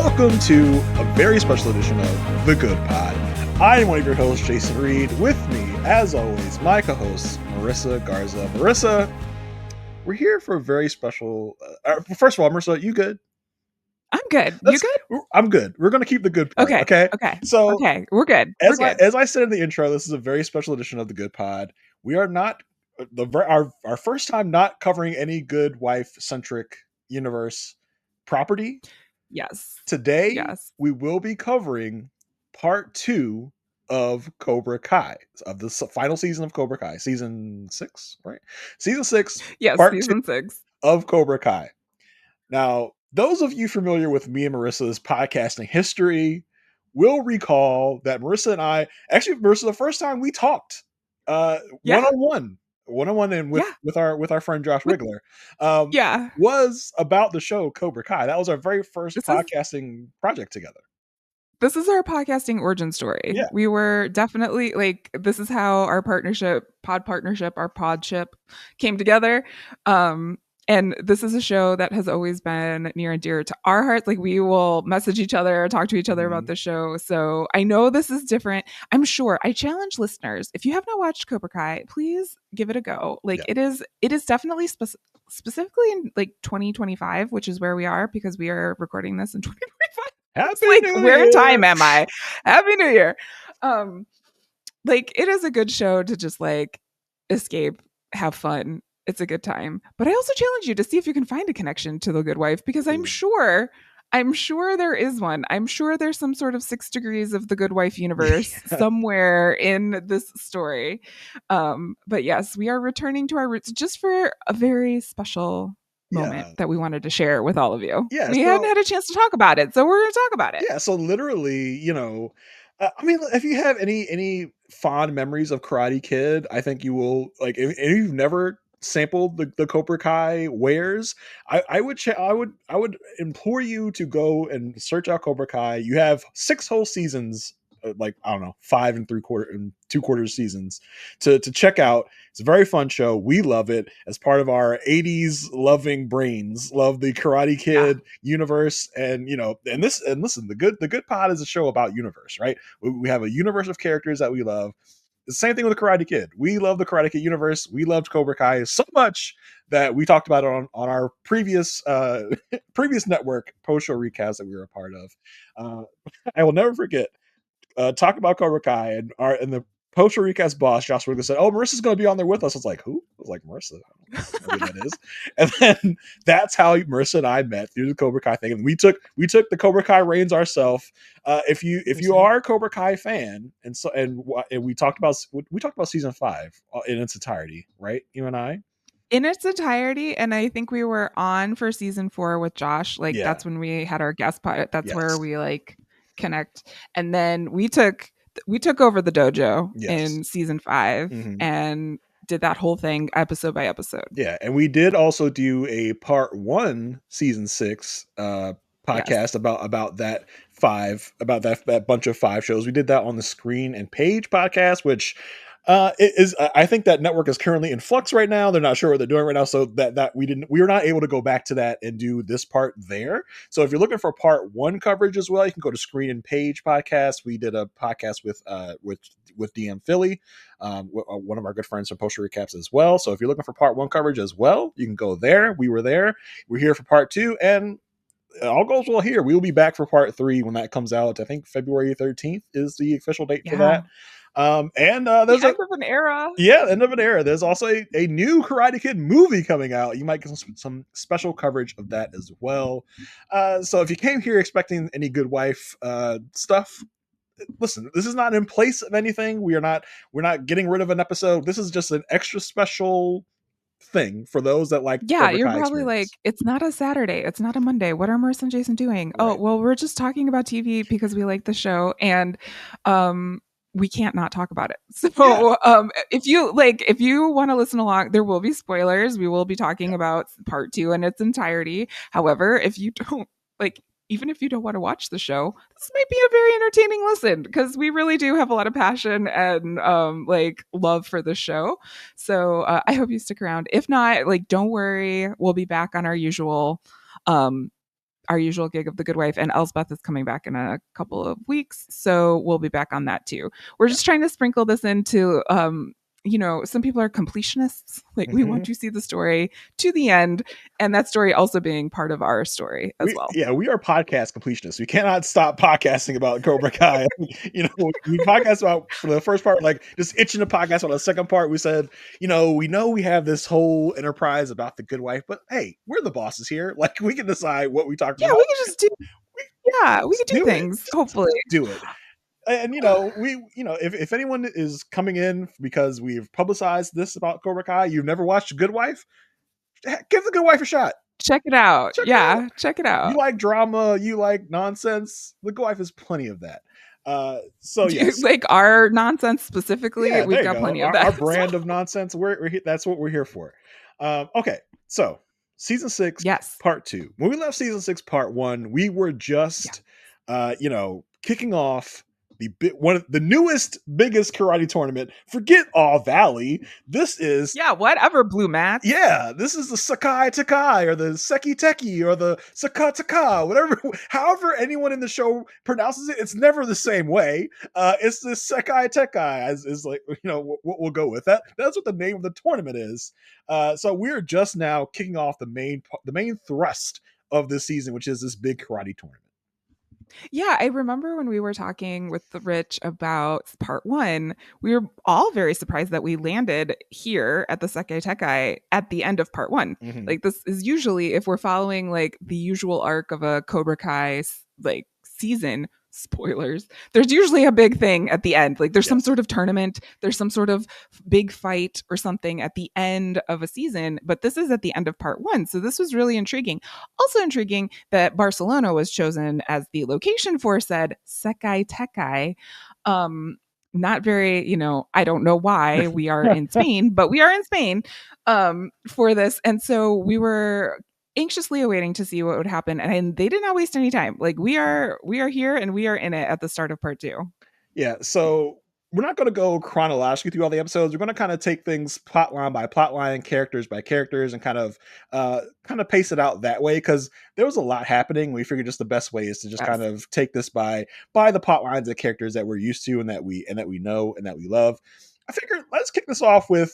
welcome to a very special edition of The Good Pod. I am one of your hosts, Jason Reed. With me, as always, my co-host, Marissa Garza. Marissa, we're here for a very special... first of all, Marissa, you good? I'm good. You good? I'm good. We're going to keep the good part, okay? So, okay, we're good. As I said in the intro, this is a very special edition of The Good Pod. We are not... our first time not covering any good wife-centric universe property. Yes. Today, we will be covering part 2 of Cobra Kai, of the final season of Cobra Kai, season 6, right? Season 6, yes, part season 2 6 of Cobra Kai. Now, those of you familiar with me and Marissa's podcasting history will recall that Marissa and I, actually, Marissa, the first time we talked one-on-one and with our friend Josh Wigler, was about the show Cobra Kai. That was our very first podcasting project together. This is our podcasting origin story. Yeah. We were definitely this is how our our podship came together. And this is a show that has always been near and dear to our hearts. Like, we will message each other, talk to each other about the show. So I know this is different. I'm sure I challenge listeners. If you have not watched Cobra Kai, please give it a go. It is definitely specifically in 2025, which is where we are because we are recording this in 2025. Where in time am I? Happy New Year. It is a good show to just escape, have fun. It's a good time. But I also challenge you to see if you can find a connection to The Good Wife, because I'm sure there is one. I'm sure there's some sort of 6 degrees of The Good Wife universe somewhere in this story. But yes, we are returning to our roots just for a very special moment that we wanted to share with all of you. We hadn't had a chance to talk about it, so we're going to talk about it. Yeah, so literally, if you have any fond memories of Karate Kid, I think you will, if you've never sampled the Cobra Kai wares, I would implore you to go and search out Cobra Kai. You have 6 whole seasons, 5 and 2/4 seasons to check out. It's a very fun show. We love it. As part of our 80s loving brains, love the Karate Kid universe. And listen, the good pod is a show about universe, right? We have a universe of characters that we love. The same thing with the Karate Kid. We love the Karate Kid universe. We loved Cobra Kai so much that we talked about it on our previous network post show recaps that we were a part of. I will never forget talking about Cobra Kai, and the post show recast boss Josh Wigler said, "Oh, Marissa's going to be on there with us." I was like, "Who?" I was like, "Marissa." I don't know who that is. And then that's how Marissa and I met, through the Cobra Kai thing. And we took the Cobra Kai reins ourselves. If you are a Cobra Kai fan, and we talked about season 5 in its entirety, right? You and I. In its entirety, and I think we were on for season 4 with Josh. That's when we had our guest pilot. That's where we connect. And then we took over the dojo in season 5 and did that whole thing episode by episode. Yeah, and we did also do a part 1 season 6 podcast about that bunch of 5 shows. We did that on the Screen and Page podcast, which I think that network is currently in flux right now. They're not sure what they're doing right now, so that we were not able to go back to that and do this part there. So if you're looking for part 1 coverage as well, you can go to Screen and Page podcast. We did a podcast with DM Philly, one of our good friends from Poster Recaps as well. So if you're looking for part 1 coverage as well, you can go there. We were there. We're here for part 2, and all goes well here. We will be back for part 3 when that comes out. I think February 13th is the official date for that. There's the end of an era. Yeah, end of an era. There's also a new Karate Kid movie coming out. You might get some special coverage of that as well. So if you came here expecting any Good Wife stuff, listen, this is not in place of anything. We're not getting rid of an episode. This is just an extra special thing for those that like. Yeah, you're probably like, it's not a Saturday, it's not a Monday. What are Marissa and Jason doing? Right. Oh, well, we're just talking about TV because we like the show, and we can't not talk about it. So if you want to listen along, there will be spoilers. We will be talking about part 2 in its entirety. However, if you don't even if you don't want to watch the show, this might be a very entertaining listen, because we really do have a lot of passion and love for the show. So I hope you stick around. If not, don't worry, we'll be back on our usual our usual gig of The Good Wife, and Elsbeth is coming back in a couple of weeks, so we'll be back on that too. We're Yeah. just trying to sprinkle this into some people are completionists. Like we want Mhm. to see the story to the end, and that story also being part of our story as well. We are podcast completionists. We cannot stop podcasting about Cobra Kai. We podcast about for the first part, like just itching to podcast on the second part. We said, we know we have this whole enterprise about the Good Wife, but hey, we're the bosses here. Like we can decide what we talk Yeah, about. we could just do. We Yeah, we could just do do it. things. Hopefully, Just do it. And if anyone is coming in because we've publicized this about Cobra Kai, you've never watched Good Wife, give the Good Wife a shot. check it out. Check it out. Yeah, check it You out. like drama, you like nonsense. The Good Wife is plenty of that. So yes, Like our nonsense specifically, yeah, we've there you got go. plenty of Our that as brand well. of nonsense. That's what we're here for. Okay, so season 6, Yes. part 2. When we left season 6, part 1, we were Yeah. just, kicking off one of the newest, biggest karate tournament. Forget All Valley. This is Yeah, whatever, Blue Mats. Yeah, this is the Sekai Tekai or the Sekai Teki or the Sekai Taka, whatever, however anyone in the show pronounces it. It's never the same way. It's the Sekai Tekai, is like what we'll go with that. That's what the name of the tournament is. So we're just now kicking off the main thrust of this season, which is this big karate tournament. Yeah, I remember when we were talking with the Rich about part one, we were all very surprised that we landed here at the Sekai Tekai at the end of part one. Mhm. Like this is usually if we're following like the usual arc of a Cobra Kai like season, spoilers, there's usually a big thing at the end. Like there's some Yes. sort of tournament, there's some sort of big fight or something at the end of a season, but this is at the end of part one. So this was really intriguing. Also intriguing that Barcelona was chosen as the location for said Sekai Tekai. Not very, I don't know why we are in Spain, but we are in Spain for this. And so we were anxiously awaiting to see what would happen. And they did not waste any time. Like we are here and we are in it at the start of part two. Yeah, so we're not going to go chronologically through all the episodes. We're going to kind of take things plot line by plot line, characters by characters, and kind of pace it out that way because there was a lot happening. We figured just the best way is to just kind Yes. of take this by the plot lines of characters that we're used to and that we know and that we love. I figured let's kick this off with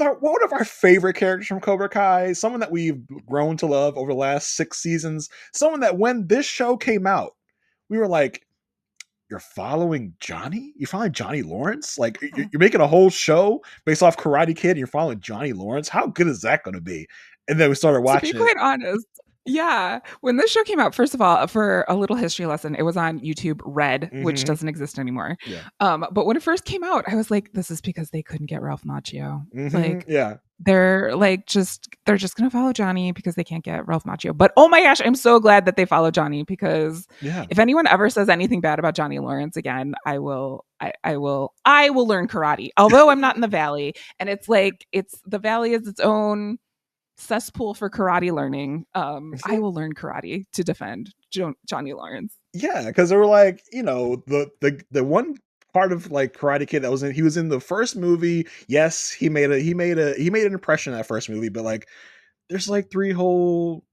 our one of our favorite characters from Cobra Kai, someone that we've grown to love over the last 6 seasons, someone that when this show came out, we were like, you're following Johnny? You're following Johnny Lawrence? Like you're making a whole show based off Karate Kid and you're following Johnny Lawrence? How good is that going to be? And then we started To be watching it. quite honest, yeah. When this show came out, first of all, for a little history lesson, it was on YouTube Red, which Mm-hmm. doesn't exist anymore. Yeah. But when it first came out, I was like, this is because they couldn't get Ralph Macchio. Mm-hmm. Like Yeah. they're just gonna follow Johnny because they can't get Ralph Macchio. But oh my gosh, I'm so glad that they follow Johnny because Yeah. if anyone ever says anything bad about Johnny Lawrence again, I will learn karate. Although I'm not in the valley, and it's the valley is its own cesspool for karate learning. I will learn karate to defend Johnny Lawrence. Yeah, because they were like, the one part of like Karate Kid that he was in the first movie. Yes, he made an impression in that first movie, but like there's like three whole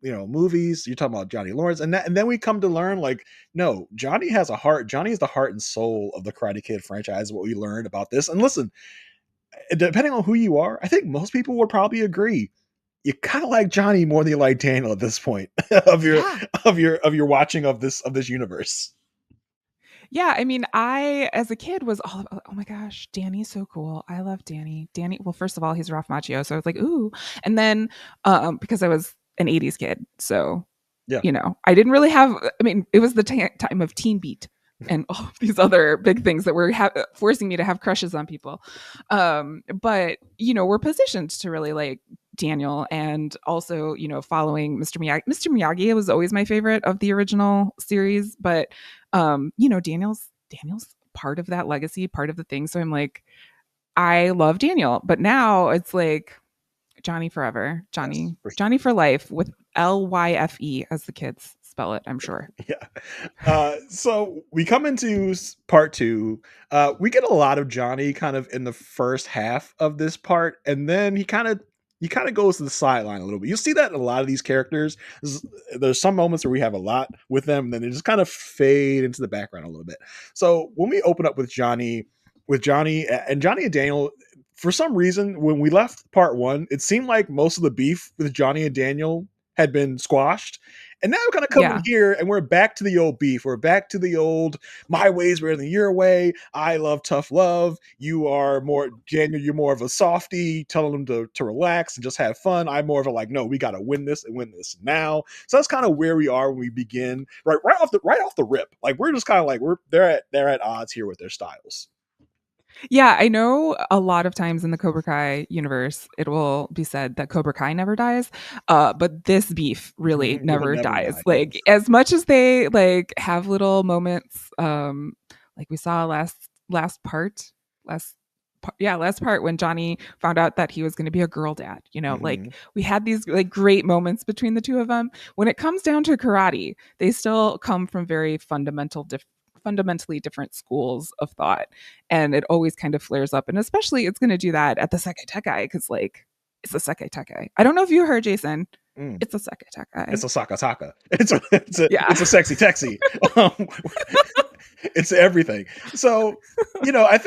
movies. You're talking about Johnny Lawrence, and then we come to learn like no, Johnny has a heart. Johnny is the heart and soul of the Karate Kid franchise. What we learned about this, and listen, depending on who you are, I think most people would probably agree. You kind of like Johnny more than you like Daniel at this point of your Yeah. of your watching of this universe. Yeah, I mean, I as a kid was all about, oh my gosh, Danny's so cool. I love Danny. Danny, well, first of all, he's Ralph Macchio, so I was like, ooh. And then because I was an 80s kid, so Yeah. I didn't really have I mean, it was the time of Teen Beat and all of these other big things that were forcing me to have crushes on people. But we're positioned to really like Daniel and also, following Mr. Miyagi. Mr. Miyagi was always my favorite of the original series, but Daniel's part of that legacy, part of the thing. So I'm like, I love Daniel, but now it's like Johnny forever, Yes, Johnny for life with Lyfe as the kids spell it. I'm sure. yeah. So we come into part 2. We get a lot of Johnny kind of in the first half of this part, and then he kind of he kind of goes to the sideline a little bit. You see that in a lot of these characters. There's some moments where we have a lot with them, and then they just kind of fade into the background a little bit. So when we open up with Johnny and Johnny and Daniel, for some reason, when we left part one, it seemed like most of the beef with Johnny and Daniel had been squashed. And now we're kind of coming Yeah. here and we're back to the old beef. We're back to the old my ways better than your way. I love tough love. You are more Daniel, you're more of a softie, telling them to relax and just have fun. I'm more of a like, no, we gotta win this and win this now. So that's kind of where we are when we begin. Right off the rip. Like we're just kind of like they're at odds here with their styles. Yeah, I know a lot of times in the Cobra Kai universe, it will be said that Cobra Kai never dies, but this beef really It will never never dies. die. Like as much as they like have little moments, like we saw last part when Johnny found out that he was going to be a girl dad. You know, like Mm-hmm. we had these like great moments between the two of them. When it comes down to karate, they still come from very fundamentally different schools of thought, and it always kind of flares up, and especially it's going to do that at the Sekai Tekai because like it's a Sekai Tekai. I don't know if you heard, Jason. Mm. It's a Sekai It's Tekai. a Saka Taka. It's Yeah. a sexy texy. It's everything. So, I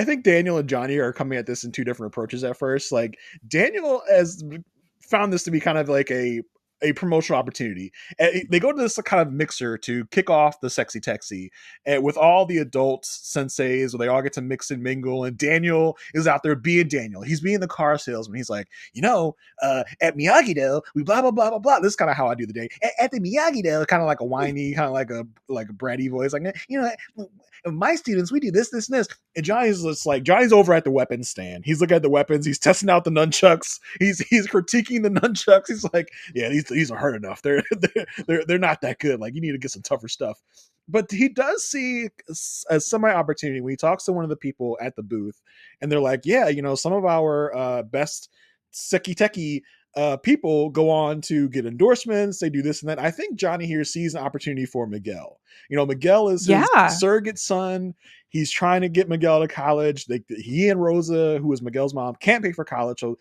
think Daniel and Johnny are coming at this in two different approaches at first. Like Daniel has found this to be kind of like a promotional opportunity. And they go to this kind of mixer to kick off the sexy texy, and with all the adults senseis, where they all get to mix and mingle. And Daniel is out there being Daniel. He's being the car salesman. He's like, at Miyagi Do, we blah blah blah blah blah. This is kind of how I do the day. At the Miyagi Do, kind of like a whiny, kind of like a bratty voice, like my students, we do this, this, and this. And Johnny's just like Johnny's over at the weapons stand. He's looking at the weapons. He's testing out the nunchucks. He's critiquing the nunchucks. He's like, yeah, these are hard enough. They're not that good. Like you need to get some tougher stuff. But he does see a semi opportunity when he talks to one of the people at the booth, and they're like, yeah, some of our best Sekai Tekai people go on to get endorsements. They do this and that. I think Johnny here sees an opportunity for Miguel. Miguel is his Yeah. surrogate son. He's trying to get Miguel to college. He and Rosa, who is Miguel's mom, can't pay for college. So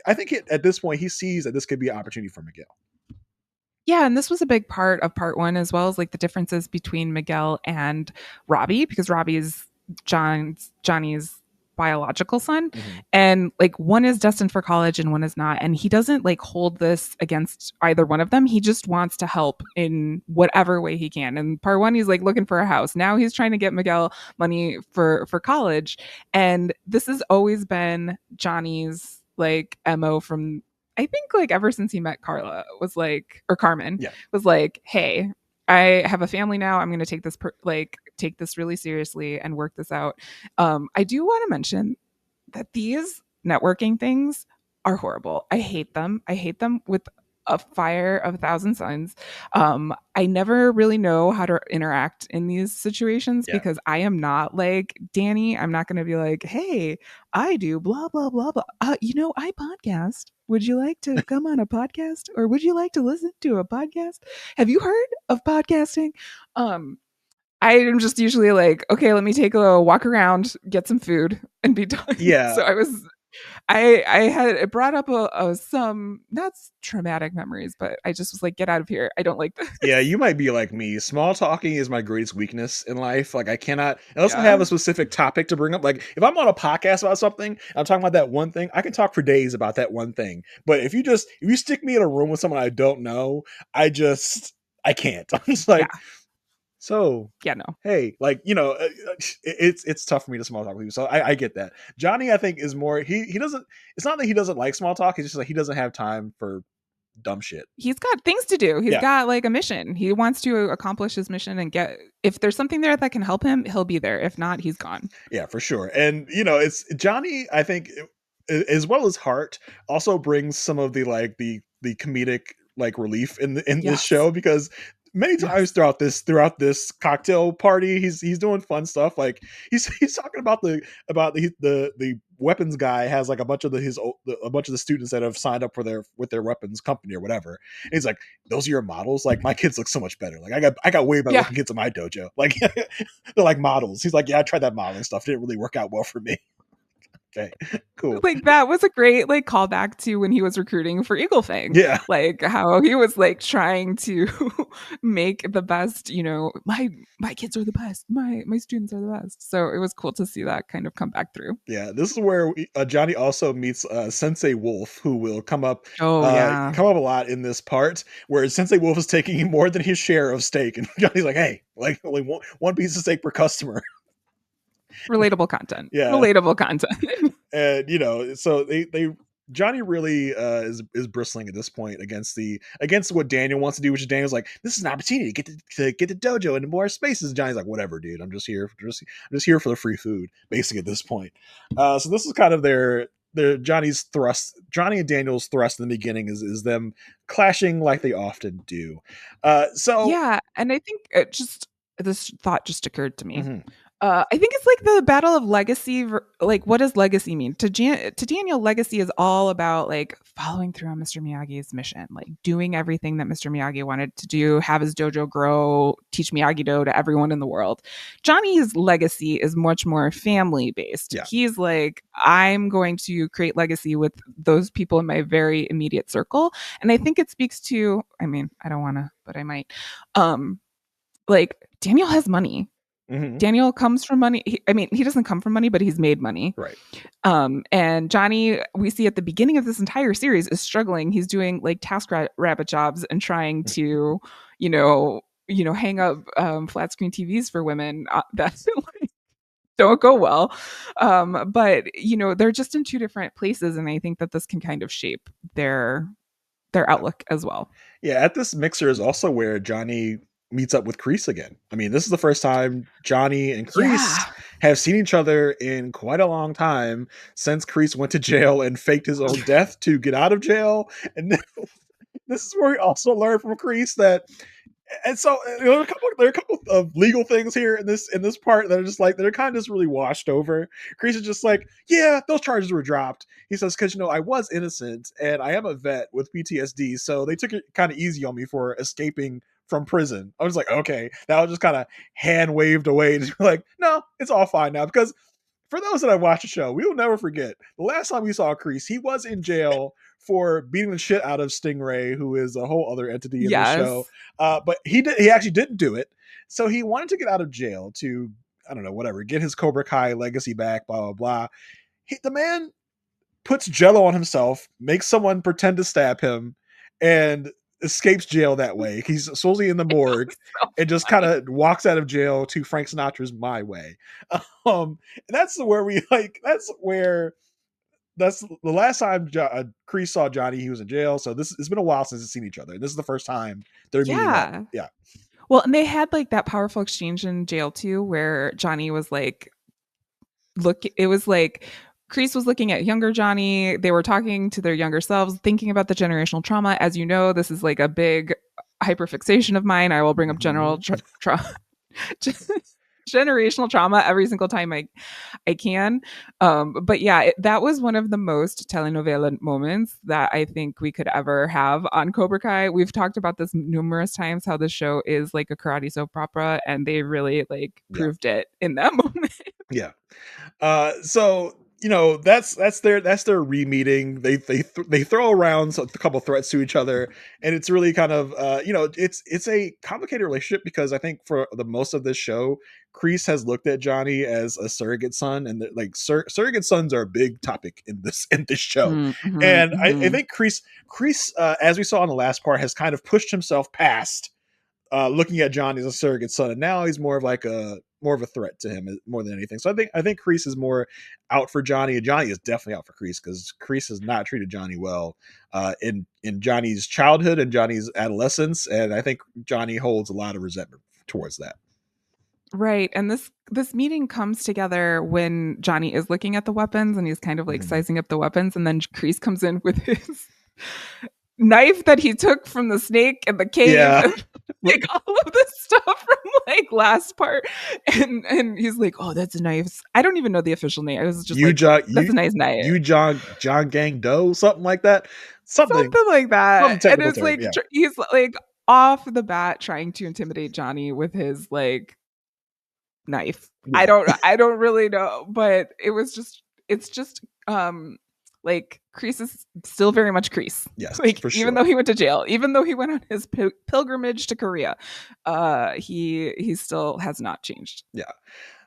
I think at this point, he sees that this could be an opportunity for Miguel. Yeah, and this was a big part of part one, as well as like the differences between Miguel and Robbie, because Robbie is Johnny's biological son, Mm-hmm. and like one is destined for college and one is not, and he doesn't like hold this against either one of them. He just wants to help in whatever way he can. And part one, he's like looking for a house. Now he's trying to get Miguel money for college, and this has always been Johnny's like mo from I think like ever since he met Carla was like or Carmen Yeah. was like, hey, I have a family now. I'm going to take this really seriously and work this out. I do want to mention that these networking things are horrible. I hate them. I hate them with a fire of a thousand suns. I never really know how to interact in these situations Yeah. because I am not like Danny. I'm not going to be like, hey, I do blah, blah, blah, blah. I podcast. Would you like to come on a podcast or would you like to listen to a podcast? Have you heard of podcasting? I am just usually like, okay, let me take a walk around, get some food, and be done. Yeah. So I had it brought up some not traumatic memories, but I just was like, get out of here. I don't like Yeah, this. you might be like me. Small talking is my greatest weakness in life. Like I cannot, unless I have Yeah, a specific topic to bring up. Like if I'm on a podcast about something, I'm talking about that one thing, I can talk for days about that one thing. But if you stick me in a room with someone I don't know, I can't. I'm just yeah, like, so yeah. No, hey, like it's tough for me to small talk with you. So I get that. Johnny, I think, is more he doesn't. It's not that he doesn't like small talk. It's just like he doesn't have time for dumb shit. he's got things to do. He's Yeah. got like a mission. He wants to accomplish his mission and get. If there's something there that can help him, he'll be there. If not, he's gone. Yeah, for sure. And it's Johnny, I think, as well as Hart, also brings some of the comedic like relief in this Yes, show, because many times yes, throughout this cocktail party, he's doing fun stuff. Like he's talking about the weapons guy has like a bunch of a bunch of the students that have signed up for their weapons company or whatever. And he's like, those are your models? Like my kids look so much better. Like I got way better yeah. looking kids in my dojo. Like they're like models. He's like, yeah, I tried that modeling stuff. It didn't really work out well for me. Okay, cool. Like that was a great like callback to when he was recruiting for Eagle Fang, Yeah, like how he was like trying to make the best, my kids are the best, my students are the best. So it was cool to see that kind of come back through. yeah. This is where Johnny also meets Sensei Wolf, who will Oh yeah. come up a lot in this part, where Sensei Wolf is taking more than his share of steak, and Johnny's like, "Hey, like only one piece of steak per customer." Relatable content. Yeah, Relatable content. and so they Johnny really is bristling at this point against what Daniel wants to do, which is Daniel's like, this is an opportunity to get the dojo into more spaces. And Johnny's like, whatever, dude, I'm just here for the free food, basically at this point. So this is kind of their Johnny and Daniel's thrust in the beginning is them clashing like they often do. So Yeah, and I think it just this thought just occurred to me. mhm, I think it's like the battle of legacy. Like, what does legacy mean to Daniel? Legacy is all about like following through on Mr. Miyagi's mission, like doing everything that Mr. Miyagi wanted to do, have his dojo grow, teach Miyagi-Do to everyone in the world. Johnny's legacy is much more family based. yeah. He's like, I'm going to create legacy with those people in my very immediate circle, and I think it speaks to. I mean, I don't want to, but I might. Um, like Daniel has money. Hmm. Daniel comes from money. I mean, he doesn't come from money, but he's made money. Right. And Johnny, we see at the beginning of this entire series, is struggling. He's doing like rabbit jobs and trying to, hang up flat screen TVs for women that like, don't go well. But they're just in two different places, and I think that this can kind of shape their outlook as well. Yeah, at this mixer is also where Johnny meets up with Kreese again. I mean, this is the first time Johnny and Kreese Yeah. have seen each other in quite a long time since Kreese went to jail and faked his own death to get out of jail. And this is where we also learn from Kreese that and so there are a couple of legal things here in this part that are just like that are kind of just really washed over. Kreese is just like, yeah, those charges were dropped. He says, because I was innocent and I am a vet with PTSD, so they took it kind of easy on me for escaping from prison. I was like, okay, that was just kind of hand waved away. Just like, no, it's all fine now because for those that have watched the show, we will never forget the last time we saw Kreese. He was in jail for beating the shit out of Stingray, who is a whole other entity in the show. Yes. But he actually didn't do it. So he wanted to get out of jail to, I don't know, whatever, get his Cobra Kai legacy back, blah, blah, blah. The man puts jello on himself, makes someone pretend to stab him, and escapes jail that way. He's supposedly in the morgue So and just kind funny. of walks out of jail to Frank Sinatra's My Way. And that's where that's the last time Kreese saw Johnny. He was in jail, so it's been a while since they've seen each other. This is the first time they're meeting up. Yeah. Yeah, Well, and they had like that powerful exchange in jail too, where Johnny was like, look, it was like Kreese was looking at younger Johnny. They were talking to their younger selves, thinking about the generational trauma. As you know, this is like a big hyperfixation of mine. I will bring up mm-hmm. generational trauma every single time I can. But yeah, that was one of the most telenovela moments that I think we could ever have on Cobra Kai. We've talked about this numerous times, how the show is like a karate soap opera, and they really like Yeah, proved it in that moment. yeah. So that's their re-meeting. They throw around a couple threats to each other, and it's really kind of it's a complicated relationship because I think for the most of this show, Kreese has looked at Johnny as a surrogate son, and like surrogate sons are a big topic in this show. Mm-hmm, And I mm-hmm. think Kreese, as we saw in the last part, has kind of pushed himself past looking at Johnny as a surrogate son, and now he's more of a threat to him more than anything. So I think Kreese is more out for Johnny, and Johnny is definitely out for Kreese because Kreese has not treated Johnny well in Johnny's childhood and Johnny's adolescence, and I think Johnny holds a lot of resentment towards that. Right. And this meeting comes together when Johnny is looking at the weapons and he's kind of like Mhm. sizing up the weapons, and then Kreese comes in with his knife that he took from the snake in the cave Yeah. and like all of this stuff from like last part. And he's like, oh, that's a knife. I don't even know the official name. I was just you like, John that's a you nice knife. you John Gang Doe, something like that. Something Something like some that. And technical it's term. like Yeah. he's like off the bat trying to intimidate Johnny with his like knife. Yeah. I don't really know, but it was just it's just like Kreese is still very much Kreese. Yes, Like for even sure. though he went to jail, even though he went on his pilgrimage to Korea, he still has not changed. Yeah.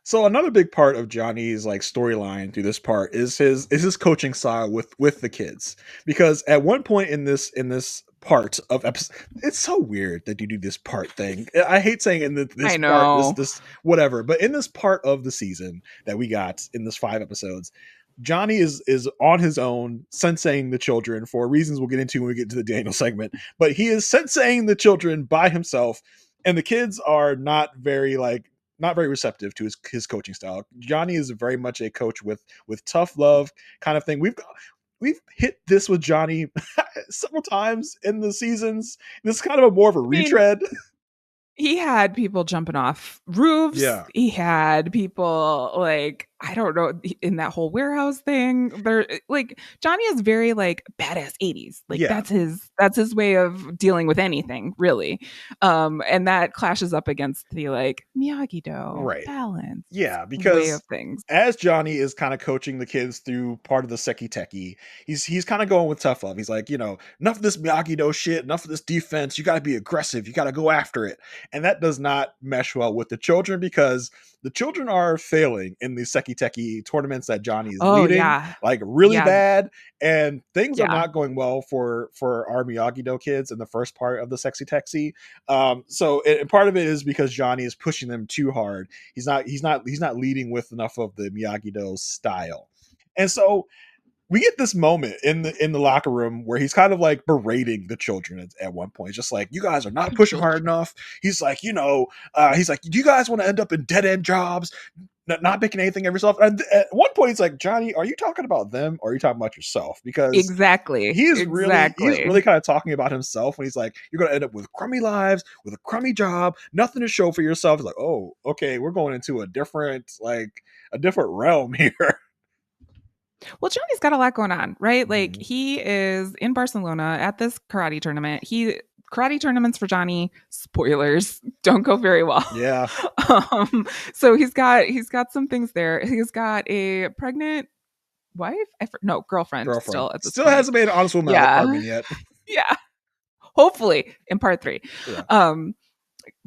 So another big part of Johnny's like storyline through this part is his coaching style with the kids. Because at one point in this part of episode, it's so weird that you do this part thing. I hate saying in this I part, know. this whatever, but in this part of the season that we got in this 5 episodes, Johnny is on his own senseiing the children for reasons we'll get into when we get to the Daniel segment. But he is senseiing the children by himself, and the kids are not very receptive to his coaching style. Johnny is very much a coach with tough love kind of thing. We've hit this with Johnny several times in the seasons. This is kind of a more of a I mean, retread. he had people jumping off roofs. Yeah. He had people like I don't know in that whole warehouse thing. There like Johnny is very like badass 80s. Like Yeah. that's his way of dealing with anything, really. And that clashes up against the like Miyagi-Do Right. balance Yeah, way of because things. as Johnny is kind of coaching the kids through part of the Sekai Tekai, he's kind of going with tough love. He's like, enough of this Miyagi Do shit, enough of this defense. You got to be aggressive. You got to go after it, and that does not mesh well with the children because the children are failing in the Sekai Tekai tournaments that Johnny is Oh leading, yeah. like really Yeah. bad, and things are Yeah. not going well for our Miyagi Do kids in the first part of the Sexy Texy. And part of it is because Johnny is pushing them too hard. He's not leading with enough of the Miyagi-Do style. And so we get this moment in the locker room where he's kind of like berating the children at one point. It's just like, you guys are not pushing hard Children. enough. He's like, he's like, do you guys want to end up in dead end jobs? Not making anything of yourself. And at one point, he's like, Johnny, are you talking about them or are you talking about yourself? Because Exactly. he's Exactly. really kind of talking about himself when he's like, you're gonna end up with crummy lives, with a crummy job, nothing to show for yourself. It's like, oh, okay, we're going into a different realm here. Well, Johnny's got a lot going on, right? Like Mhm. he is in Barcelona at this karate tournament. Karate tournaments for Johnny, spoilers, don't go very well. Yeah, So he's got some things there. He's got a pregnant wife, no, girlfriend girlfriend still at this still point. hasn't made an honest woman out of the Yeah. apartment yet. Yeah. Hopefully in part 3. Yeah. Um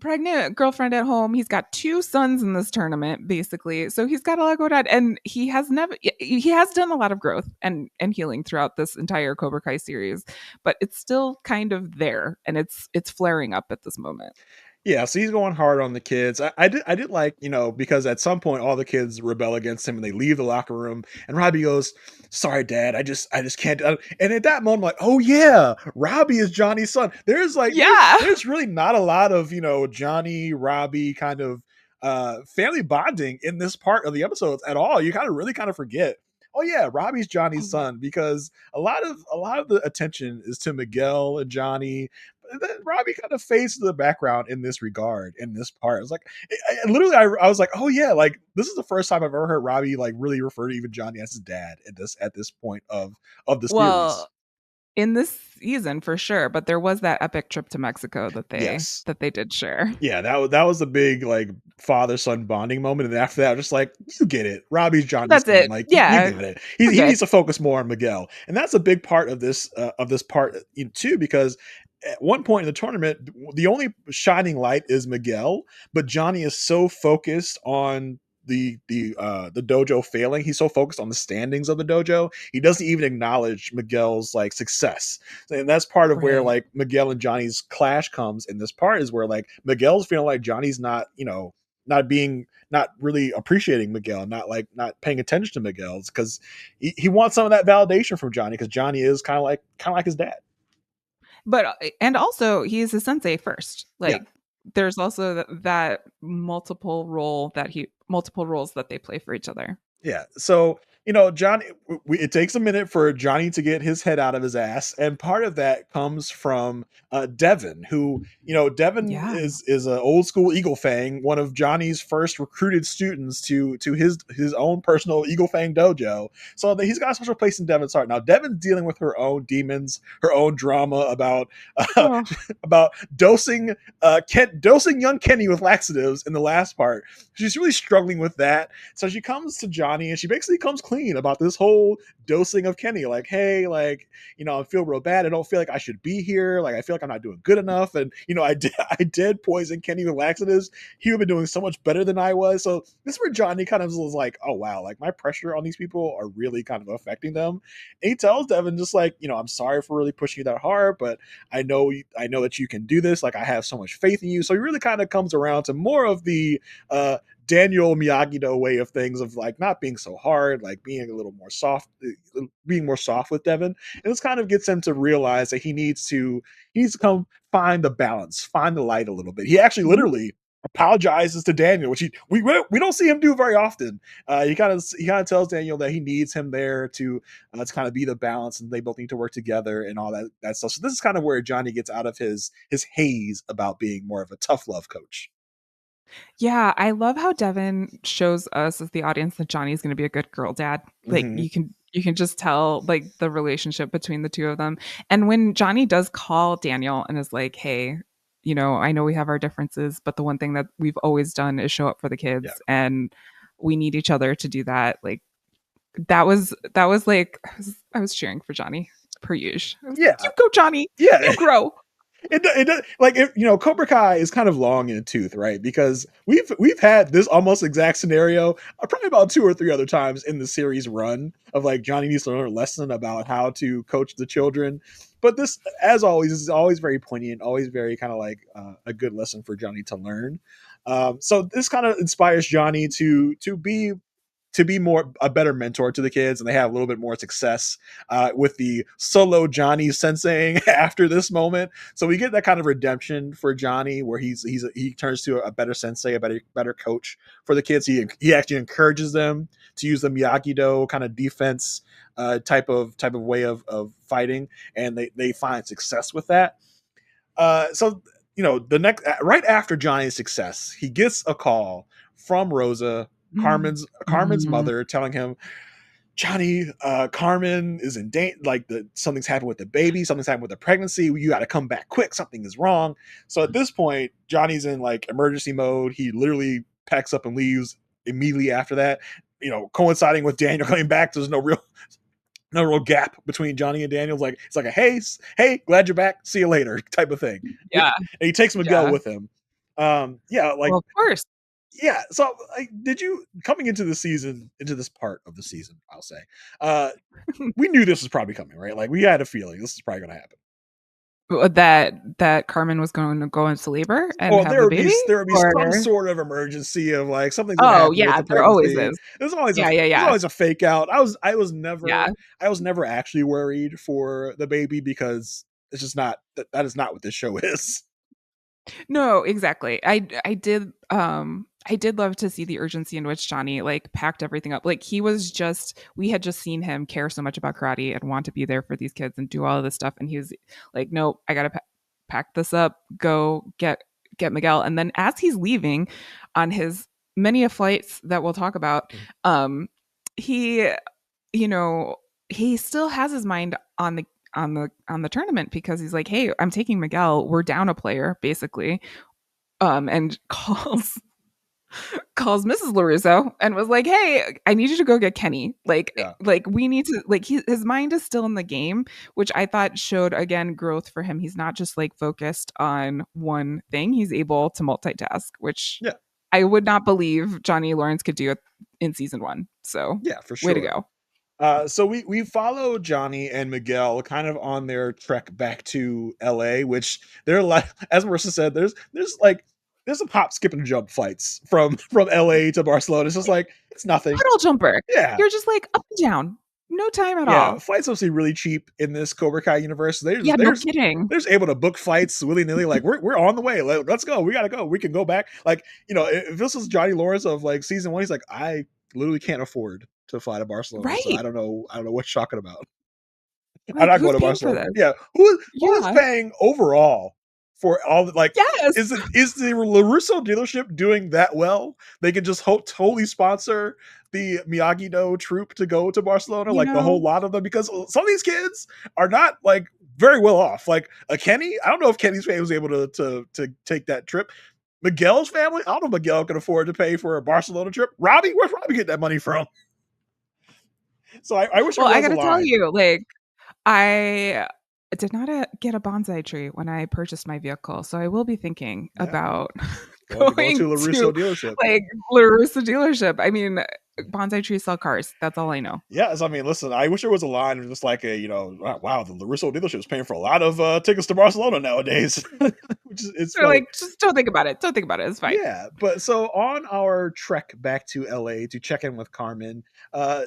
Pregnant girlfriend at home. He's got 2 sons in this tournament, basically. So he's got a lot going on, and he has done a lot of growth and healing throughout this entire Cobra Kai series, but it's still kind of there, and it's flaring up at this moment. Yeah, so he's going hard on the kids. I did like, because at some point all the kids rebel against him and they leave the locker room and Robbie goes, "Sorry, Dad, I just can't." And at that moment, I'm like, oh yeah, Robbie is Johnny's son. Yeah. There's really not a lot of Johnny Robbie kind of family bonding in this part of the episodes at all. You kind of forget. Oh yeah, Robbie's Johnny's son because a lot of the attention is to Miguel and Johnny. Robbie kind of fades to the background in this regard, in this part. It's like, literally, I was like, oh yeah, like this is the first time I've ever heard Robbie like really refer to even Johnny as his dad at this point of the series. Well, in this season for sure, but there was that epic trip to Mexico Yes, that they did share. yeah, that was a big like father son bonding moment, and after that, just like you get it, Robbie's Johnny's That's son, it. like you Yeah, get it. we're He good. needs to focus more on Miguel, and that's a big part of this part too, because at one point in the tournament, the only shining light is Miguel, but Johnny is so focused on the dojo failing. He's so focused on the standings of the dojo, he doesn't even acknowledge Miguel's like success. And that's part of where Right. like Miguel and Johnny's clash comes in this part, is where like Miguel's feeling like Johnny's not, not really appreciating Miguel, not paying attention to Miguel's, because he wants some of that validation from Johnny, because Johnny is kind of like his dad. But and also he's a sensei first. Yeah. Like there's also that multiple roles that they play for each other. Yeah. So, Johnny, it takes a minute for Johnny to get his head out of his ass. And part of that comes from Devin, who, Devin Yeah. is an old school Eagle Fang, one of Johnny's first recruited students to his own personal Eagle Fang dojo. So he's got a special place in Devin's heart. Now, Devin's dealing with her own demons, her own drama uh, Oh. about dosing young Kenny with laxatives in the last part. She's really struggling with that. So she comes to Johnny and she basically comes clean clean about this whole dosing of Kenny. Like, hey, like, I feel real bad. I don't feel like I should be here. Like, I feel like I'm not doing good enough. And I did poison Kenny with laxatives. He would have been doing so much better than I was. So this is where Johnny kind of was like, oh wow, like my pressure on these people are really kind of affecting them. And he tells Devin just like, I'm sorry for really pushing you that hard, but I know that you can do this. Like I have so much faith in you. So he really kind of comes around to more of the Daniel Miyagi-Do way of things, of like not being so hard, like being a little more soft, being more soft with Devin. And this kind of gets him to realize that he needs to come find the balance, find the light a little bit. He actually literally apologizes to Daniel, which we don't see him do very often. He kind of tells Daniel that he needs him there to kind of be the balance, and they both need to work together and all that stuff. So this is kind of where Johnny gets out of his haze about being more of a tough love coach. Yeah, I love how Devin shows us as the audience that Johnny's going to be a good girl dad. Like Hmm. you can just tell like the relationship between the two of them. And when Johnny does call Daniel and is like, "Hey, I know we have our differences, but the one thing that we've always done is show up for the Yeah, kids and we need each other to do that." Like that was like I was cheering for Johnny per usual. I was like, yeah, "You go, Johnny. You yeah. grow." Like Cobra Kai is kind of long in the tooth, right? Because we've had this almost exact scenario probably about two or three other times in the series run of like Johnny needs to learn a lesson about how to coach the children. But this, as always, is always very poignant, always very kind of like a good lesson for Johnny to learn. So this kind of inspires Johnny to be more a better mentor to the kids, and they have a little bit more success with the solo Johnny senseiing after this moment. So we get that kind of redemption for Johnny, where he turns to a better sensei, a better coach for the kids. He actually encourages them to use the Miyagi Do kind of defense type of way of fighting, and they find success with that. So the next right after Johnny's success, he gets a call from Rosa, Carmen's Mhm. mother, telling him, Johnny, Carmen is in danger. Like something's happened with the baby, something's happened with the pregnancy. You got to come back quick. Something is wrong. So at this point, Johnny's in like emergency mode. He literally packs up and leaves immediately after that. Coinciding with Daniel coming back, there's no real gap between Johnny and Daniel. It's like a hey, glad you're back. See you later type of thing. And Yeah, he takes Miguel yeah. with him. Yeah, like Well, of course. yeah. So, like, did you coming into this part of the season? I'll say, uh, we knew this was probably coming, right? Like, we had a feeling this is probably going to happen. That Carmen was going to go into labor and Oh, have the baby? there would be some Or sort of emergency of like something's going to oh, happen with yeah, the there always pregnancy. is. A Yeah, yeah, there's yeah. always a fake out. Yeah. I was never actually worried for the baby because it's just not that is not what this show is. No, exactly. I did love to see the urgency in which Johnny like packed everything up. Like we had just seen him care so much about karate and want to be there for these kids and do all of this stuff, and he was like, "Nope, I gotta pack this up, go get Miguel." And then as he's leaving on his many a flights that we'll talk about, um, he you know he still has his mind on the tournament because he's like, "Hey, I'm taking Miguel. We're down a player, basically." And calls Mrs. LaRusso and was like, "Hey, I need you to go get Kenny. Yeah, Like we need to like his mind is still in the game," which I thought showed again growth for him. He's not just like focused on one thing. He's able to multitask, which yeah, I would not believe Johnny Lawrence could do it in season 1. So, yeah, for way to sure. go. So we follow Johnny and Miguel kind of on their trek back to LA, which they're like, as Marissa said, there's some hop, skip, and jump flights from LA to Barcelona. It's just like it's nothing. Puddle jumper. Yeah, You're just like up and down. No time at yeah. all. Flights obviously really cheap in this Cobra Kai universe. Yeah, no kidding. There's able to book flights willy nilly. Like we're on the way. Let's go. We gotta go. We can go back. Like if this was Johnny Lawrence of like season 1, he's like I literally can't afford to fly to Barcelona. So Right. I don't know what you're talking about. I'm Like not going who's to paying for Barcelona. this? Yeah, who is Yeah. paying overall for all the like? Yes. Is the Larusso dealership doing that well? They can just totally sponsor the Miyagi Do troop to go to Barcelona, You like the whole know, lot of them, because some of these kids are not like very well off. Like a Kenny, I don't know if Kenny's family was able to take that trip. Miguel's family, I don't know if Miguel can afford to pay for a Barcelona trip. Robbie, where's Robbie getting that money from? So I wish there Well, I was a gotta tell line. you, like, I did not get a bonsai tree when I purchased my vehicle, so I will be thinking Yeah, about go to going LaRusso to, dealership. like, Larissa dealership. I mean, bonsai trees sell cars. That's all I know. Yes, I mean, listen, I wish there was a line of just like a, wow, the LaRusso dealership is paying for a lot of tickets to Barcelona nowadays, which is it's They're funny. like, "Just don't think about it. Don't think about it. It's fine." Yeah, but so on our trek back to LA to check in with Carmen, uh,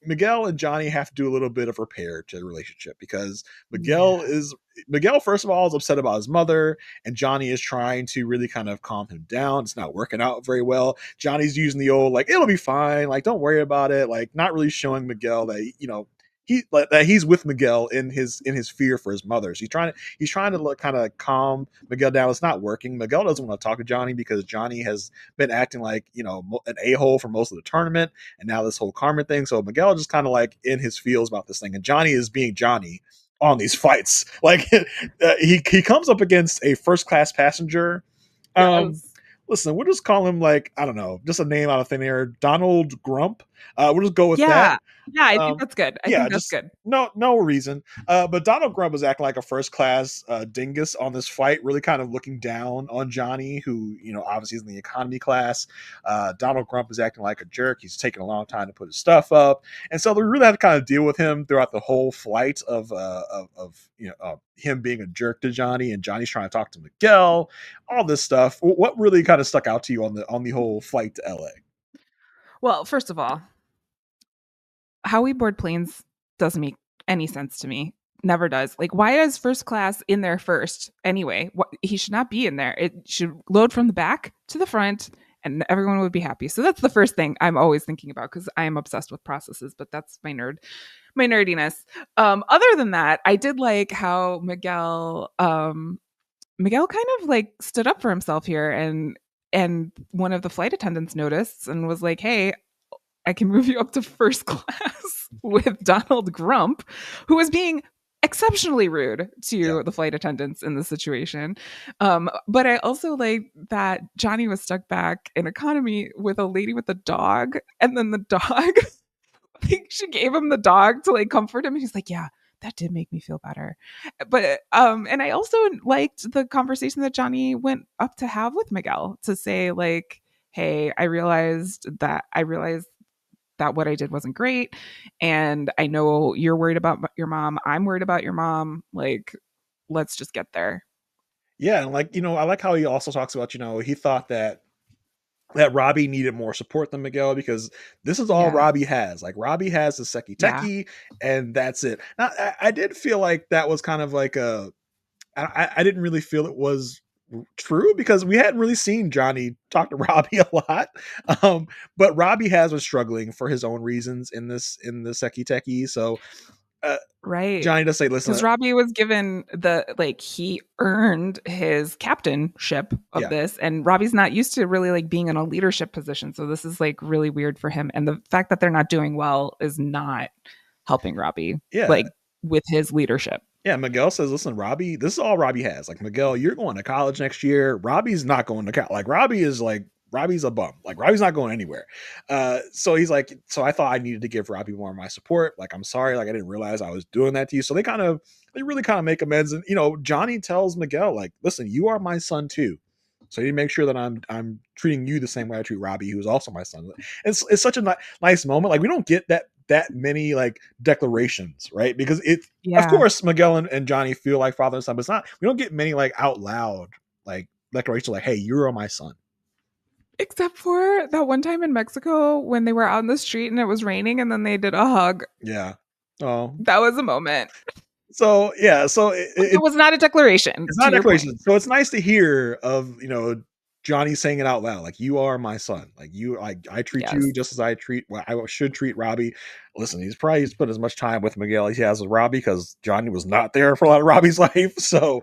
Miguel and Johnny have to do a little bit of repair to the relationship because Yeah. Miguel first of all is upset about his mother, and Johnny is trying to really kind of calm him down. It's not working out very well. Johnny's using the old like it'll be fine, like don't worry about it, like not really showing Miguel that that he's with Miguel in his fear for his mother. So he's trying to kind of calm Miguel down. It's not working. Miguel doesn't want to talk to Johnny because Johnny has been acting like an a hole for most of the tournament, and now this whole Carmen thing. So Miguel just kind of like in his feels about this thing, and Johnny is being Johnny on these fights. Like he comes up against a first class passenger. Um, Yes. listen, we'll just call him like I don't know, just a name out of thin air, Donald Grump. We'll just go with that. Yeah. Yeah, I think Um, that's good. I yeah, think that's just good. no reason. But Donald Grump was acting like a first class dingus on this fight, really kind of looking down on Johnny, who obviously is in the economy class. Donald Grump is acting like a jerk. He's taking a long time to put his stuff up, and so we really have to kind of deal with him throughout the whole flight of him being a jerk to Johnny, and Johnny's trying to talk to Miguel, all this stuff. What really kind of stuck out to you on the whole flight to LA? Well, first of all, how we board planes doesn't make any sense to me. Never does. Like, why is first class in there first anyway? He should not be in there. It should load from the back to the front, and everyone would be happy. So that's the first thing I'm always thinking about because I am obsessed with processes. But that's my nerdiness. Other than that, I did like how Miguel kind of like stood up for himself here, and one of the flight attendants noticed and was like, "Hey, I can move you up to first class with Donald Grump, who was being exceptionally rude Yeah. to the flight attendants in this situation." But I also like that Johnny was stuck back in economy with a lady with a dog, and then the dog, I think she gave him the dog to like comfort him. And he's like, "Yeah, that did make me feel better." But and I also liked the conversation that Johnny went up to have with Miguel to say like, "Hey, I realized that what I did wasn't great. And I know you're worried about your mom. I'm worried about your mom. Like, let's just get there." Yeah, and like, I like how he also talks about, he thought that Robbie needed more support than Miguel because this is all Yeah. Robbie has. Like Robbie has the Sekai Yeah. Tekai, and that's it. Now, I did feel like that was kind of like I didn't really feel it was true because we hadn't really seen Johnny talk to Robbie a lot. Um, but Robbie has been struggling for his own reasons in the Seki Teki. So uh, Right. Johnny does say, "Listen, Because Robbie was given like, he earned his captainship of yeah, this, and Robbie's not used to really like being in a leadership position. So this is like really weird for him. And the fact that they're not doing well is not helping Robbie, yeah." like, with his leadership. Yeah, Miguel says, "Listen, Robbie, this is all Robbie has. Like, Miguel, you're going to college next year. Robbie's not going to college. Like Robbie's a bum. Like Robbie's not going anywhere." So he's like, "So I thought I needed to give Robbie more of my support. Like, I'm sorry. Like, I didn't realize I was doing that to you." So they really kind of make amends. And Johnny tells Miguel, like, "Listen, you are my son too. So you need to make sure that I'm treating you the same way I treat Robbie, who's also my son." It's such a nice moment. Like we don't get that many like declarations, right? Because of Yeah. course Miguel and Johnny feel like father and son, but it's not. We don't get many like out loud like declarations like, "Hey, you're my son." Except for that one time in Mexico when they were out in the street and it was raining and then they did a hug. Yeah. Oh, That was a moment. so yeah, so But that was not a declaration, it's to not a your point. declaration. So it's nice to hear of, Johnny saying it out loud, like, "You are my son. Like I treat Yes. you just as I should treat Robbie." Listen, he's probably spent as much time with Miguel as he has with Robbie because Johnny was not there for a lot of Robbie's life. So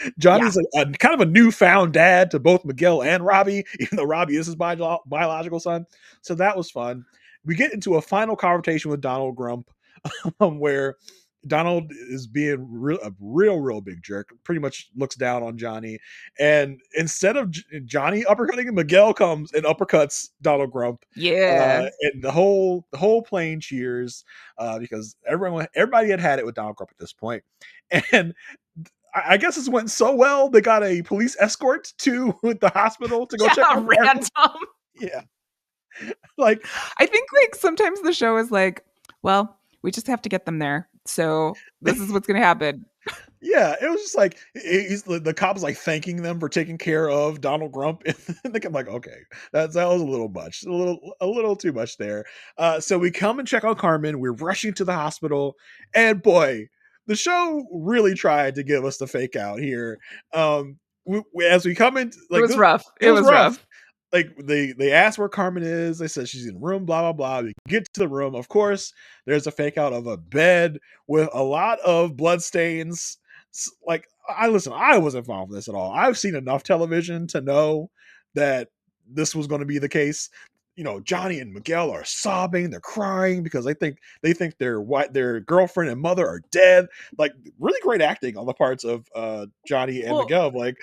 Yeah. Johnny's a kind of a newfound dad to both Miguel and Robbie, even though Robbie is his biological son. So that was fun. We get into a final confrontation with Donald Grump, where Donald is being a real big jerk. Pretty much looks down on Johnny, and instead of Johnny uppercutting him, Miguel comes and uppercuts Donald Grump, Yeah. and the whole plane cheers because everybody had it with Donald Grump at this point, and I guess this went so well they got a police escort to the hospital to go check Yeah, on Carmen. random. Yeah, like I think like sometimes the show is like, well, we just have to get them there. So this is what's gonna happen. yeah, it was just like he's the cops like thanking them for taking care of Donald Grump, and I'm like, okay, that was a little much, a little too much there. So we come and check on Carmen. We're rushing to the hospital, and boy, the show really tried to give us the fake out here. As we come in, It like was rough. it It was was rough. rough. Like they asked where Carmen is. They said she's in the room. Blah blah blah. We get to the room. Of course, there's a fake out of a bed with a lot of blood stains. Like I wasn't fond of this at all. I've seen enough television to know that this was going to be the case. Johnny and Miguel are sobbing, they're crying because they think their girlfriend and mother are dead. Like really great acting on the parts of Johnny and Well, Miguel. Like,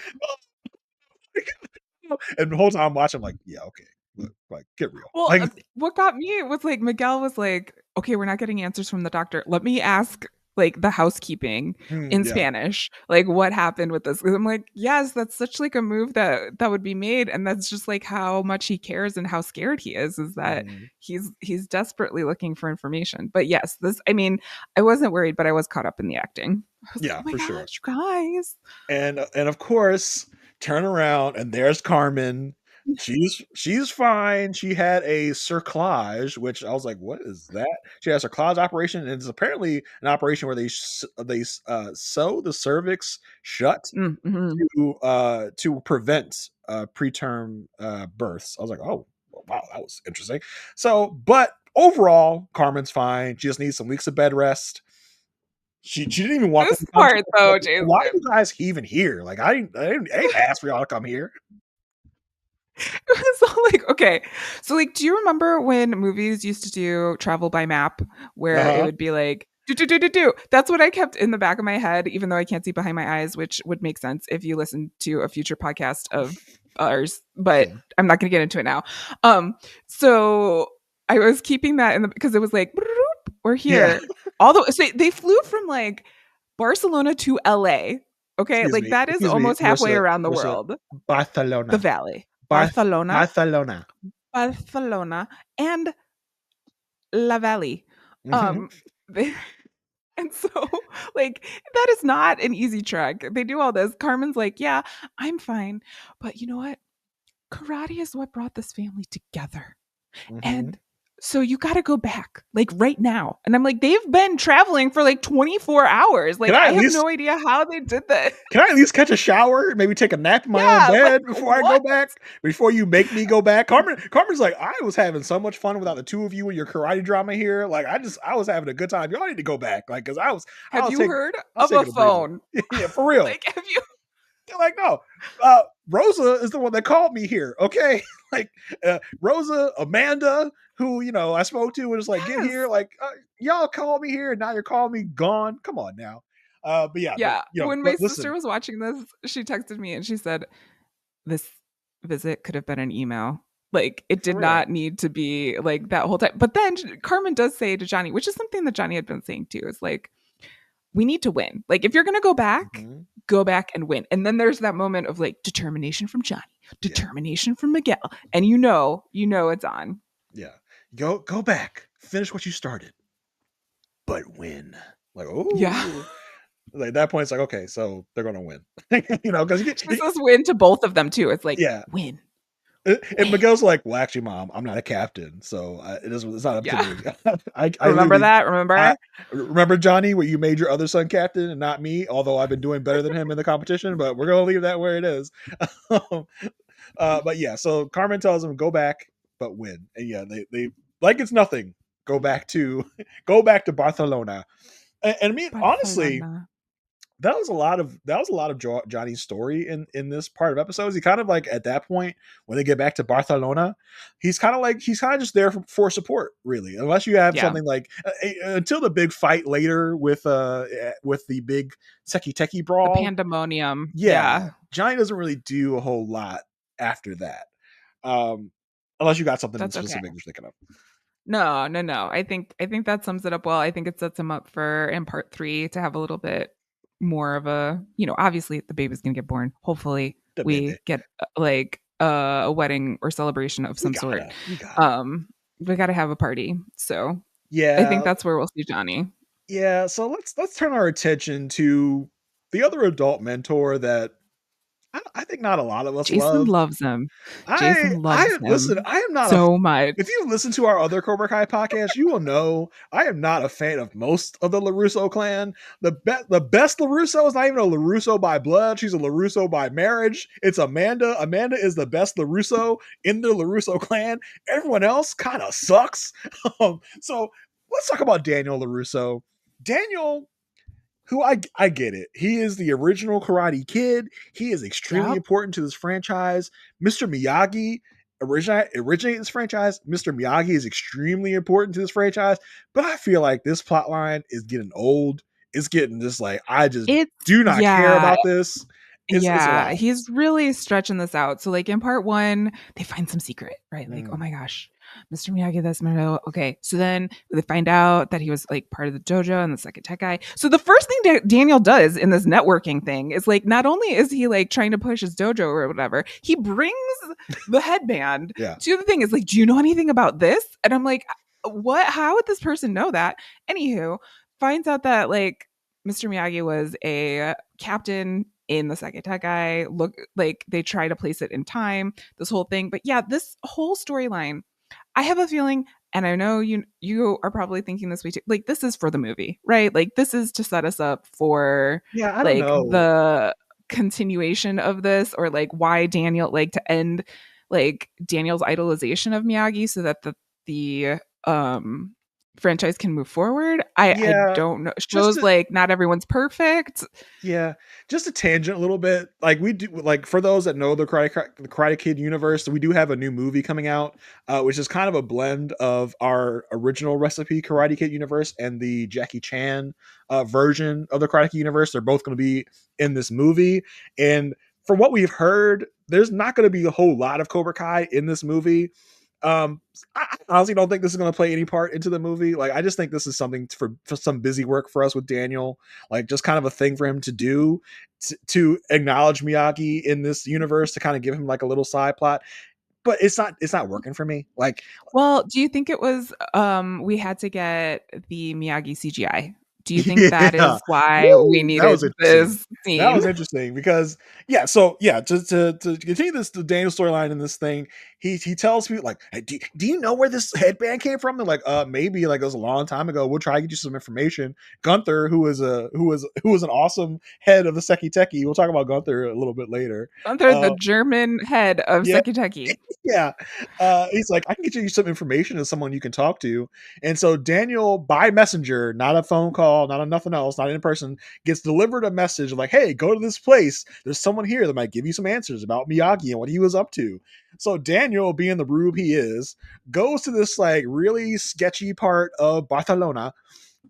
and the whole time I'm watching, I'm like, yeah, okay, look, like get real. Well, Like, what got me was like Miguel was like, "Okay, we're not getting answers from the doctor. Let me ask like the housekeeping in yeah, Spanish, like what happened with this." 'Cause I'm like, "Yes, that's such like a move that would be made, and that's just like how much he cares and how scared he is that mhm. he's desperately looking for information." But yes, this I mean, I wasn't worried, but I was caught up in the acting. I was like, Yeah, "Oh my for sure. gosh, you guys." And of course, turn around and there's Carmen. She's fine. She had a cerclage, which I was like, "What is that?" She has a cerclage operation, and it's apparently an operation where they sew the cervix shut Mm-hmm. to prevent preterm births. I was like, "Oh, wow, that was interesting." So, but overall, Carmen's fine. She just needs some weeks of bed rest. She didn't even want them This to come to part her. Like, though, why are Jason. you guys even here? Like, I didn't ask for y'all to come here. So like okay, so like do you remember when movies used to do travel by map where it Uh-huh. would be like do? That's what I kept in the back of my head, even though I can't see behind my eyes, which would make sense if you listen to a future podcast of ours, but Yeah. I'm not gonna get into it now. um so I was keeping that in the because it was like we're Yeah. here all the so they flew from like Barcelona to LA. Okay, Excuse like me. that is Excuse me, almost halfway Marissa. around the Marissa. world. The Barcelona. valley. Barcelona, Barcelona. Barcelona, and La Valley. Mhm. Um, they, and so like that is not an easy trek. They do all this. Carmen's like, yeah, I'm fine, but you know what? Karate is what brought this family together. Mhm. And so you got to go back like right now. And I'm like, they've been traveling for like 24 hours. Can Like, I I at have least no idea how they did that. can I at least catch a shower? Maybe take a nap in my own Yeah, like bed before I go what? back? Before you make me go back? Carmen's like, I was having so much fun without the two of you and your karate drama here. Like I was having a good time. Y'all need to go back. Like, cause I Have was you taking heard I was of a taking a breather. phone? Yeah, for real. Like, have you? They're like, no, Rosa is the one that called me here. Okay. Like, Rosa, Amanda, who, I spoke to and was like, get here. Yes. Like, y'all called me here and now you're calling me gone. Come on now. But yeah, Yeah, when my but sister listen, was watching this, she texted me and she said, "This visit could have been an email. Like, it for did real. not need to be like that whole time." But then Carmen does say to Johnny, which is something that Johnny had been saying too, is like, "We need to win. Like, if you're gonna Mhm. go back and win." And then there's that moment of like determination from Johnny, Yeah. determination from Miguel, and you know it's on. Yeah. Go back. Finish what you started, but win. Like, Yeah. oh, like that point, it's like, okay, so they're gonna win. Because She says win to both of them too. It's like yeah. win, And win. Miguel's like, well, actually, mom, I'm not a captain, so it's not up to Yeah. me. I Remember literally, that? I Remember? remember Johnny, where you made your other son captain and not me. Although I've been doing better than him in the competition, but we're gonna leave that where it is. But yeah, so Carmen tells him go back, but win, and yeah, they like it's nothing. Go back to go back to Barcelona, and I mean honestly, Barcelona. that was a lot of Johnny's story in this part of episodes. He kind of like at that point when they get back to Barcelona, he's kind of just there for support, really. Unless you have Yeah. something like until the big fight later with the big Seki Teki The brawl. pandemonium. Yeah, Yeah. Johnny doesn't really do a whole lot after that. Um, unless you got something That's okay. specific you're thinking of. No, no, no. I think that sums it up well. I think it sets him up for in part 3 to have a little bit more of a, obviously the baby's going to get born. Hopefully The baby. we get like a wedding or celebration of some sort. We gotta. Um we got to have a party. So I think Yeah, that's where we'll see Johnny. yeah. So let's turn our attention to the other adult mentor that I think not a lot of us Jason love. loves him. I Jason loves I listen. him I am not a. so much. If you listen to our other Cobra Kai podcast, you will know I am not a fan of most of the LaRusso clan. The best LaRusso is not even a LaRusso by blood. She's a LaRusso by marriage. It's Amanda. Amanda is the best LaRusso in the LaRusso clan. Everyone else kind of sucks. So let's talk about Daniel LaRusso. Daniel, who I get it. He is the original Karate Kid. He is extremely Yep. important to this franchise. Mr. Miyagi originated this franchise. Mr. Miyagi is extremely important to this franchise. But I feel like this plot line is getting old. It's getting just like I just It's do not care yeah. about this. It's a Yeah, lot. he's really stretching this out. So, like in part 1, they find some secret, right? Like, oh Mm. my gosh, Mr. Miyagi, that's my okay. So then they find out that he was like part of the dojo and the Sekai Tekai. So the first thing Daniel does in this networking thing is like, not only is he like trying to push his dojo or whatever, he brings the headband Yeah. to the thing. Is like, do you know anything about this? And I'm like, what? How would this person know that? Anywho, finds out that like Mr. Miyagi was a captain in the Sekai Tekai. Look, like they try to place it in time, this whole thing. But yeah, this whole storyline, I have a feeling, and I know you are probably thinking this way too. Like this is for the movie, right? Like this is to set us up for Yeah, I don't like know. the continuation of this, or like why Daniel, like to end like Daniel's idolization of Miyagi so that the um franchise can move forward. I Yeah, don't know. just Shows to like not everyone's perfect. Yeah, just a tangent a little bit. Like we do, like for those that know the Karate Kid universe, we do have a new movie coming out, which is kind of a blend of our original recipe Karate Kid universe and the Jackie Chan version of the Karate Kid universe. They're both going to be in this movie, and from what we've heard, there's not going to be a whole lot of Cobra Kai in this movie. Um, I honestly don't think this is going to play any part into the movie. Like, I just think this is something for some busy work for us with Daniel, like just kind of a thing for him to do to acknowledge Miyagi in this universe, to kind of give him like a little side plot. But it's not working for me. Like, Well, do you think it was we had to get the Miyagi CGI? Do you think that yeah. is why we Woo! That needed was interesting. this That scene? was interesting because yeah, so yeah, to continue this the Daniel storyline in this thing, he tells people like, hey, do you know where this headband came from? They're like, maybe like it was a long time ago. We'll try to get you some information. Gunther, who was an awesome head of the Seki Teki. We'll talk about Gunther a little bit later. Gunther, the Uh German head of yeah, Sekiteki. yeah. He's like, I can get you some information as someone you can talk to. And so Daniel, by messenger, not a phone call, not a nothing else, not in person, gets delivered a message like, hey, go to this place. There's someone here that might give you some answers about Miyagi and what he was up to. So Daniel, being the rube he is, goes to this like really sketchy part of Barcelona,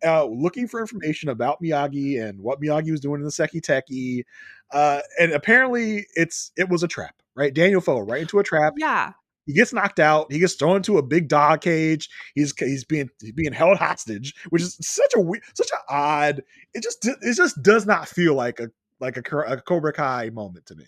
looking for information about Miyagi and what Miyagi was doing in the Seki Teki. And apparently it was a trap, right? Daniel fell right into a trap. Yeah. He gets knocked out. He gets thrown into a big dog cage. He's being held hostage, which is such an odd. It just does not feel like a Cobra Kai moment to me.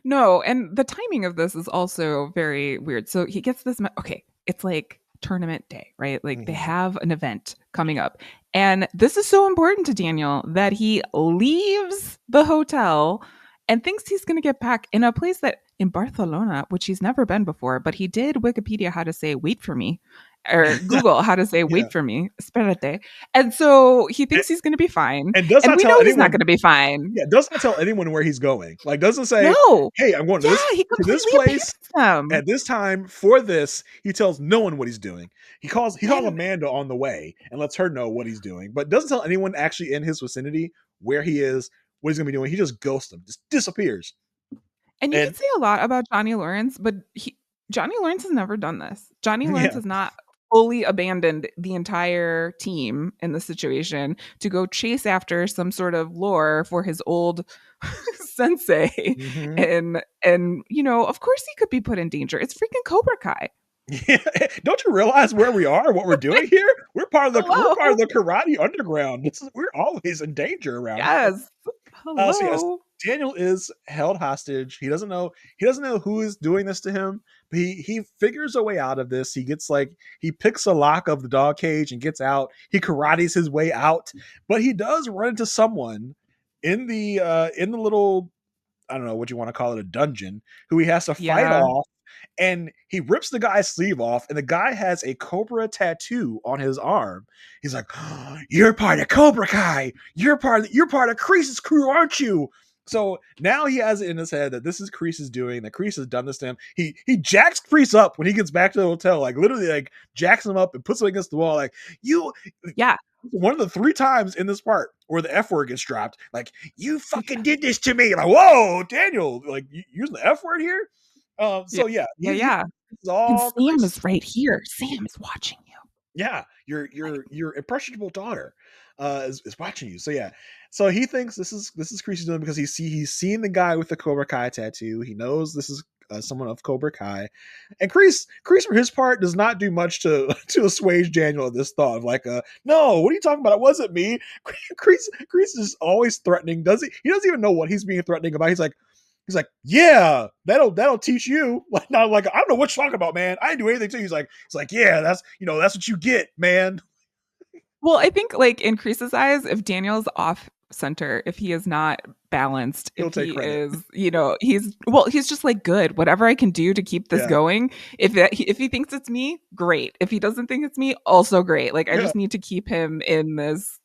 No, and the timing of this is also very weird. So he gets this okay, it's like tournament day, right? Like they Mhm. have an event coming up. And this is so important to Daniel that he leaves the hotel and thinks he's going to get back in a place that in Barcelona, which he's never been before, but he did Wikipedia how to say wait for me. or Google how to say Yeah. wait for me, espérate. And so he And, thinks he's going to be fine. and does And not we tell know he's not anyone. going to be fine. Yeah, does not tell anyone where he's going. Like, doesn't say, No. "Hey, I'm going Yeah, he to this completely place abandons them. at this time for this." He tells no one what he's doing. He calls And Amanda on the way and lets her know what he's doing, but doesn't tell anyone actually in his vicinity where he is, what he's gonna be doing. He just ghosts them, just disappears. And you can And say a lot about Johnny Lawrence, but Johnny Lawrence has never done this. Johnny Lawrence yeah, has not fully abandoned the entire team in the situation to go chase after some sort of lore for his old sensei. hmm And you know, of course he could be put in danger. It's freaking Cobra Kai. yeah. Don't you realize where we are, what we're doing here? We're part of Hello. the karate underground. We're always in danger around here. Yes. So yes, Hello. Daniel is held hostage. He doesn't know who is doing this to him, but he figures a way out of this. He gets like he picks a lock of the dog cage and gets out. He karates his way out, but he does run into someone in the little, I don't know what you want to call it, a dungeon, who he has to fight Yeah. off, and he rips the guy's sleeve off, and the guy has a cobra tattoo on his arm. He's like, "Oh, you're part of Cobra Kai. You're part of Kreese's crew, aren't you?" So now he has it in his head that this is Kreese's doing, that Kreese has done this to him. He jacks Kreese up when he gets back to the hotel, like literally like jacks him up and puts him against the wall, like, you Yeah. one of the three times in this part where the F word gets dropped, like, you fucking did this to me. Like, whoa, Daniel, like, you using the F word here? Yeah. So yeah, Yeah. he Yeah. it's And all Sam Kreese. is right here. Sam is watching you. Yeah, Like, your impressionable daughter is watching you. So yeah, so he thinks this is Kreese doing because he's seen the guy with the Cobra Kai tattoo. He knows this is someone of Cobra Kai, and Kreese for his part does not do much to to assuage Daniel of this thought of like, no, what are you talking about? It wasn't me. Kreese is always threatening. Does he? He doesn't even know what he's being threatening about. He's like, yeah, that'll teach you. Like, not like, I don't know what you're talking about, man. I didn't do anything to you. He's like, yeah, that's what you get, man. well, I think like in Kreese's eyes, if Daniel's off center, if he is not balanced, He'll if take he credit. is, he's just like good. Whatever I can do to keep this Yeah, going. If he thinks it's me, great. If he doesn't think it's me, also great. Like I yeah. just need to keep him in this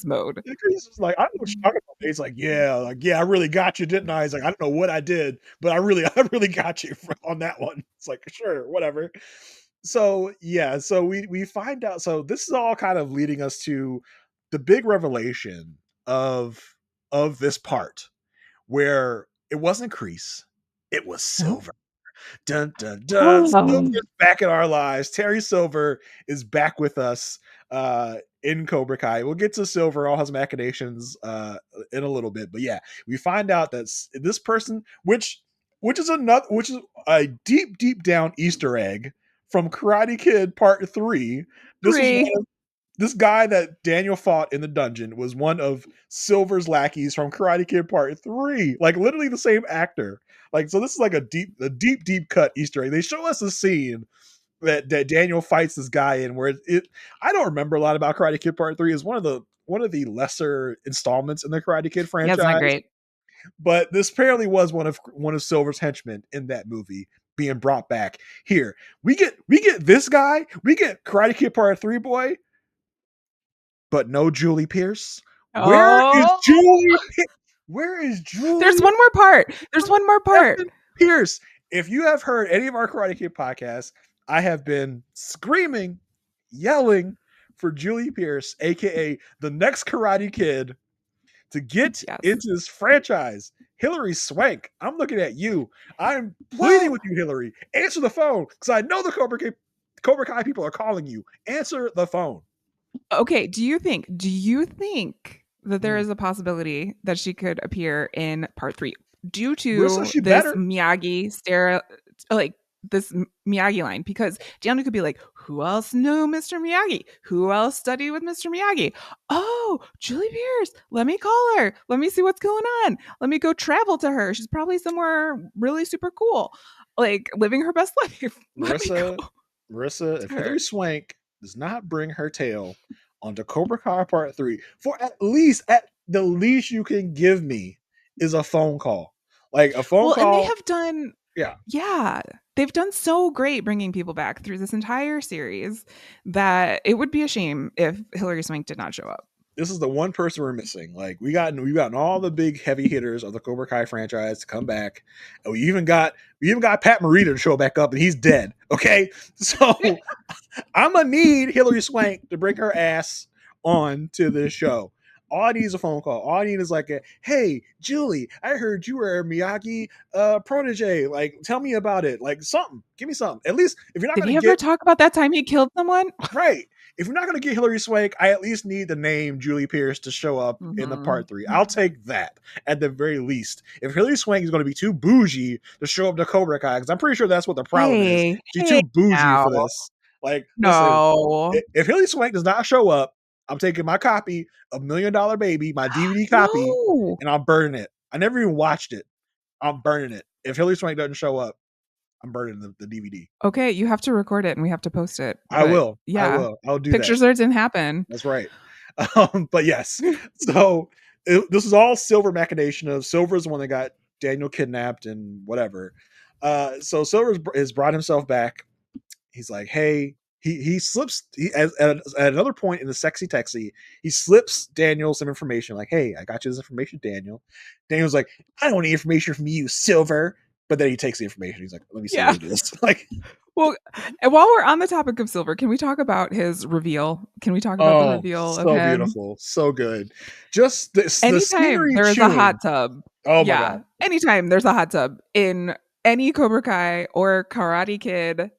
mode. And Chris is like, I don't know what you're talking about. He's like, yeah, I really got you, didn't I? He's like, I don't know what I did, but I really got you on that one. It's like, sure, whatever. So yeah, so we find out. So this is all kind of leading us to the big revelation of this part where it wasn't Crease, it was Oh. Silver. Dun dun dun. Silver's back in our lives. Terry Silver is back with us in Cobra Kai. We'll get to Silver, all his machinations in a little bit. But yeah, we find out that this person, which is a deep down Easter egg from Karate Kid Part 3. This was one Three. of this guy that Daniel fought in the dungeon was one of Silver's lackeys from Karate Kid Part 3. Like literally the same actor. Like, so this is like a deep cut Easter egg. They show us a scene that Daniel fights this guy in where I don't remember a lot about Karate Kid Part 3. Is one of the lesser installments in the Karate Kid Yeah, it's not franchise. great. But this apparently was one of Silver's henchmen in that movie being brought back. Here, we get this guy, we get Karate Kid Part 3 boy, but no Julie Pierce. Where is Oh, Julie? Where is there's Julie? one more part. There's one more part. Evan Pierce. If you have heard any of our Karate Kid podcasts, I have been screaming, yelling for Julie Pierce, aka the next Karate Kid, to get Yes. into this franchise. Hilary Swank, I'm looking at you. I'm pleading Well, with you, Hilary. Answer the phone because I know the Cobra Kai people are calling you. Answer the phone. okay, do you think that there Mm. is a possibility that she could appear in part 3 due Marissa, to she this better. Miyagi stare like this Miyagi line? Because Gianna could be like, who else knew Mr. Miyagi? Who else studied with Mr. Miyagi? Oh, Julie Pierce. Let me call her. Let me see what's going on. Let me go travel to her. She's probably somewhere really super cool, like living her best life. Let me Marissa, go Marissa, if to her. Hilary Swank does not bring her tail onto Cobra Kai Part 3, for at the least you can give me is a phone call. Like a phone Well, and they call. have done Yeah. yeah. they've done so great bringing people back through this entire series that it would be a shame if Hilary Swank did not show up. This is the one person we're missing. Like we've gotten all the big heavy hitters of the Cobra Kai franchise to come back, and we even got Pat Morita to show back up, and he's dead. Okay, so I'm gonna need Hilary Swank to bring her ass on to this show. All I need is a phone call. All I need is like a, hey, Julie, I heard you were a Miyagi protege. Like, tell me about it. Like something. Give me something. At least if you're not Did gonna he ever get talk about that time he killed someone? right, if you're not gonna get Hilary Swank, I at least need the name Julie Pierce to show up in the Mm-hmm. part three. I'll take that at the very least. If Hilary Swank is gonna be too bougie to show up to Cobra Kai, because I'm pretty sure that's what the problem is. Hey, She's hey too bougie now. for this. Like, listen, No. if Hilary Swank does not show up, I'm taking my copy of $1 Million Baby, my DVD copy, No. and I'm burning it. I never even watched it. I'm burning it. If Hilary Swank doesn't show up, I'm burning the DVD. Okay, you have to record it and we have to post it. I But will. I yeah, will. I'll do that. pictures there didn't happen. That's right. But yes, so this is all Silver machination of Silver's the one that got Daniel kidnapped and whatever. So Silver has brought himself back. He's like, hey, he slips at another point in the sexy taxi, he slips Daniel some information like, hey, I got you this information, Daniel. Daniel's like, I don't want any information from you, Silver. But then he takes the information. He's like, let me see Yeah. what it is. Like, Well, and while we're on the topic of Silver, can we talk about his reveal? Can we talk about the oh, reveal of so him? beautiful, so good. Just the Anytime scenery there is a hot tune. tub, Oh my yeah, god. anytime there's a hot tub in any Cobra Kai or Karate Kid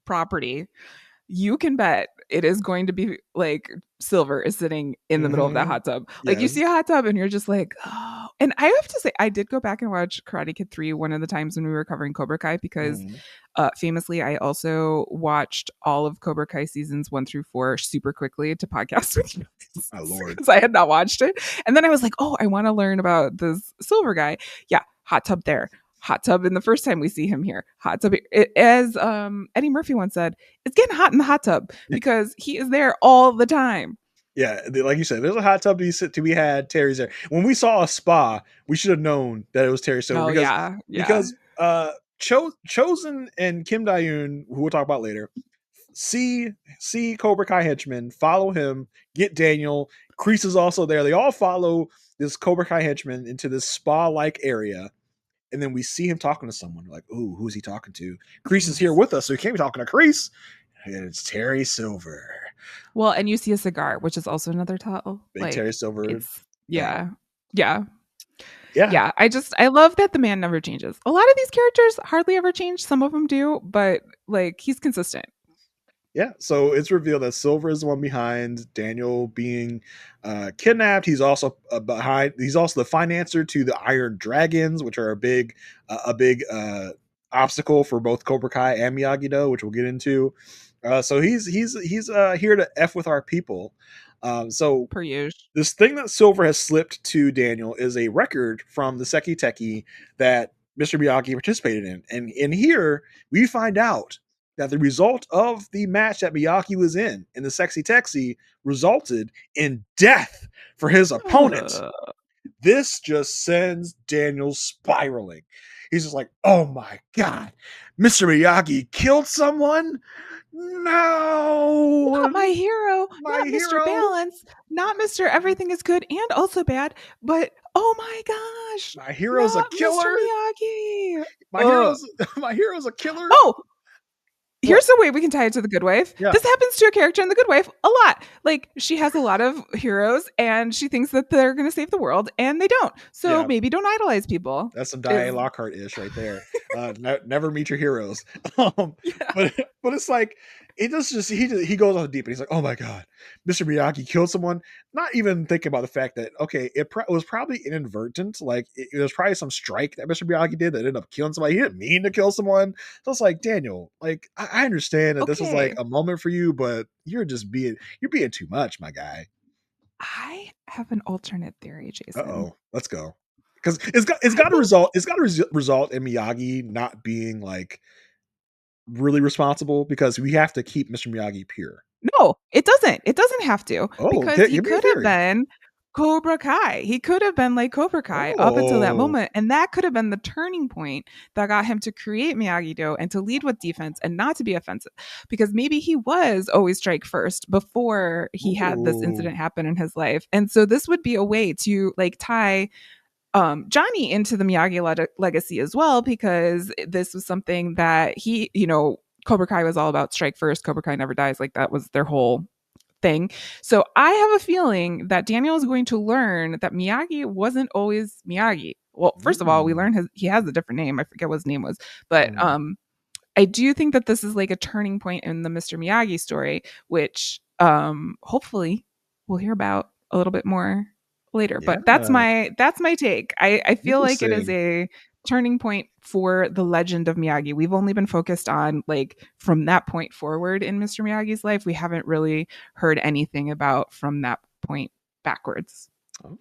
property, you can bet it is going to be like Silver is sitting in the middle of that Mm-hmm. hot tub. Like you Yes. see a hot tub and you're just like, oh. And I have to say, I did go back and watch Karate Kid 3 one of the times when we were covering Cobra Kai because Mm-hmm. famously, I also watched all of Cobra Kai seasons 1 through 4 super quickly to podcast with you My lord. because I had not watched it. And then I was like, oh, I want to learn about this Silver guy. Yeah, hot tub there. Hot tub in the first time we see him here. Hot tub, as Eddie Murphy once said, it's getting hot in the hot tub because he is there all the time. Yeah, like you said, there's a hot tub to be had. Terry's there. When we saw a spa, we should have known that it was Terry Silver Oh yeah, yeah. because Chosen and Kim Dayoon, who we'll talk about later, see Cobra Kai henchman, follow him, get Daniel. Kreese is also there. They all follow this Cobra Kai henchman into this spa like area. And then we see him talking to someone. Like, ooh, who's he talking to? Kreese is here with us, so he can't be talking to Kreese. And it's Terry Silver. Well, and you see a cigar, which is also another title. Big Like Terry Silver. it's yeah, yeah, Yeah. yeah. I love that the man never changes. A lot of these characters hardly ever change. Some of them do, but like he's consistent. Yeah, so it's revealed that Silver is the one behind Daniel being kidnapped. He's also behind. He's also the financer to the Iron Dragons, which are a big obstacle for both Cobra Kai and Miyagi Do, which we'll get into. So he's here to f with our people. So Per usual. this thing that Silver has slipped to Daniel is a record from the Sekai Tekai that Mr. Miyagi participated in. And in here, we find out that the result of the match that Miyagi was in the Sexy Texy resulted in death for his opponent. This just sends Daniel spiraling. He's just like, oh my God, Mr. Miyagi killed someone? No, Not my hero, my not Mr. hero. Balance, not Mr. Everything is good and also bad, but oh my gosh, My hero's a not Mr. killer. Miyagi. My hero's my hero's a killer. Oh, What? here's a way we can tie it to the Good Wife. Yeah. This happens to a character in the Good Wife a lot. Like she has a lot of heroes and she thinks that they're going to save the world and they don't. So Yeah. maybe don't idolize people. That's some Diane Lockhart ish right there. Never meet your heroes. Yeah. But it's like he goes on deep and he's like, oh my God, Mr. Miyagi killed someone. Not even thinking about the fact that okay, it was probably inadvertent. Like it was probably some strike that Mr. Miyagi did that ended up killing somebody. He didn't mean to kill someone. So it's like Daniel, like I understand that this is like Okay. a moment for you, but you're being too much, my guy. I have an alternate theory, Jason. Oh, let's go. Because it's got to result in Miyagi not being like really responsible because we have to keep Mr. Miyagi pure. No, it doesn't. It doesn't have to Oh, because he give me a could have theory. been Cobra Kai. He could have been like Cobra Kai up until that Oh, moment. And that could have been the turning point that got him to create Miyagi-Do and to lead with defense and not to be offensive. Because maybe he was always strike first before he had this ooh, incident happen in his life. And so this would be a way to like tie Johnny into the Miyagi legacy as well, because this was something that he, Cobra Kai was all about strike first, Cobra Kai never dies. Like that was their whole thing. So I have a feeling that Daniel is going to learn that Miyagi wasn't always Miyagi. Well, first of all, we mm, learned he has a different name. I forget what his name was, but mm, I do think that this is like a turning point in the Mr. Miyagi story, which hopefully we'll hear about a little bit more later. yeah, But that's my take. I feel like it is interesting. a turning point for the legend of Miyagi. We've only been focused on like from that point forward in Mr. Miyagi's life. We haven't really heard anything about from that point backwards.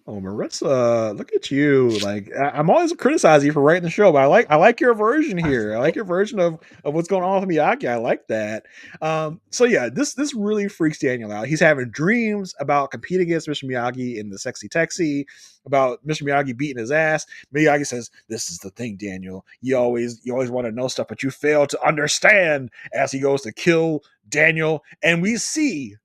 Oh, Marissa, look at you! Like I'm always criticizing you for writing the show, but I like your version here. I like your version of what's going on with Miyagi. I like that. So yeah, this really freaks Daniel out. He's having dreams about competing against Mr. Miyagi in the Sexy Texy, about Mr. Miyagi beating his ass. Miyagi says, "This is the thing, Daniel. You always want to know stuff, but you fail to understand." As he goes to kill Daniel, and we see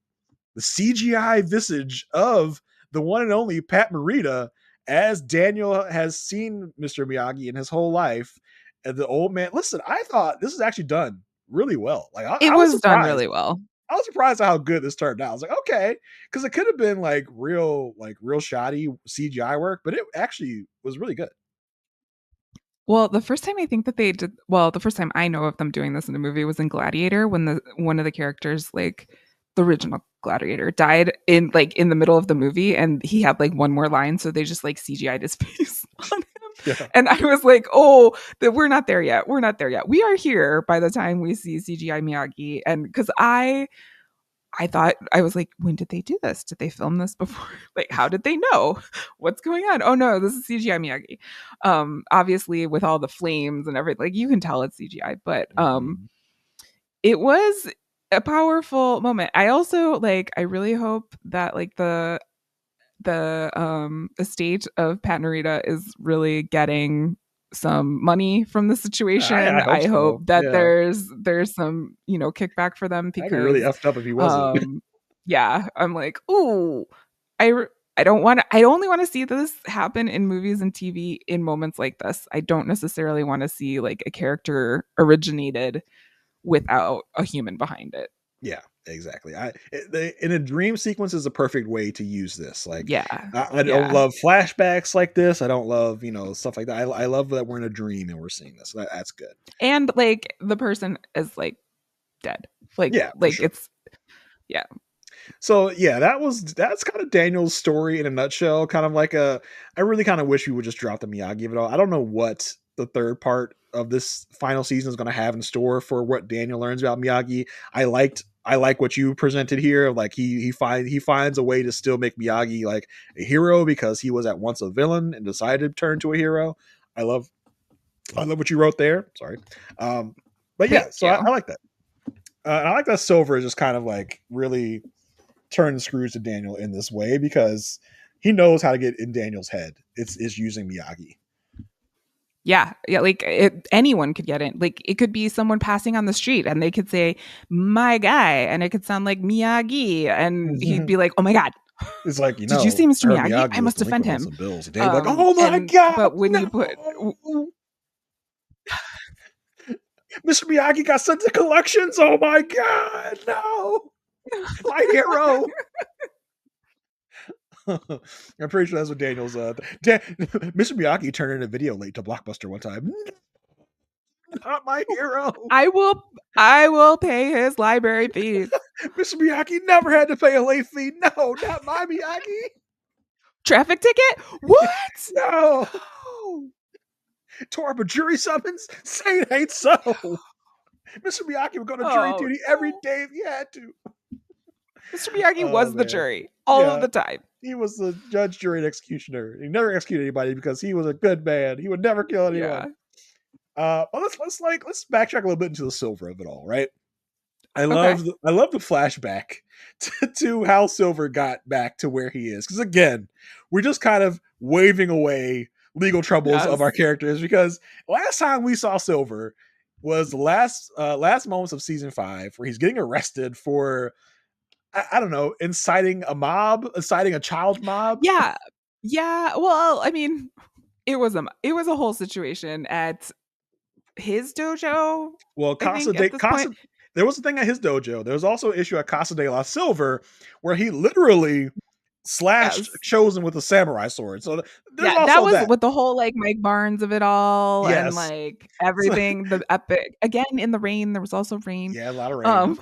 the CGI visage of the one and only Pat Morita as Daniel has seen Mr. Miyagi in his whole life. And the old man, listen, I thought this was actually done really well. Like It I was was done surprised. really well. I was surprised at how good this turned out. I was like, okay, because it could have been like real shoddy CGI work, but it actually was really good. Well, the first time I think that they did well, the first time I know of them doing this in a movie was in Gladiator when the one of the characters, like the original Gladiator, died in the middle of the movie and he had like one more line, so they just like CGI'd his face on him. Yeah. And I was like, oh, that we're not there yet. We're not there yet. We are here by the time we see CGI Miyagi. And because I thought I was like, when did they do this? Did they film this before? Like, how did they know? What's going on? Oh no, this is CGI Miyagi. Obviously with all the flames and everything, like you can tell it's CGI, but Mhm. it was a powerful moment. I also like I really hope that like the estate of Pat Narita is really getting some money from the I situation. hope I hope so. that Yeah. there's some, kickback for them That'd be really because effed up if he wasn't. um yeah, I'm like, "Ooh, I don't want to I only want to see this happen in movies and TV in moments like this. I don't necessarily want to see like a character originated without a human behind it." Yeah, exactly. In a dream sequence is a perfect way to use this. Like, Yeah. I don't Yeah. love flashbacks like this. I don't love stuff like that. I love that we're in a dream and we're seeing this. That's good. And like the person is like dead. Like Yeah, for like sure. it's yeah. So yeah, that's kind of Daniel's story in a nutshell. Kind of like a, I really kind of wish we would just drop the Miyagi of it all. I don't know what the third part of this final season is going to have in store for what Daniel learns about Miyagi. I like what you presented here. Like he finds a way to still make Miyagi like a hero because he was at once a villain and decided to turn to a hero. I love I love what you wrote there. Sorry. Um, but Thank yeah, so I you. like that. And I like that Silver is just kind of like really turn the screws to Daniel in this way because he knows how to get in Daniel's head. It's using Miyagi. Yeah, yeah, like anyone could get in. Like it could be someone passing on the street and they could say, "My guy," and it could sound like Miyagi, and he'd be like, "Oh my god, It's like, did you see I Mr. heard Miyagi? Miyagi I was must defend delinquent on him." some bills. And Daniel's like, oh my And god, but when you put no. Mr. Miyagi got sent to collections. Oh my god, no. My hero. I'm pretty sure that's what Daniel's Mr. Miyagi turned in a video late to Blockbuster one time. Not my hero. I will pay his library fees. Mr. Miyagi never had to pay a late fee. No, not my Miyagi. Traffic ticket? What? No. No. Tore up a jury summons? Say it ain't so. Mr. Miyagi would go to jury Oh duty every no. day if he had to. Mr. Miyagi Oh was the man. jury all of Yeah. the time. He was the judge, jury, and executioner. He never executed anybody because he was a good man. He would never kill anyone. Yeah. But let's backtrack a little bit into the silver of it all, right? Okay. I love the flashback to how Silver got back to where he is. Because again, we're just kind of waving away legal troubles of our Yes. characters because last time we saw Silver was the last moments of season 5 where he's getting arrested for I don't know, inciting a child mob. Yeah. Yeah. Well, I mean, it was a whole situation at his dojo, Well, I think at this point. Casa there was a thing at his dojo. There was also an issue at Casa de la Silver where he literally slashed Yes. Chosen with a samurai sword. So there's Yeah, that also was that. with the whole, like, Mike Barnes of it all and, Yes. like, So everything, the epic again, in the rain, there was also rain. yeah, a lot of rain. Um,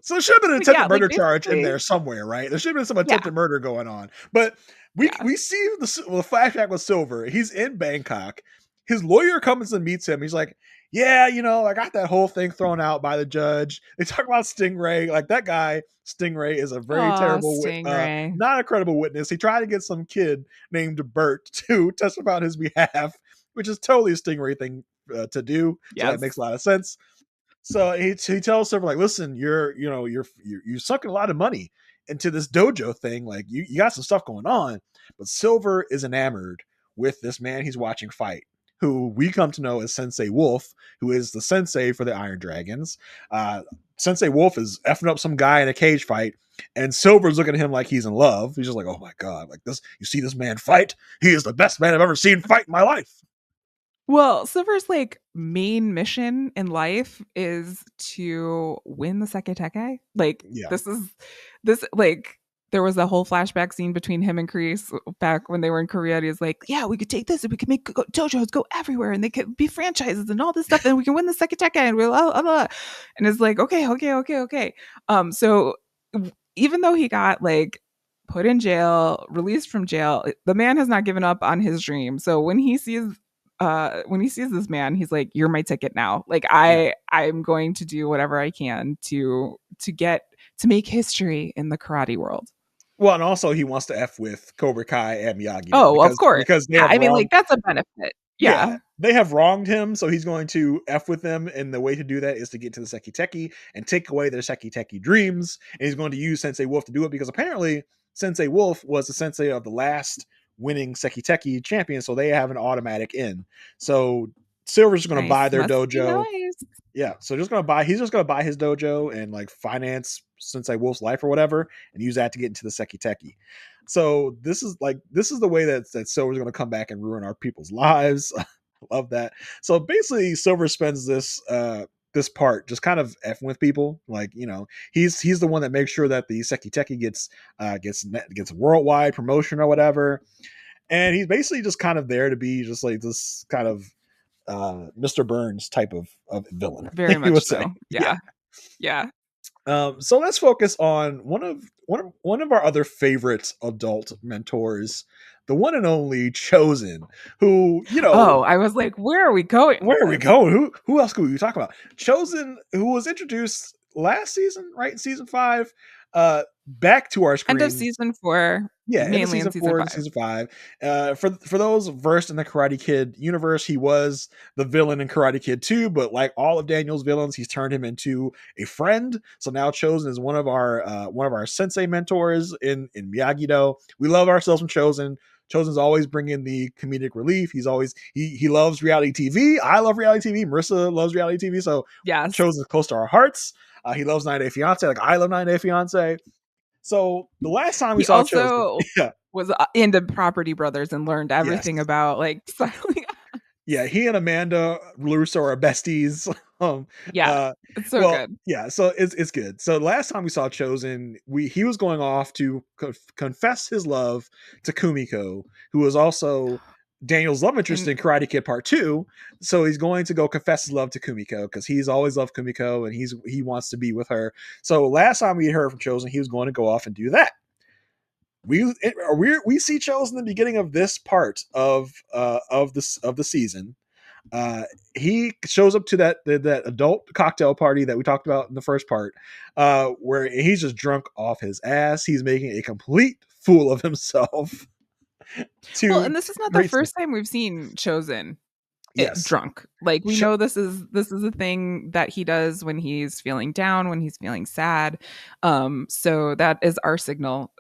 So there should have been an but yeah, attempted like, murder charge in basically there somewhere, right? There should have been some yeah, attempted murder going on. But yeah. we see the flashback with Silver. He's in Bangkok. His lawyer comes and meets him. He's like, "Yeah, you know, I got that whole thing thrown out by the judge." They talk about Stingray. Like that guy, Stingray, is a very Aw, terrible, Stingray. not a credible witness. He tried to get some kid named Bert to testify on his behalf, which is totally a Stingray thing to do. So that makes Yes. a lot of sense. So he tells Silver like, listen, you're sucking a lot of money into this dojo thing. Like you got some stuff going on, but Silver is enamored with this man he's watching fight, who we come to know as Sensei Wolf, who is the sensei for the Iron Dragons. Sensei Wolf is effing up some guy in a cage fight, and Silver's looking at him like he's in love. He's just like, oh my god, like this, you see this man fight? He is the best man I've ever seen fight in my life. Well, Silver's, like, main mission in life is to win the Sekai Tekai. Like, Yeah, this like, there was a whole flashback scene between him and Kreese back when they were in Korea, and he's like, "Yeah, we could take this and we could make dojos go everywhere, and they could be franchises and all this stuff, and we can win the Sekai Tekai, and we'll blah, blah, blah." And it's like, "Okay, okay, okay, okay." So even though he got, like, put in jail, released from jail, the man has not given up on his dream. So when he sees this man, he's like, "You're my ticket now. Like yeah. I'm going to do whatever I can to get to make history in the karate world." Well, and also he wants to f with Cobra Kai and Miyagi now Oh, of course. because they Yeah, have I mean, like, wronged. that's a benefit. Yeah, Yeah, they have wronged him, so he's going to f with them, and the way to do that is to get to the Seki Teki and take away their Seki Teki dreams. And he's going to use Sensei Wolf to do it because apparently Sensei Wolf was the sensei of the last winning Seki Teki champion, so they have an automatic in. So Silver's just going to buy nice. their Must be dojo. nice. Yeah, so he's just gonna buy his dojo and like finance Sensei Wolf's life or whatever, and use that to get into the Seki Teki. So this is the way that Silver's gonna come back and ruin our people's lives. Love that. So basically, Silver spends this part just kind of effing with people. Like he's the one that makes sure that the Seki Teki gets worldwide promotion or whatever, and he's basically just kind of there to be just like this kind of Mr. Burns type of villain, Very you much would say. so. Yeah. Yeah. Yeah. So let's focus on one of our other favorite adult mentors, the one and only Chosen, who Oh, I was like, "Where are we going with where are we this?" going? Who else could we talk about? Chosen, who was introduced last season, right in season 5, back to our End of screen. season 4, Yeah, end of mainly in season season 4 and 5. season 5. For those versed in the Karate Kid universe, he was the villain in Karate Kid 2, but like all of Daniel's villains, he's turned him into a friend. So now Chosen is one of our sensei mentors in Miyagi Do. We love ourselves from Chosen. Chosen's always bringing the comedic relief. He loves reality TV. I love reality TV. Marissa loves reality TV. So Yes. Chosen's close to our hearts. He loves 90 Day Fiance, like I love 90 Day Fiance. So the last time we He saw Chosen, also yeah, was, into Property Brothers and learned yes, everything about, like, styling. yeah, he and Amanda Russo are besties. Yeah, it's so Well, good. yeah, so it's good. So last time we saw Chosen, he was going off to confess his love to Kumiko, who was also Daniel's love interest And in Karate Kid Part 2. So he's going to go confess his love to Kumiko because he's always loved Kumiko and he wants to be with her. So last time we heard from Chosen, he was going to go off and do that. We see Chosen in the beginning of this part of the season. He shows up to that adult cocktail party that we talked about in the first part, where he's just drunk off his ass. He's making a complete fool of himself well, to and this is not the great. first time we've seen Chosen. Yes. drunk. Like we Ch- know this is a thing that he does when he's feeling down, when he's feeling sad. So that is our signal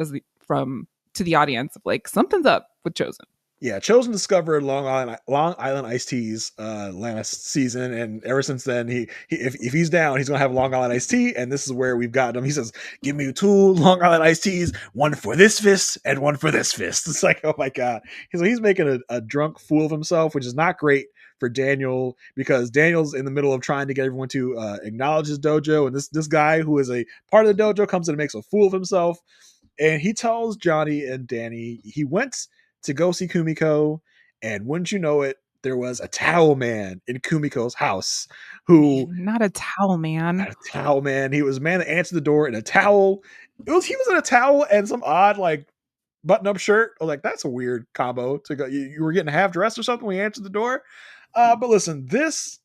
from to the audience of like something's up with Chosen. Yeah, Chosen discovered Long Island iced teas last season, and ever since then, he if he's down, he's gonna have Long Island iced tea, and this is where we've got him. He says, "Give me two Long Island iced teas, one for this fist and one for this fist." It's like, oh my god, he's making a drunk fool of himself, which is not great for Daniel because Daniel's in the middle of trying to get everyone to acknowledge his dojo, and this guy who is a part of the dojo comes in and makes a fool of himself, and he tells Johnny and Danny he went to go see Kumiko, and wouldn't you know it, there was a towel man in Kumiko's house who Not a towel man. had a towel man. He was a man that answered the door in a towel. He was in a towel and some odd like button up shirt. I was like, that's a weird combo to go. You were getting half dressed or something when you answered the door. But listen, this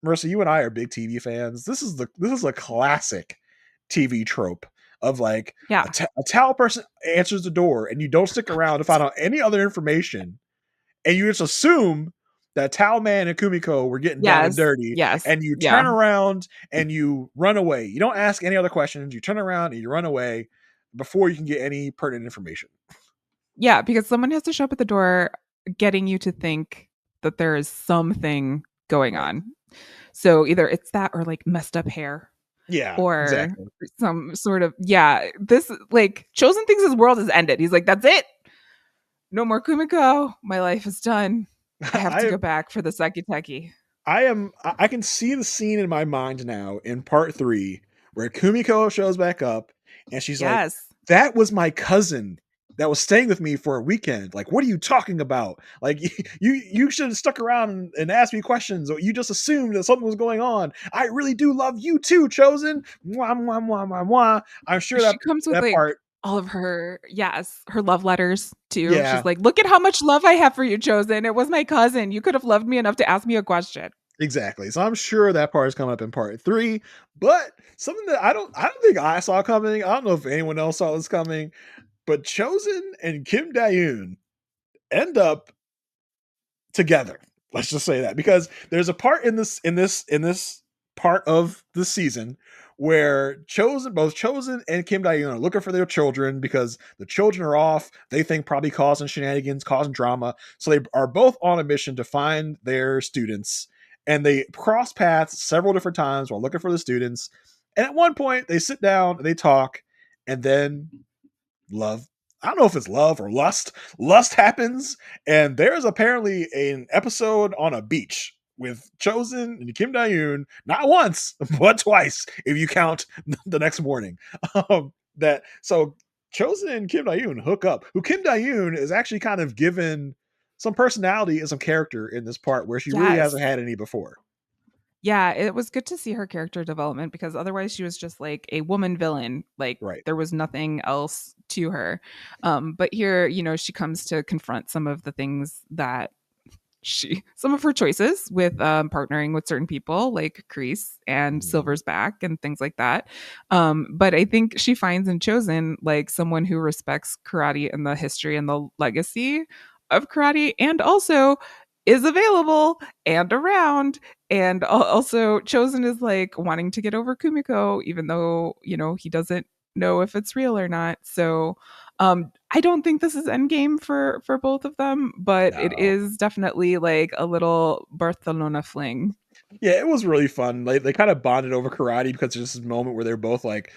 Marissa, you and I are big TV fans. This is a classic TV trope of like Yeah. a towel person answers the door and you don't stick around to find out any other information, and you just assume that Towel Man and Kumiko were getting down and Yes. dirty, Yes. and you Yeah. turn around and you run away. You don't ask any other questions. You turn around and you run away before you can get any pertinent information. Yeah, because someone has to show up at the door getting you to think that there is something going Right. on. So either it's that or like messed up hair Yeah, or exactly. some sort of this like Chosen thinks his world has ended. He's like, that's it. No more Kumiko. My life is done. I have to I go back for the Sekai Tekai. I can see the scene in my mind now in part 3 where Kumiko shows back up and she's like, Yes. "That was my cousin that was staying with me for a weekend. Like, what are you talking about? Like, you should have stuck around and asked me questions, or you just assumed that something was going on. I really do love you too, Chosen. Mwah, mwah, mwah, mwah, mwah." I'm sure She comes with that like part, all of her, her love letters too. She's yeah, like, look at how much love I have for you, Chosen. It was my cousin. You could have loved me enough to ask me a question. exactly. So I'm sure that part is coming up in part 3. But something that I don't think I saw coming. I don't know if anyone else saw this coming. But Chosen and Kim Dayoon end up together. Let's just say that because there's a part in this part of the season where both Chosen and Kim Dayoon are looking for their children because the children are off. They think probably causing shenanigans, causing drama. So they are both on a mission to find their students, and they cross paths several different times while looking for the students. And at one point, they sit down and they talk, and then love. I don't know if it's love or lust. Lust happens, and there's apparently an episode on a beach with Chosen and Kim Dayoon, not once, but twice, if you count the next morning. That so Chosen and Kim Dayoon hook up. Who Kim Dayoon is actually kind of given some personality and some character in this part where she really Yes. hasn't had any before. Yeah, it was good to see her character development because otherwise she was just like a woman villain. Like Right. there was nothing else to her. But here, she comes to confront some of the things that some of her choices with partnering with certain people like Kreese and Mhm. Silver's back and things like that. But I think she finds in Chosen like someone who respects karate and the history and the legacy of karate and also is available and around. And also Chosen is like wanting to get over Kumiko, even though, he doesn't know if it's real or not. So I don't think this is endgame for both of them, but it No. is definitely like a little Barcelona fling. Yeah, it was really fun. They kind of bonded over karate because there's this moment where they're both like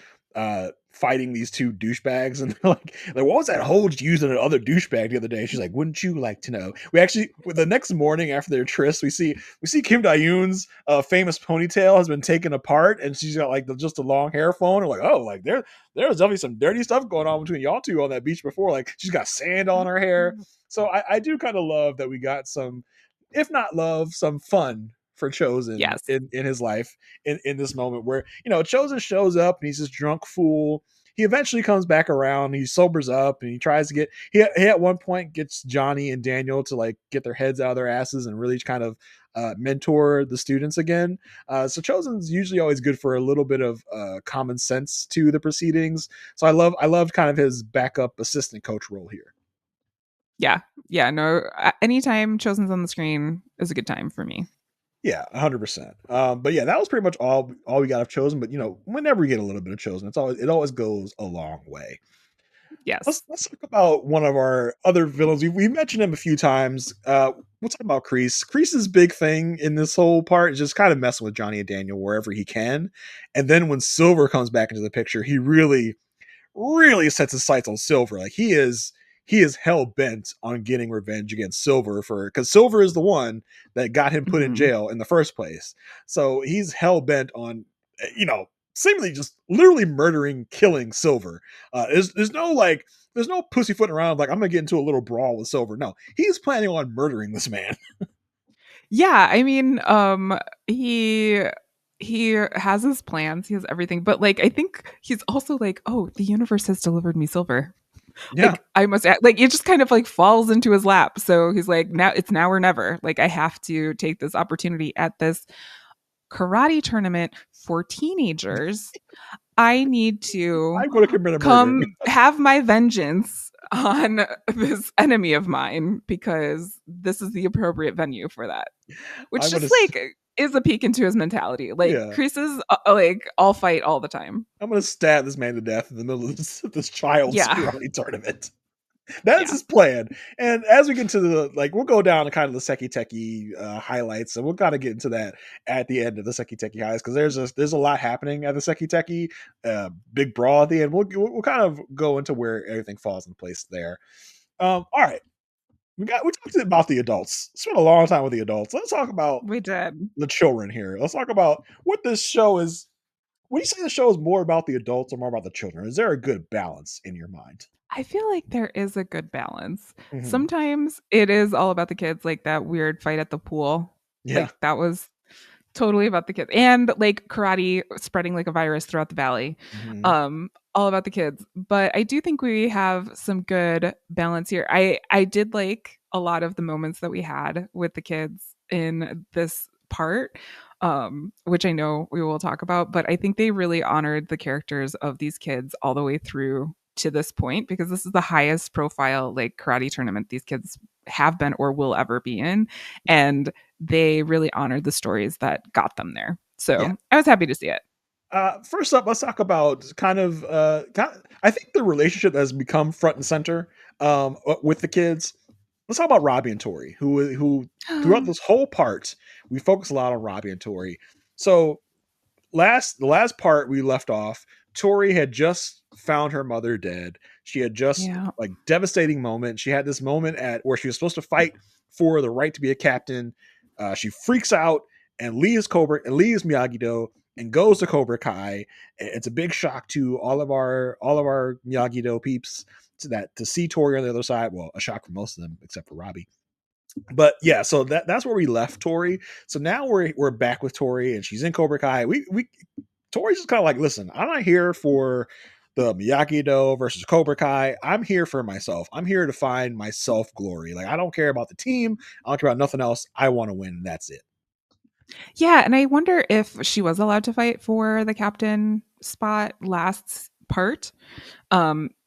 fighting these two douchebags, and they're like what was that hold you used on another douchebag the other day? She's like, wouldn't you like to know? We actually the next morning after their tryst, we see Kim Dayoon's famous ponytail has been taken apart, and she's got like just a long hair flowing. We're like, oh, like there was definitely some dirty stuff going on between y'all two on that beach before. Like she's got sand on her hair. So I do kind of love that we got some, if not love, some fun for Chosen Yes. in his life in this moment where, Chosen shows up and he's this drunk fool. He eventually comes back around, he sobers up, and he tries to he at one point gets Johnny and Daniel to like get their heads out of their asses and really kind of mentor the students again. So Chosen's usually always good for a little bit of common sense to the proceedings. So I loved kind of his backup assistant coach role here. Yeah. Yeah. No, anytime Chosen's on the screen is a good time for me. Yeah, 100%. But yeah, that was pretty much all we got of Chosen. But whenever we get a little bit of Chosen, it always goes a long way. Yes. Let's talk about one of our other villains. We've mentioned him a few times. We'll talk about Kreese. Kreese's big thing in this whole part is just kind of messing with Johnny and Daniel wherever he can, and then when Silver comes back into the picture, he really sets his sights on Silver. Like he is hell bent on getting revenge against Silver for because Silver is the one that got him put in Hmm. jail in the first place. So he's hell bent on seemingly just literally murdering, killing Silver. There's no like there's no pussyfooting around like I'm gonna get into a little brawl with Silver. No, he's planning on murdering this man. Yeah. I mean, he has his plans, he has everything, but like I think he's also like, oh, the universe has delivered me Silver. Yeah, Like I must act, like it just kind of like falls into his lap. So he's like, now it's now or never. Like I have to take this opportunity at this karate tournament for teenagers. I need to I'm gonna commit a murder. come have my vengeance on this enemy of mine because this is the appropriate venue for that. Which I'm gonna just like is a peek into his mentality. Like yeah. Chris is like all fight all the time. I'm gonna stab this man to death in the middle of this child's Yeah. karate tournament. That's Yeah. his plan. And as we get into we'll go down to kind of the Sekai Tekai highlights, and we'll kind of get into that at the end of the Sekai Tekai highlights because there's a lot happening at the Sekai Tekai, big brawl at the end. We'll kind of go into where everything falls in place there. All right, we talked about the adults. Spent a long time with the adults. Let's talk about We did. the children here. Let's talk about what this show is. Would you say the show is more about the adults or more about the children? Is there a good balance in your mind? I feel like there is a good balance. Hmm. Sometimes it is all about the kids, like that weird fight at the pool. Yeah. Like that was totally about the kids. And like karate spreading like a virus throughout the valley. Hmm. All about the kids. But I do think we have some good balance here. I did like a lot of the moments that we had with the kids in this part. Which I know we will talk about, but I think they really honored the characters of these kids all the way through to this point because this is the highest profile like karate tournament these kids have been or will ever be in, and they really honored the stories that got them there. Yeah. So I was happy to see it. First up, let's talk about I think the relationship that has become front and center with the kids. Let's talk about Robbie and Tori, who throughout this whole part we focus a lot on Robbie and Tori. So the last part we left off, Tori had just found her mother dead. She had just Yeah. like devastating moment. She had this moment at where she was supposed to fight for the right to be a captain. She freaks out and leaves Miyagi Do and goes to Cobra Kai. It's a big shock to all of our Miyagi Do peeps to see Tori on the other side. Well, a shock for most of them except for Robbie. But yeah, so that's where we left Tori. So now we're back with Tori and she's in Cobra Kai. We Tori's just kind of like, listen, I'm not here for the Miyagi Do versus Cobra Kai. I'm here for myself. I'm here to find my self glory. Like I don't care about the team. I don't care about nothing else. I want to win. And that's it. Yeah, and I wonder if she was allowed to fight for the captain spot last part.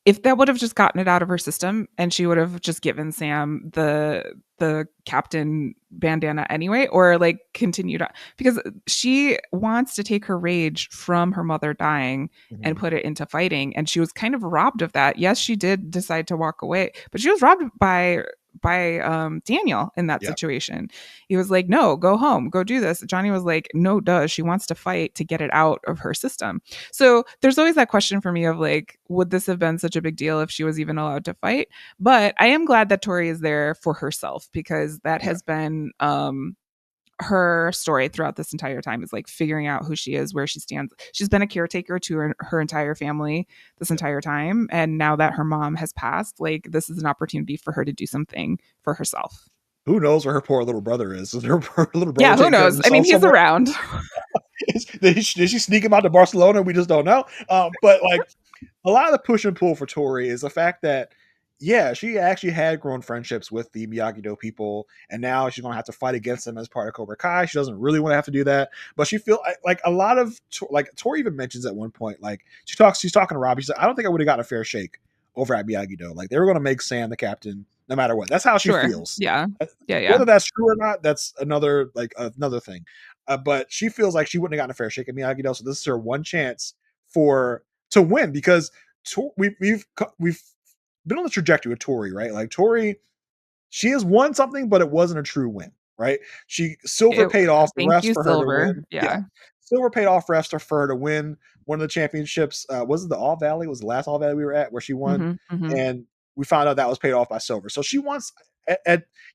If that would have just gotten it out of her system and she would have just given Sam the captain bandana anyway, or like continued on because she wants to take her rage from her mother dying and Mhm. put it into fighting. And she was kind of robbed of that. Yes, she did decide to walk away, but she was robbed by Daniel in that Yeah. situation. He was like, no, go home, go do this. Johnny was like, no, duh, she wants to fight to get it out of her system. So there's always that question for me of like, would this have been such a big deal if she was even allowed to fight? But I am glad that Tori is there for herself because that Yeah. has been her story throughout this entire time is like figuring out who she is, where she stands. She's been a caretaker to her entire family this Yeah. entire time. And now that her mom has passed, like this is an opportunity for her to do something for herself. Who knows where her poor little brother is? Is her poor little brother Yeah, who taking care of knows? I mean, himself he's somewhere? around. Did she sneak him out to Barcelona? We just don't know. But like a lot of the push and pull for Tori is the fact that yeah, she actually had grown friendships with the Miyagi Do people, and now she's gonna have to fight against them as part of Cobra Kai. She doesn't really want to have to do that, but she feel like a lot of like Tori even mentions at one point, like she's talking to Robbie. She said, "I don't think I would have gotten a fair shake over at Miyagi Do. Like they were gonna make Sam the captain. no matter what. That's how she Sure. feels. Yeah. Uh, Yeah, yeah. Whether that's true or not, that's another thing. But she feels like she wouldn't have gotten a fair shake at Miyagi Do, so this is her one chance for to win because we've been on the trajectory with Tori, right? Like Tori, she has won something, but it wasn't a true win, right? She Silver It paid off the Thank rest you, for her to Silver. win. Yeah, Yeah. Silver paid off rest for her to win one of the championships. Was it the All Valley? Was the last All Valley we were at where she won? Mhm, mhm. And we found out that was paid off by Silver. So she wants.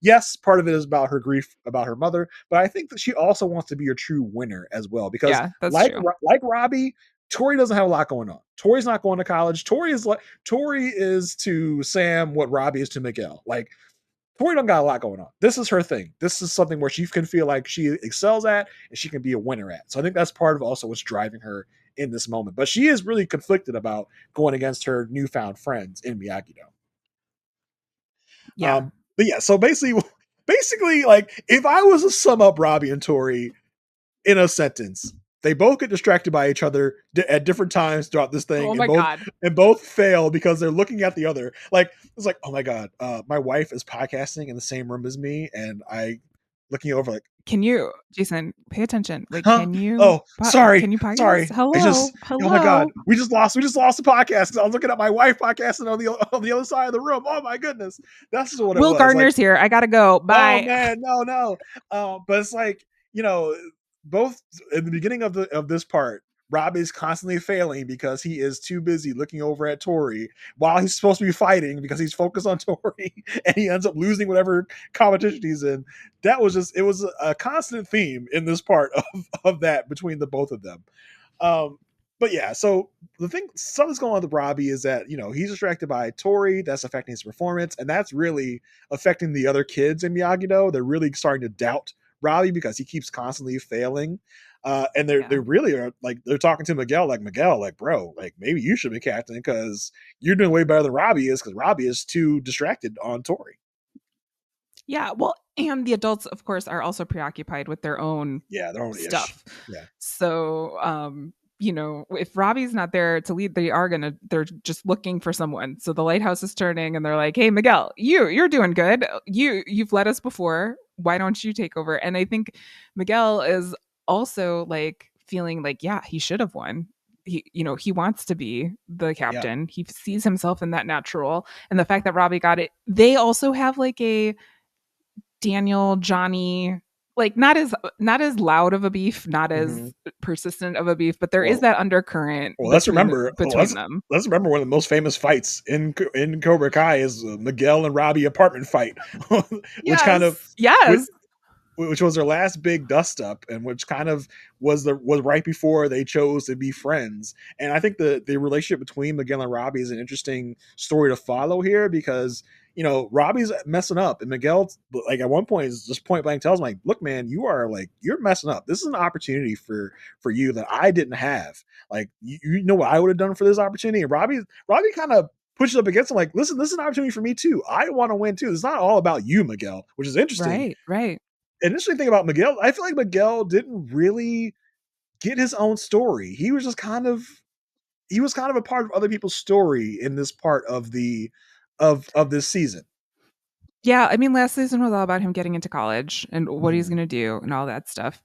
Yes, part of it is about her grief about her mother, but I think that she also wants to be a true winner as well because, Yeah, that's true. like Robbie, Tori doesn't have a lot going on. Tori's not going to college. Tori is to Sam what Robbie is to Miguel. Like Tori don't got a lot going on. This is her thing. This is something where she can feel like she excels at and she can be a winner at. So I think that's part of also what's driving her in this moment. But she is really conflicted about going against her newfound friends in Miyagi Do. Yeah. But yeah, so basically, like if I was to sum up Robbie and Tori in a sentence, they both get distracted by each other at different times throughout this thing, Oh my god. and both fail because they're looking at the other. Like it's like, oh my god, my wife is podcasting in the same room as me, and I looking over like, Can you Jason, pay attention. Like, huh? Oh, sorry, can you podcast? sorry. I just, Hello? oh my god, Hello? we just lost the podcast because I was looking at my wife podcasting on the other side of the room. Oh my goodness, that's just what it Will was. Like, Gardner's here. I gotta go. oh Bye. man, no, no. But it's like, you know, both in the beginning of this part, Rob is constantly failing because he is too busy looking over at Tori while he's supposed to be fighting because he's focused on Tori and he ends up losing whatever competition he's in. That was just it was a constant theme in this part of that between the both of them. Um, but yeah, so the thing, something's going on with Robbie is that he's distracted by Tori. That's affecting his performance, and that's really affecting the other kids in Miyagi Do. They're really starting to doubt Robbie because he keeps constantly failing. And they Yeah. really are like they're talking to Miguel like bro, like maybe you should be captain because you're doing way better than Robbie is because Robbie is too distracted on Tori. Yeah. Well, and the adults, of course, are also preoccupied with their own Yeah, their own ish. stuff. Yeah, So, if Robbie's not there to lead, they're just looking for someone. So the lighthouse is turning and they're like, hey, Miguel, you're doing good. You've led us before. Why don't you take over? And I think Miguel is also like feeling like, yeah, he should have won. He wants to be the yeah. captain. He sees himself in that natural. And the fact that Robbie got it, they also have like a Daniel, Johnny, like not as loud of a beef, not as Mhm. persistent of a beef, but there is Well, that undercurrent Well, let's between remember. between them. Let's remember one of the most famous fights in Cobra Kai is Miguel and Robbie apartment fight, which kind of Yes. which, Yes. which was their last big dust up, and which kind of was right before they chose to be friends. And I think the relationship between Miguel and Robbie is an interesting story to follow here because Robbie's messing up, and Miguel like at one point is just point blank tells him like, "Look, man, you're messing up. This is an opportunity for you that I didn't have. Like you know what I would have done for this opportunity." And Robbie kind of pushes up against him like, "Listen, this is an opportunity for me too. I want to win too. It's not all about you, Miguel," which is interesting. Right. Right. Interesting thing about Miguel, I feel like Miguel didn't really get his own story. He was kind of a part of other people's story in this part of the of this season. Yeah, I mean, last season was all about him getting into college and what he's Mhm. going to do and all that stuff.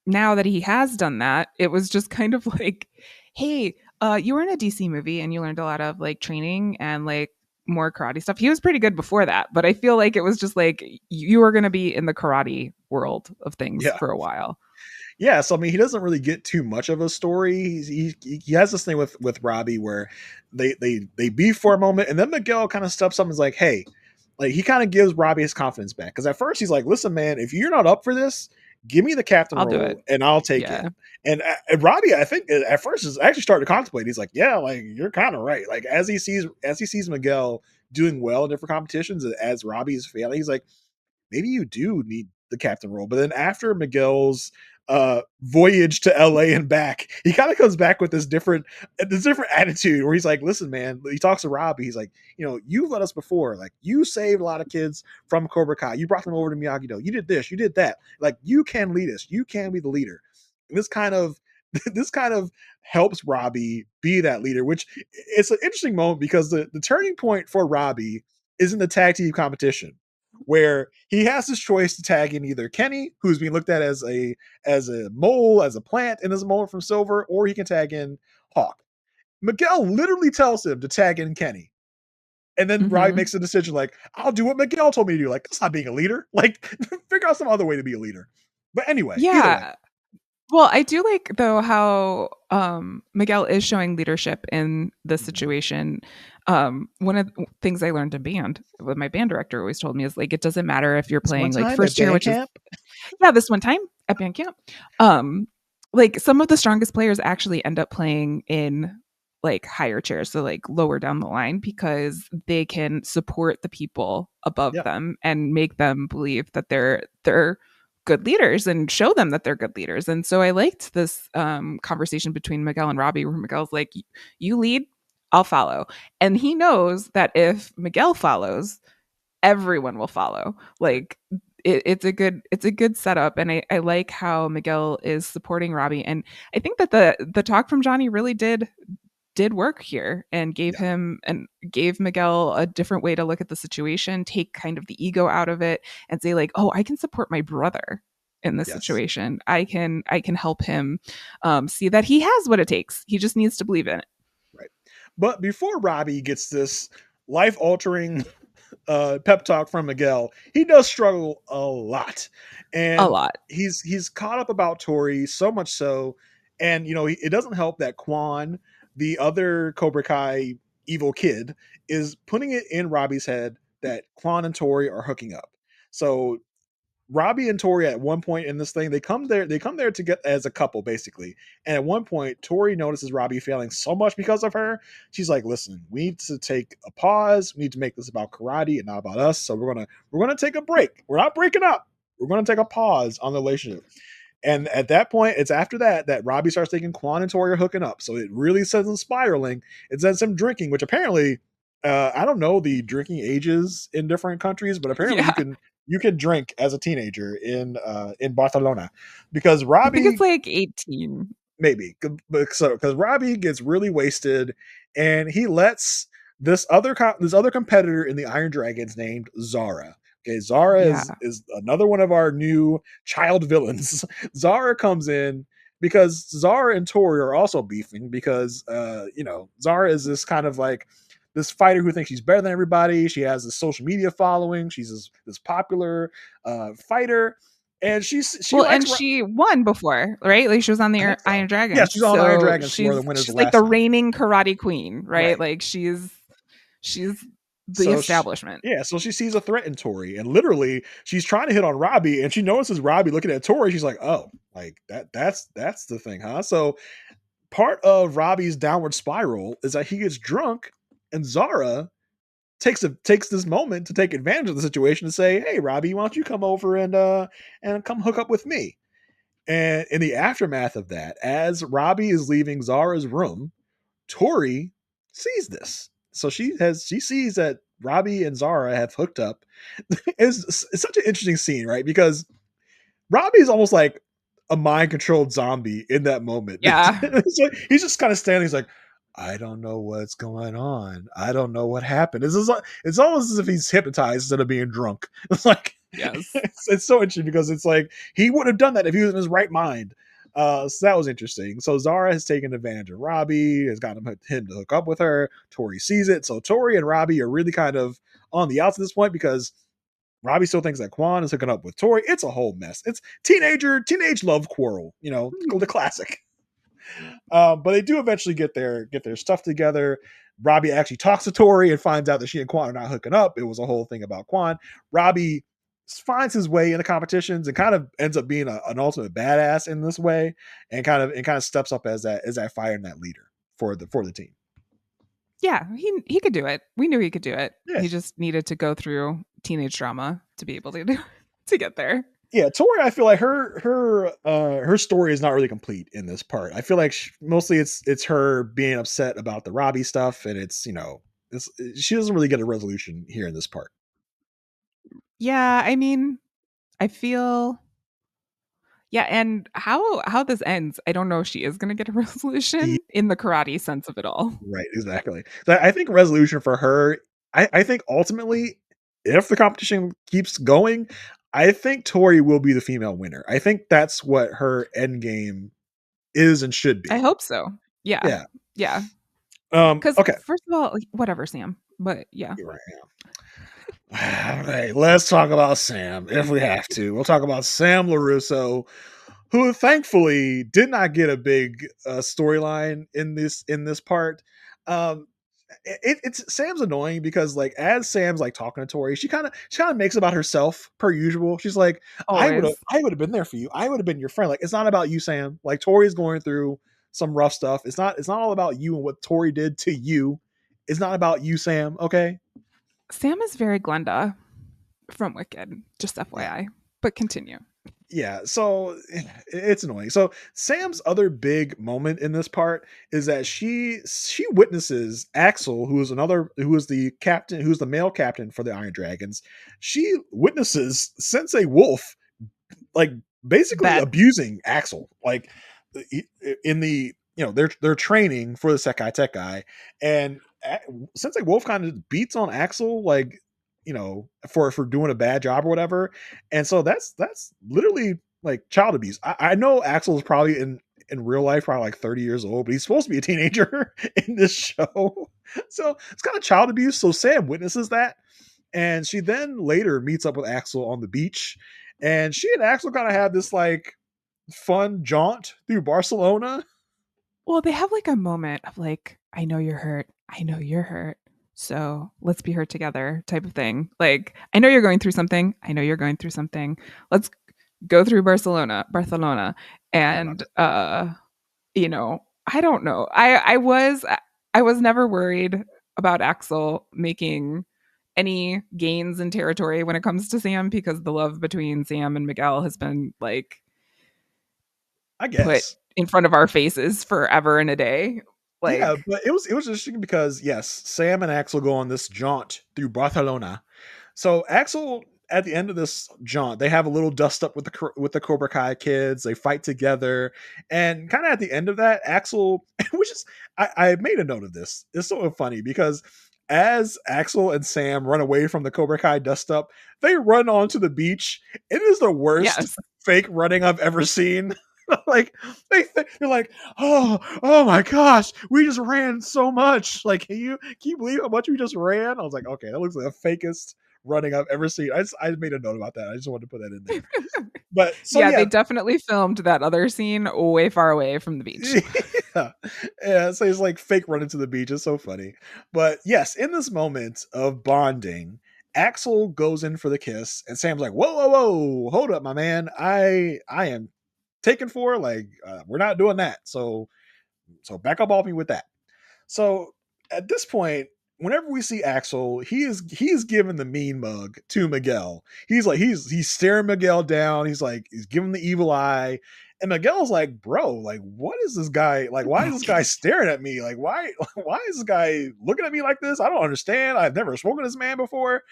Now that he has done that, it was just kind of like, hey, you were in a DC movie and you learned a lot of like training and like more karate stuff. He was pretty good before that, but I feel like it was just like you were going to be in the karate world of things Yeah. for a while. Yeah, so I mean, he doesn't really get too much of a story. He has this thing with Robbie where they beef for a moment, and then Miguel kind of steps up and is like, "Hey," like he kind of gives Robbie his confidence back because at first he's like, "Listen, man, if you're not up for this, give me the captain I'll do it. role and I'll take it." Yeah. And Robbie, I think at first is actually starting to contemplate. He's like, "Yeah, like you're kind of right." Like as he sees Miguel doing well in different competitions, as Robbie is failing, he's like, maybe you do need the captain role. But then after Miguel's voyage to LA and back, he kind of comes back with this different attitude where he's like, listen, man, he talks to Robbie. He's like, you've led us before. Like you saved a lot of kids from Cobra Kai. You brought them over to Miyagi Do. You did this, you did that. Like you can lead us. You can be the leader. And this kind of helps Robbie be that leader, which it's an interesting moment because the turning point for Robbie is in the tag team competition, where he has his choice to tag in either Kenny, who's being looked at as a mole, as a plant in this moment from Silver, or he can tag in Hawk. Miguel literally tells him to tag in Kenny. And then Robbie Mm-hmm. makes a decision like, I'll do what Miguel told me to do. Like, that's not being a leader. Like, figure out some other way to be a leader. But anyway, either way. Yeah. Well, I do like though how Miguel is showing leadership in this Mhm. situation. One of the things I learned in band, what my band director always told me is like it doesn't matter if you're This one playing like time at first year, band which is camp. yeah, this one time at band camp. Um, like some of the strongest players actually end up playing in like higher chairs, so like lower down the line because they can support the people above Yeah. them and make them believe that they're good leaders and show them that they're good leaders. And so I liked this conversation between Miguel and Robbie where Miguel's like, you lead, I'll follow. And he knows that if Miguel follows, everyone will follow. Right. Like it's a good setup, and I like how Miguel is supporting Robbie, and I think that the talk from Johnny really did work here and Yeah. gave Miguel a different way to look at the situation, take kind of the ego out of it, and say like, oh, I can support my brother in this Yes. situation. I can help him see that he has what it takes. He just needs to believe in it Right. But before Robbie gets this life altering pep talk from Miguel, he does struggle a lot, a and lot. he's caught up about Tori so much so, and it doesn't help that Quan, the other Cobra Kai evil kid, is putting it in Robbie's head that Quan and Tori are hooking up. So Robbie and Tori at one point in this thing, they come there to get as a couple basically. And at one point, Tori notices Robbie failing so much because of her. She's like, "Listen, we need to take a pause. We need to make this about karate and not about us. So we're gonna take a break. We're not breaking up. We're gonna take a pause on the relationship." And at that point, it's after that Robbie starts thinking Quan and Tori are hooking up. So it really sends him spiraling. It sends him drinking, which apparently, I don't know the drinking ages in different countries, but apparently Yeah, you can drink as a teenager in Barcelona, because I think it's Robbie like 18. maybe because Robbie gets really wasted, and he lets this other competitor in the Iron Dragons named Zara. Okay, Zara Yeah. is another one of our new child villains. Zara comes in because Zara and Tori are also beefing because Zara is this kind of like this fighter who thinks she's better than everybody. She has this social media following. She's this popular fighter, and she Well, likes. and she won before, right? Like she was on the I think so. Iron Yeah, Dragons. she's on Iron So Dragons for the winners she's like last the time. reigning karate queen, right? Right. Like she's the So establishment. so she sees a threat in Tori, and literally she's trying to hit on Robbie, and she notices Robbie looking at Tori. She's like, "Oh, like that's the thing, huh?" So part of Robbie's downward spiral is that he gets drunk, and Zara takes this moment to take advantage of the situation to say, "Hey, Robbie, why don't you come over and come hook up with me?" And in the aftermath of that, as Robbie is leaving Zara's room, Tori sees this. So she sees that Robbie and Zara have hooked up. It's such an interesting scene, right? Because Robbie's almost like a mind controlled zombie in that moment. Yeah. He's just kind of standing. He's like, I don't know what's going on. I don't know what happened. It's almost as if he's hypnotized instead of being drunk. It's like Yes. it's so interesting because it's like he would have done that if he was in his right mind. So that was interesting. So Zara has taken advantage of Robbie, has gotten him to hook up with her. Tori sees it. So Tori and Robbie are really kind of on the outs at this point because Robbie still thinks that Quan is hooking up with Tori. It's a whole mess. It's teenage love quarrel, the classic. But they do eventually get their stuff together. Robbie actually talks to Tori and finds out that she and Quan are not hooking up. It was a whole thing about Quan. Robbie finds his way into competitions and kind of ends up being an ultimate badass in this way, and kind of steps up as that fighter and that leader for the team. Yeah, he could do it. We knew he could do it. Yeah, He just needed to go through teenage drama to be able to do to get there. yeah, Tori, I feel like her story is not really complete in this part. I feel like mostly it's her being upset about the Robbie stuff, and it's she doesn't really get a resolution here in this part. Yeah, I mean, I feel yeah, and how this ends, I don't know if she is going to get a Yeah, resolution in the karate sense of it all. right, exactly. So I think resolution for her. I think ultimately, if the competition keeps going, I think Tori will be the female winner. I think that's what her end game is and should I be. hope so. Yeah. Yeah. Yeah. Because Okay. first of all, like, whatever, Sam. But yeah. You're right. All right, let's talk about Sam if we have to. We'll talk about Sam LaRusso, who thankfully did not get a big storyline in this part. Um, it's Sam's annoying because like as Sam's like talking to Tori, she kind of makes it about herself per usual. She's like, Always. I would have been there for you. I would have been your friend. Like it's not about you, Sam. Like Tori's going through some rough stuff. It's not all about you and what Tori did to you. It's not about you, Sam. Okay. Sam is very Glenda from Wicked, just Yeah. FYI. But continue. Yeah, so it's annoying. So Sam's other big moment in this part is that she witnesses Axel, who is the captain, who's the male captain for the Iron Dragons. She witnesses Sensei Wolf like basically Bad. abusing Axel, like in the they're training for the Sekai Tekai, and Sensei Wolf kind of beats on Axel like for doing a bad job or whatever, and so that's literally like child abuse. I know Axel is probably in real life probably like 30 years old, but he's supposed to be a teenager in this show, so it's kind of child abuse. So Sam witnesses that, and she then later meets up with Axel on the beach, and she and Axel kind of had this like fun jaunt through Barcelona. Well, they have like a moment of like, I know you're hurt. I know you're hurt. So let's be hurt together type of thing. Like, I know you're going through something. I know you're going through something. Let's go through Barcelona. And I don't know. I was never worried about Axel making any gains in territory when it comes to Sam because the love between Sam and Miguel has been like I put guess. in front of our faces forever and a day. Yeah, Like, but it was interesting because yes, Sam and Axel go on this jaunt through Barcelona. So Axel, at the end of this jaunt, they have a little dust up with the Cobra Kai kids. They fight together, and kind of at the end of that, Axel, which is I made a note of this. It's so funny because as Axel and Sam run away from the Cobra Kai dust up, they run onto the beach. It is the worst yes. fake running I've ever seen. Like they're like, oh my gosh, we just ran so much. Like, can you believe how much we just ran? I was like, okay, that looks like the fakest running I've ever seen. I made a note about that. I just wanted to put that in there. But so Yeah, yeah, they definitely filmed that other scene way far away from the beach. yeah, yeah. So it's like fake running to the beach. It's so funny. But yes, in this moment of bonding, Axel goes in for the kiss, and Sam's like, "Whoa, whoa, whoa, hold up, my man. I am taken for like we're not doing that. So back up off me with that." So at this point, whenever we see Axel, he is giving the mean mug to Miguel. He's like he's staring Miguel down. He's giving the evil eye. And Miguel's like, bro, like, what is this guy? Like, why is this guy staring at me? Like, why why is this guy looking at me like this? I don't understand. I've never spoken to this man before.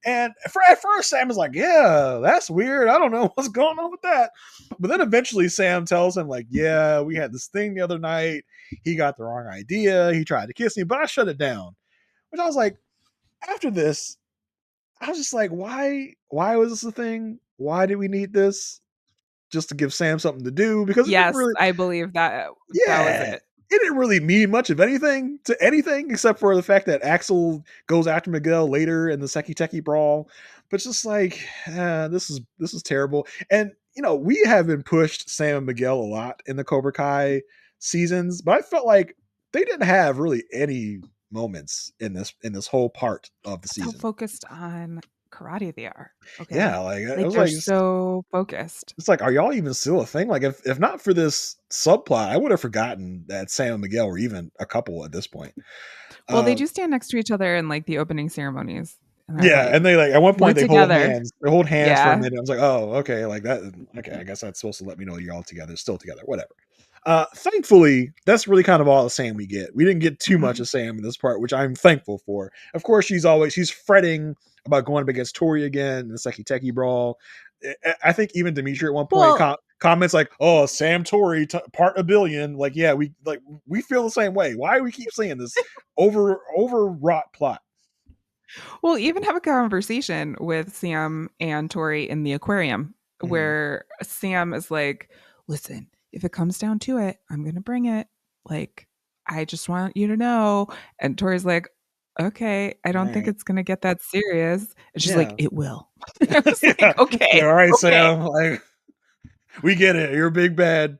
And at first, Sam is like, yeah, that's weird. I don't know what's going on with that. But then eventually Sam tells him, like, yeah, we had this thing the other night. He got the wrong idea. He tried to kiss me, but I shut it down. Which I was like, after this, I was just like, why was this a thing? Why did we need this? Just to give Sam something to do? Because it didn't Yes, really, I believe that was yeah, it. it didn't really mean much of anything to anything except for the fact that Axel goes after Miguel later in the Seki Teki brawl. But it's just like, this is terrible. And we have been pushed Sam and Miguel a lot in the Cobra Kai seasons, but I felt like they didn't have really any moments in this whole part of the That's how season. focused on karate they are. Yeah, Okay. like I Like was they're like, so focused. it's like, are y'all even still a thing? Like, if not for this subplot, I would have forgotten that Sam and Miguel were even a couple at this point. Well, they Uh, do stand next to each other in like the opening ceremonies. And they're yeah, like, and they like at one we're point they hold together. hands. They hold hands for a Yeah. minute. I was like, oh, okay, like that. Okay, I guess that's supposed to let me know you're all together, still together, whatever. Thankfully, that's really kind of all the Sam we get. We didn't get too much Mhm. of Sam in this part, which I'm thankful for. Of course, she's fretting about going up against Tori again in the Seki Teki brawl. I think even Dimitri at one point Well, comments like, "Oh, Sam Tori part a billion." Like, yeah, we feel the same way. Why do we keep seeing this overwrought plot? We'll even have a conversation with Sam and Tori in the aquarium Mhm. where Sam is like, listen, if it comes down to it, I'm going to bring it. Like, I just want you to know. And Tori's like, okay, I All don't think right. it's going to get that serious. And she's like, Yeah. it will. I was Yeah. like, okay, Yeah. All right, okay. Sam. Like, we get it. You're a big bad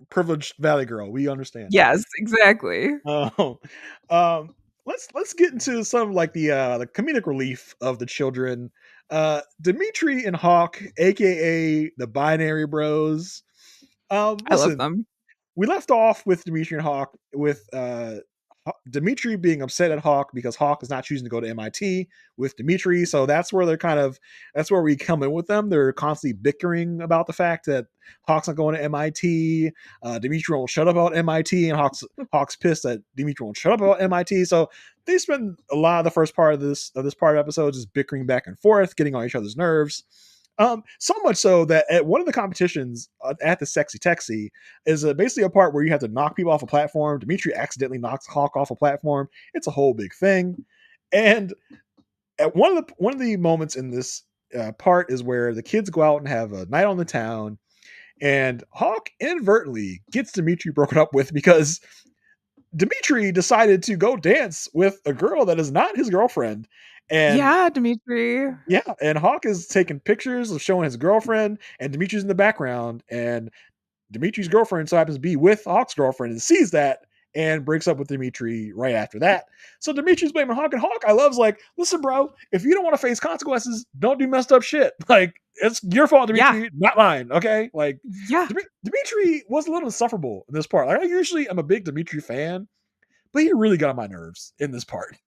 privileged valley girl. We understand. Yes, exactly. Um, let's get into some like the comedic relief of the children. Dimitri and Hawk, aka the Binary Bros. I love Listen, them. we left off with Dimitri and Hawk with Dimitri being upset at Hawk because Hawk is not choosing to go to MIT with Dimitri. So that's where they're that's where we come in with them. They're constantly bickering about the fact that Hawk's not going to MIT. Dimitri won't shut up about MIT, and Hawk's pissed that Dimitri won't shut up about MIT. So they spend a lot of the first part of this part of episode just bickering back and forth, getting on each other's nerves. So much so that at one of the competitions at the Sexy Texy is basically a part where you have to knock people off a platform. Dimitri accidentally knocks Hawk off a platform. It's a whole big thing. And at one of the moments in this part is where the kids go out and have a night on the town, and Hawk inadvertently gets Dimitri broken up with because Dimitri decided to go dance with a girl that is not his girlfriend. And Yeah, Dimitri. yeah, and Hawk is taking pictures of showing his girlfriend, and Dimitri's in the background, and Dimitri's girlfriend so happens to be with Hawk's girlfriend and sees that and breaks up with Dimitri right after that. So Dimitri's blaming Hawk, and Hawk, I love's like, listen, bro, if you don't want to face consequences, don't do messed up shit. Like, it's your fault, Yeah. Dimitri, not mine. Okay, like Yeah. Dimitri was a little insufferable in this part. Like, I usually am a big Dimitri fan, but he really got on my nerves in this part.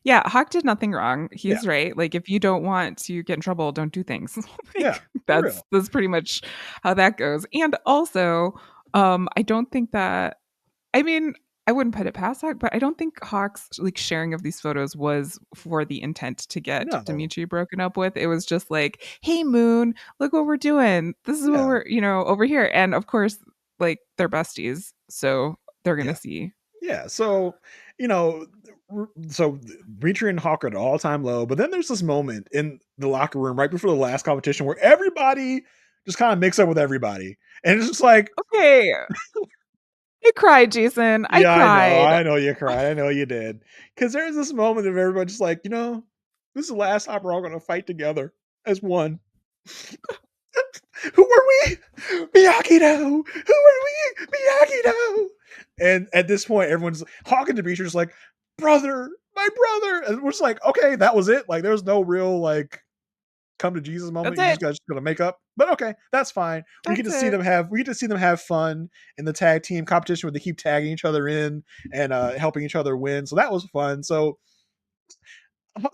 Yeah, Hawk did nothing wrong. Yeah, He's right. Like if you don't want to get in trouble, don't do things. yeah, Like for that's real. that's pretty much how that goes. And also, I don't think that I mean, I wouldn't put it past Hawk, but I don't think Hawk's like sharing of these photos was for the intent to get No, Dimitri broken up with. It was just like, hey Moon, look what we're doing. This is what yeah, we're, over here. And of course, like they're besties. So they're gonna yeah. see. Yeah, so you know, so Reacher and Hawk are at an all-time low, but then there's this moment in the locker room right before the last competition where everybody just kind of mix up with everybody, and it's just like, Okay. I cried, Jason. I yeah, cried. I know you cried, I know you did, because there's this moment of everybody just like, this is the last time we're all going to fight together as one. Who are we? Miyagi no. Who are we? Miyagi no. And at this point, everyone's Hawk and Demetrius like, brother, my brother. And we're just like, okay, that was it. Like, there's no real like come to Jesus That's moment. You it. just guys just gonna make up. But okay, that's fine. That's it. We get to see them have fun in the tag team competition where they keep tagging each other in and helping each other win. So that was fun. So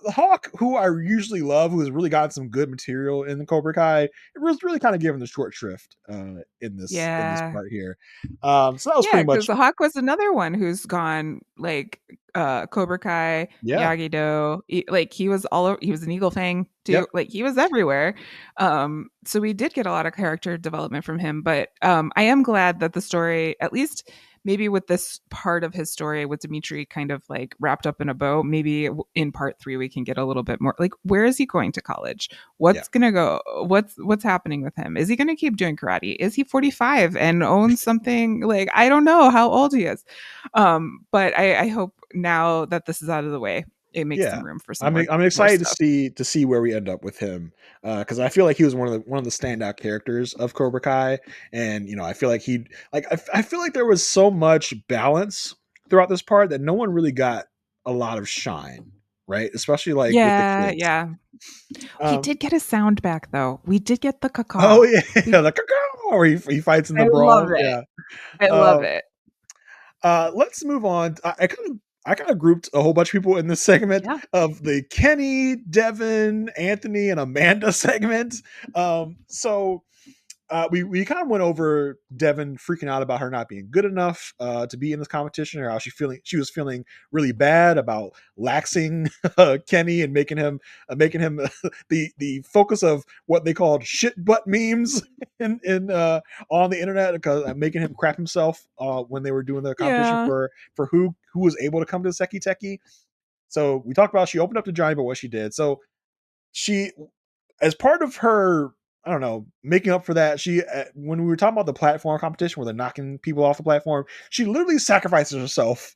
Hawk, who I usually love, who has really gotten some good material in the Cobra Kai, it was really kind of given the short shrift in this Yeah. part here. So that was Yeah, pretty because much Hawk was another one who's gone like Cobra Kai, yeah, Miyagi Do. Like he was he was an Eagle Fang too. yep, Like he was everywhere. So we did get a lot of character development from him. But I am glad that the story, at least maybe with this part of his story with Dimitri kind of like wrapped up in a bow, maybe in part 3 we can get a little bit more like where is he going to college? yeah, What's gonna go? What's happening with him? Is he gonna keep doing karate? Is he 45 and owns something? Like I don't know how old he is. But I hope now that this is out of the way, it makes yeah. some room for some I'm more excited stuff. to see where we end up with him because I feel like he was one of the standout characters of Cobra Kai, and I feel like I feel like there was so much balance throughout this part that no one really got a lot of shine, right? Especially like with the Yeah, kids. yeah. We Um, did get a sound back though. We did get the oh caca. yeah, We the or he fights in I the love brawl. it. Yeah. I love Uh, it. let's move on. I kind of grouped a whole bunch of people in this segment Yeah. of the Kenny, Devin, Anthony, and Amanda segment. So we kind of went over Devin freaking out about her not being good enough to be in this competition, or how she was feeling really bad about laxing Kenny and making him the focus of what they called shit butt memes in on the internet, because making him crap himself when they were doing the competition Yeah. for who was able to come to the Seki Teki. So we talked about she opened up to Johnny about what she did. So she, as part of her, I don't know, making up for that, she when we were talking about the platform competition where they're knocking people off the platform, she literally sacrifices herself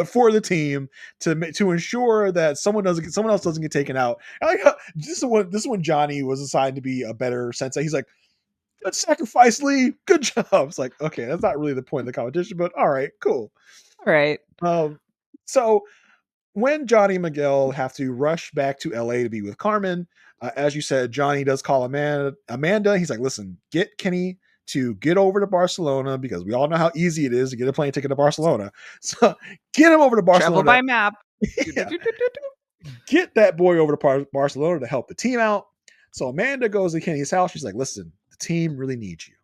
for the team to ensure that someone else doesn't get taken out. I like how, this is when Johnny was assigned to be a better sensei. He's like, good sacrifice, Lee. Good job. It's like, okay, that's not really the point of the competition, but all right, cool. All right. Um, so when Johnny and Miguel have to rush back to LA to be with Carmen, as you said, Johnny does call Amanda. He's like, listen, get Kenny to get over to Barcelona because we all know how easy it is to get a plane ticket to Barcelona. So get him over to Travel Barcelona. by map. Yeah, get that boy over to Barcelona to help the team out. So Amanda goes to Kenny's house. She's like, listen, the team really needs you.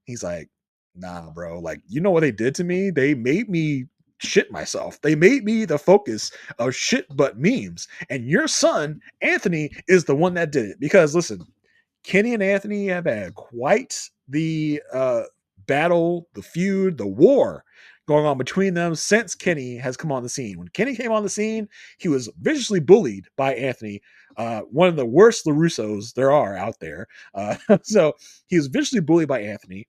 He's like, nah, bro. Like, you know what they did to me? They made me shit myself. They made me the focus of shit but memes. And your son, Anthony, is the one that did it. Because listen, Kenny and Anthony have had quite the battle, the feud, the war going on between them since Kenny has come on the scene. When Kenny came on the scene, he was viciously bullied by Anthony, one of the worst LaRussos there are out there. So he was viciously bullied by Anthony.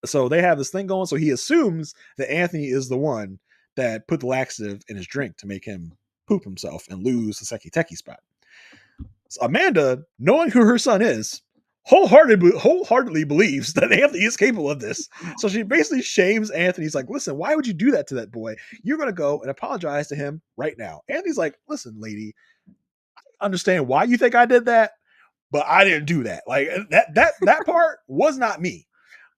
So they have this thing going. So he assumes that Anthony is the one that put the laxative in his drink to make him poop himself and lose the Sekai Tekai spot. So Amanda, knowing who her son is, wholeheartedly believes that Anthony is capable of this. So she basically shames Anthony. He's like, listen, why would you do that to that boy? You're going to go and apologize to him right now. Anthony's like, listen, lady, I understand why you think I did that, but I didn't do that. Like that part was not me.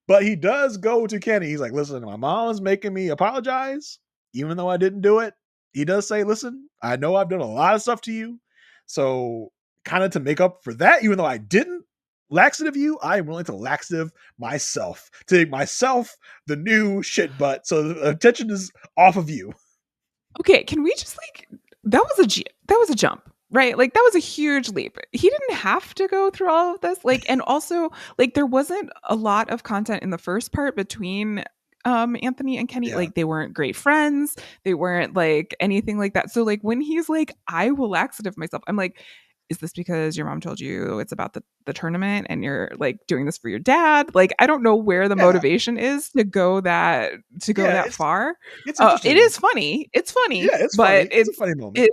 But he does go to Kenny. He's like, listen, my mom's making me apologize, even though I didn't do it. He does say, listen, I know I've done a lot of stuff to you. So, kind of to make up for that, even though I didn't laxative you, I am willing to laxative myself, to make myself the new shit butt. So, the attention is off of you. Okay, can we just like that was a jump, right? Like that was a huge leap. He didn't have to go through all of this. Like, and also like there wasn't a lot of content in the first part between Anthony and Kenny. Yeah. Like they weren't great friends. They weren't like anything like that. So like when he's like, I will laxative myself, I'm like, is this because your mom told you it's about the tournament and you're like doing this for your dad? Like I don't know where the Yeah. motivation is to go Yeah. that far. It's It interesting. is funny. It's funny, Yeah. It's but funny. It's a funny moment.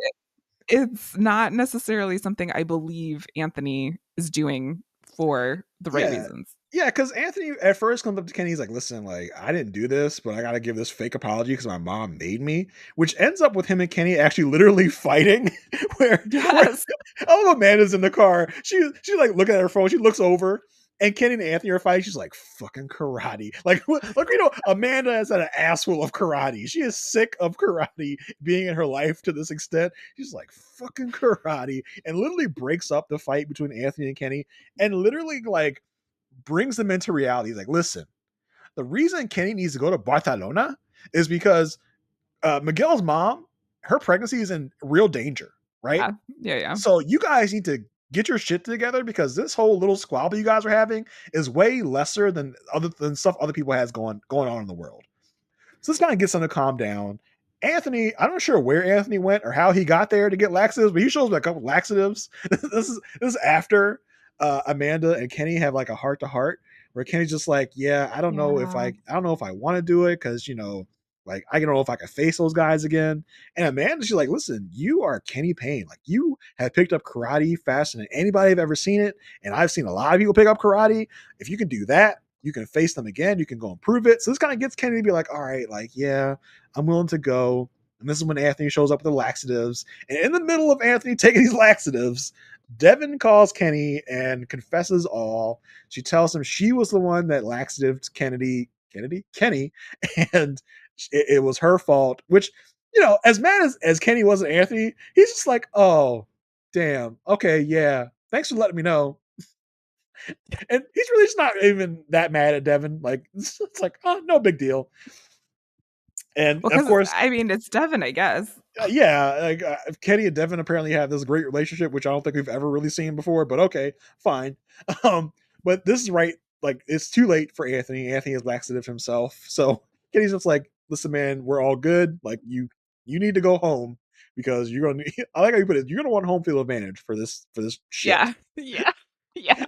it's not necessarily something I believe Anthony is doing for the right Yeah. reasons. Yeah, because Anthony at first comes up to Kenny. He's like, listen, like, I didn't do this, but I got to give this fake apology because my mom made me, which ends up with him and Kenny actually literally fighting. Where Yes. oh, Amanda's in the car. She like looking at her phone. She looks over, and Kenny and Anthony are fighting. She's like, fucking karate. Like, look, Amanda has had an ass full of karate. She is sick of karate being in her life to this extent. She's like, fucking karate. And literally breaks up the fight between Anthony and Kenny and literally like brings them into reality. He's like, listen, the reason Kenny needs to go to Barcelona is because Miguel's mom, her pregnancy is in real danger, right? Yeah. Yeah. Yeah. So you guys need to get your shit together because this whole little squabble you guys are having is way lesser than stuff other people has going on in the world. So this kind of gets them to calm down. Anthony, I'm not sure where Anthony went or how he got there to get laxatives, but he shows me a couple laxatives. This is after Amanda and Kenny have like a heart to heart where Kenny's just like, yeah, Yeah. I don't know if I want to do it because like I don't know if I can face those guys again. And Amanda's just like, listen, you are Kenny Payne. Like you have picked up karate faster than anybody have ever seen it, and I've seen a lot of people pick up karate. If you can do that, you can face them again. You can go and prove it. So this kind of gets Kenny to be like, all right, like, yeah, I'm willing to go. And this is when Anthony shows up with the laxatives. And in the middle of Anthony taking these laxatives, Devin calls Kenny and confesses all. She tells him she was the one that laxatived Kenny, and it was her fault. Which, as mad as Kenny was at Anthony, he's just like, oh, damn, okay, yeah, thanks for letting me know. And he's really just not even that mad at Devin. Like it's like, oh, no big deal. And Well, of because course, I mean, it's Devin, I guess. yeah, like Kenny and Devin apparently have this great relationship, which I don't think we've ever really seen before. But okay, fine. Um, but this is right. Like it's too late for Anthony. Anthony has laxative himself, so Kenny's just like, listen, man, we're all good. Like you need to go home. because you're gonna. I like how you put it. You're gonna want home field advantage for this shit. Yeah. Yeah. Yeah.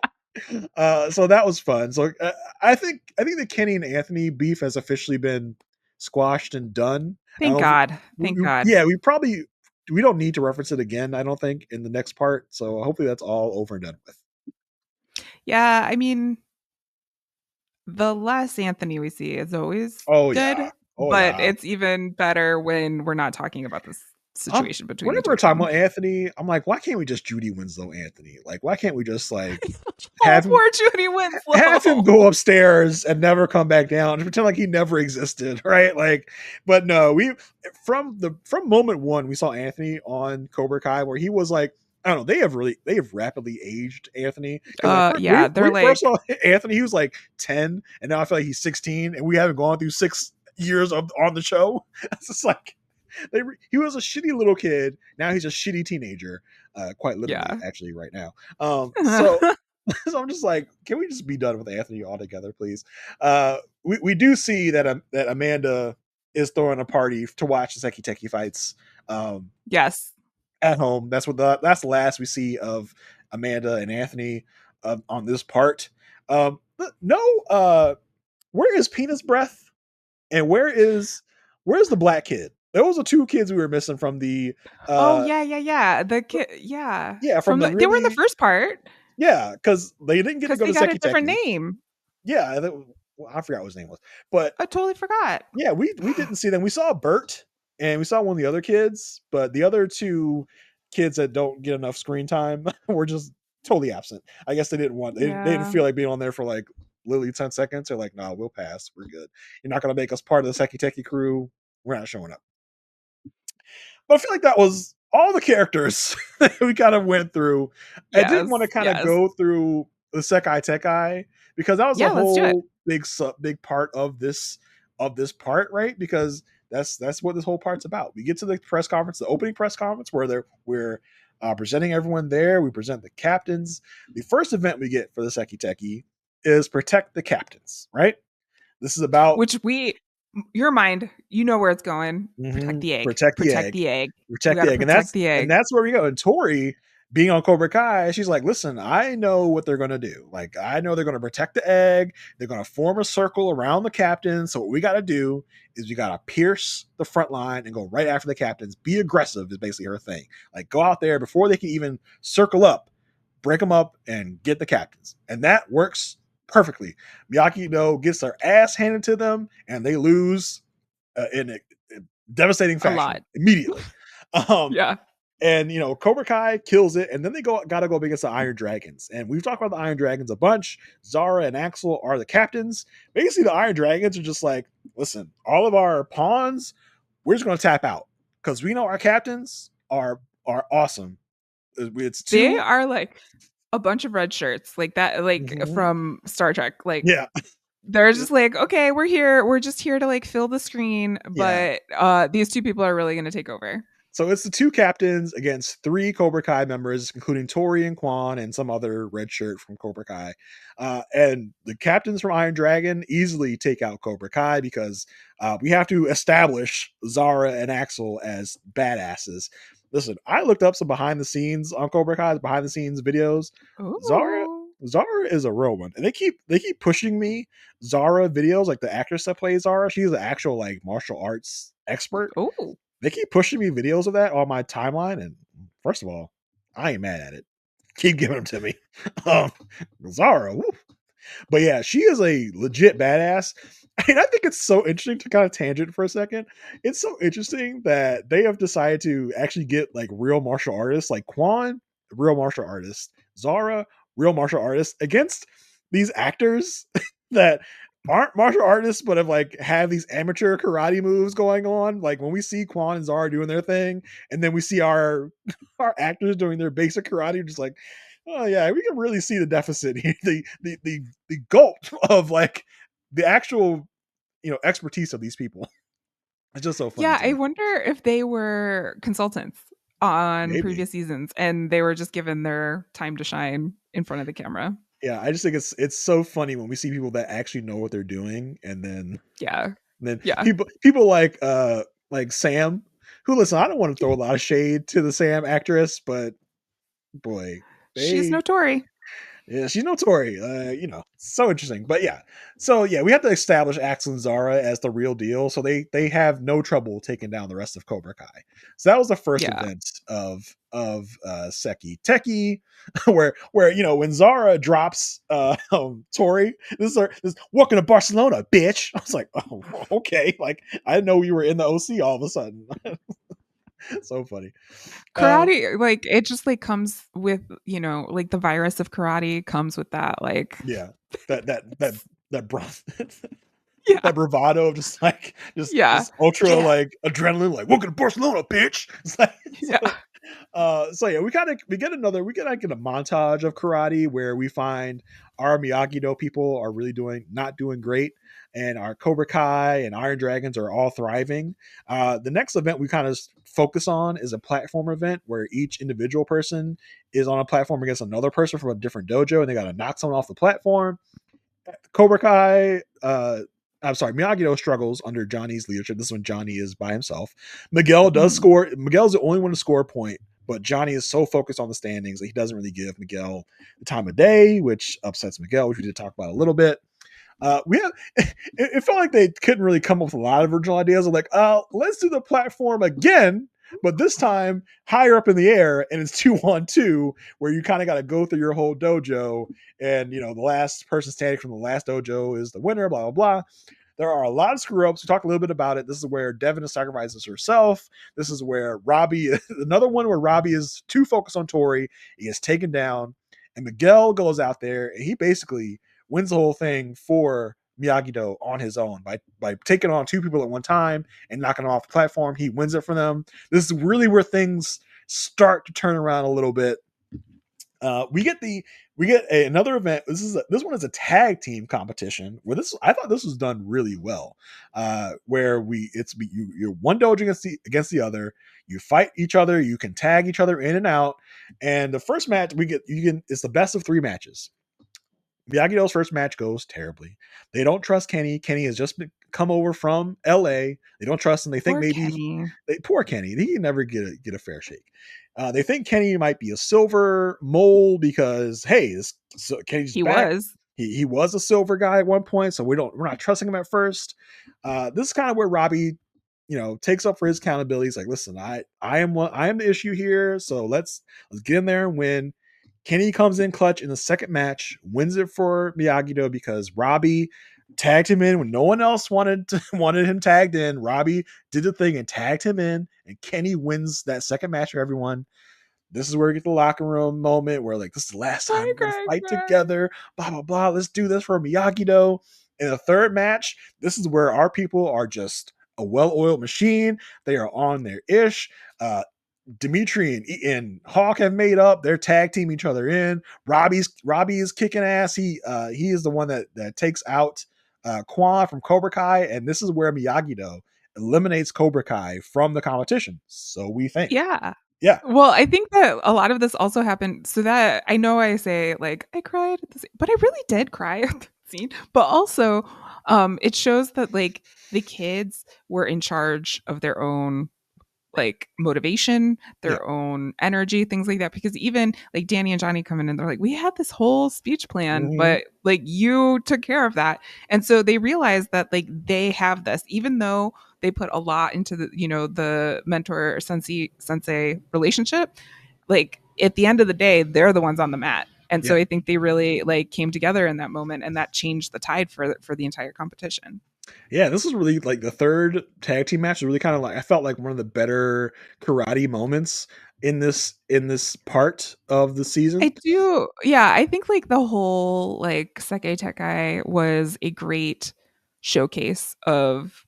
So that was fun. So I think the Kenny and Anthony beef has officially been squashed and done. I Thank don't know if God. Thank God. yeah, we don't need to reference it again. I don't think in the next part. So hopefully that's all over and done with. Yeah, I mean, the less Anthony we see is always Oh yeah, good, oh but yeah. it's even better when we're not talking about this situation between the Whenever two we're of talking them. about Anthony, I'm like, why can't we just Judy Winslow Anthony? Like, why can't we just like Oh, have him poor Judy have him Winslow. go upstairs and never come back down and pretend like he never existed, right? Like, but no, we from moment one we saw Anthony on Cobra Kai where he was like, I don't know, they have rapidly aged Anthony because like Yeah, they're we first like, saw Anthony, he was like 10, and now I feel like he's 16, and we haven't gone through 6 years of on the show. It's just like he was a shitty little kid. Now he's a shitty teenager, quite literally, yeah. actually, right now. So so I'm just like, can we just be done with Anthony altogether, please? We do see that that Amanda is throwing a party to watch the Sekai Tekai fights um, Yes. at home. That's the last we see of Amanda and Anthony on this part. But no, where is Penis Breath and where's the black kid? Those are two kids we were missing from the Oh, uh, yeah, yeah, yeah. The kid, yeah. yeah, from From the they were in the really first part yeah, because they didn't get to because go they to got a Seki different Teki. name. Yeah, well, I forgot what his name was, but I totally forgot. yeah, we didn't see them. We saw Bert and we saw one of the other kids, but the other two kids that don't get enough screen time were just totally absent. I guess they didn't Yeah. feel like being on there for like literally 10 seconds. They're like, no, we'll pass. We're good. You're not gonna make us part of the Seki Teki crew. We're not showing up. But I feel like that was all the characters that we kind of went through. I did want to Yes. kind of Yes. go through the Sekai Tekai because that was a Yeah, let's do it. whole big part of this part, right? Because that's what this whole part's about. We get to the press conference, the opening press conference, where we're presenting everyone there. We present the captains. The first event we get for the Seki Teki is protect the captains, right? This is about Which your mind, you know where it's going. Protect mhm, the egg. protect the Protect egg. the egg. We Protect got the to egg. protect the And egg. that's where we go. And Tori, being on Cobra Kai, she's like, listen, I know what they're gonna do. Like, I know they're gonna protect the egg, they're gonna form a circle around the captain. So what we gotta do is we gotta pierce the front line and go right after the captains. Be aggressive is basically her thing. Like, go out there before they can even circle up, break them up, and get the captains. And that works perfectly. Miyagi No gets their ass handed to them, and they lose in a devastating A fashion lot. immediately. Um, Yeah. and Cobra Kai kills it, and then they gotta go up against the Iron Dragons. And we've talked about the Iron Dragons a bunch. Zara and Axel are the captains. Basically, the Iron Dragons are just like, listen, all of our pawns, we're just gonna tap out because we know our captains are awesome. It's They two, are like a bunch of red shirts, like that, like mhm, from Star Trek. Like yeah, they're just like, okay, we're here. We're just here to like fill the screen, yeah. but these two people are really going to take over. So it's the two captains against three Cobra Kai members, including Tori and Quan and some other red shirt from Cobra Kai. And the captains from Iron Dragon easily take out Cobra Kai because we have to establish Zara and Axel as badasses. Listen, I looked up some behind the scenes on Cobra Kai's behind the scenes videos. Zara Ooh. Zara is a real one, and they keep pushing me Zara videos, like the actress that plays Zara. She's an actual like martial arts expert. Oh. They keep pushing me videos of that on my timeline, and first of all, I ain't mad at it. Keep giving them to me. Um, Zara, woo. But yeah, she is a legit badass. And I think it's so interesting to kind of tangent for a second. It's so interesting that they have decided to actually get like real martial artists, like Quan, real martial artist, Zara, real martial artist, against these actors that aren't martial artists but have these amateur karate moves going on. Like when we see Quan and Zara doing their thing, and then we see our our actors doing their basic karate, just like, oh yeah, we can really see the deficit here, the gulp of like the actual expertise of these people. It's just so funny Yeah, to I me. wonder if they were consultants on Maybe. previous seasons and they were just given their time to shine in front of the camera. Yeah, I just think it's so funny when we see people that actually know what they're doing, and then Yeah. then Yeah. people like Sam, who listen, I don't want to throw a lot of shade to the Sam actress, but boy, She's they no Tori. yeah, she's no Tory. So interesting. But yeah, so yeah, we have to establish Axel and Zara as the real deal, so they have no trouble taking down the rest of Cobra Kai. So that was the first Yeah. event of Sekai Tekai, where when Zara drops Tori, this welcome to Barcelona, bitch. I was like, oh, okay, like I didn't know we were in the OC all of a sudden. So funny. Um, Karate, like it just like comes with, like the virus of karate comes with that. Like yeah, that that that that bra- yeah. that bravado of just like Yeah. just ultra Yeah. like adrenaline, like welcome to Barcelona, bitch. It's like Yeah. so yeah, we get like in a montage of karate where we find our Miyagi Do people are really not doing great, and our Cobra Kai and Iron Dragons are all thriving. The next event we kind of focus on is a platform event where each individual person is on a platform against another person from a different dojo, and they got to knock someone off the platform. Cobra Kai, I'm sorry, Miyagi-Do struggles under Johnny's leadership. This is when Johnny is by himself. Miguel does Mhm. score. Miguel's the only one to score a point, but Johnny is so focused on the standings that he doesn't really give Miguel the time of day, which upsets Miguel, which we did talk about a little bit. We have it felt like they couldn't really come up with a lot of original ideas. Of like, let's do the platform again, but this time higher up in the air, and it's 2-on-2, where you kind of got to go through your whole dojo, and the last person standing from the last dojo is the winner. Blah blah blah. There are a lot of screw ups. We talked a little bit about it. This is where Devin sacrifices herself. This is where Robbie, another one where Robbie is too focused on Tori. He gets taken down, and Miguel goes out there and he basically wins the whole thing for Miyagi Do on his own by taking on two people at one time and knocking them off the platform. He wins it for them. This is really where things start to turn around a little bit. Another event. This one is a tag team competition where I thought this was done really well. Where you're one dojo against the other. You fight each other. You can tag each other in and out. And the first match it's the best of three matches. Miyagi-Do's first match goes terribly. They don't trust Kenny. Kenny has just come over from LA. They don't trust him. They think Poor maybe Kenny. poor Kenny. He can never get a fair shake. They think Kenny might be a silver mole because hey, Kenny's He back. was. He was a silver guy at one point, so we're not trusting him at first. This is kind of where Robbie, takes up for his accountability. He's like, listen, I am the issue here, so let's get in there and win. Kenny comes in clutch in the second match, wins it for Miyagi-Do because Robbie tagged him in when no one else wanted him tagged in. Robbie did the thing and tagged him in, and Kenny wins that second match for everyone. This is where we get the locker room moment where like this is the last time Hi, we're gonna Greg. fight together. Blah blah blah. Let's do this for Miyagi-Do. In the third match, this is where our people are just a well-oiled machine. They are on their ish. Dimitri and Hawk have made up. They're tag team each other in. Robbie is kicking ass. He is the one that takes out Quan from Cobra Kai, and this is where Miyagi Do eliminates Cobra Kai from the competition. So we think, Yeah. yeah, Well, I think that a lot of this also happened so that I know I say like I cried at the scene, but I really did cry at the scene. But also, it shows that like the kids were in charge of their own like motivation, yeah, their own energy, things like that. Because even like Danny and Johnny come in and they're like, we had this whole speech plan, mm-hmm. but like you took care of that. And so they realize that like they have this, even though they put a lot into the mentor sensei relationship, like at the end of the day, they're the ones on the mat. And so Yeah. I think they really like came together in that moment and that changed the tide for the entire competition. Yeah, this was really like the third tag team match. Was really kind of like I felt like one of the better karate moments in this part of the I season. do. Yeah, I think like the whole like Sekai Tekai was a great showcase of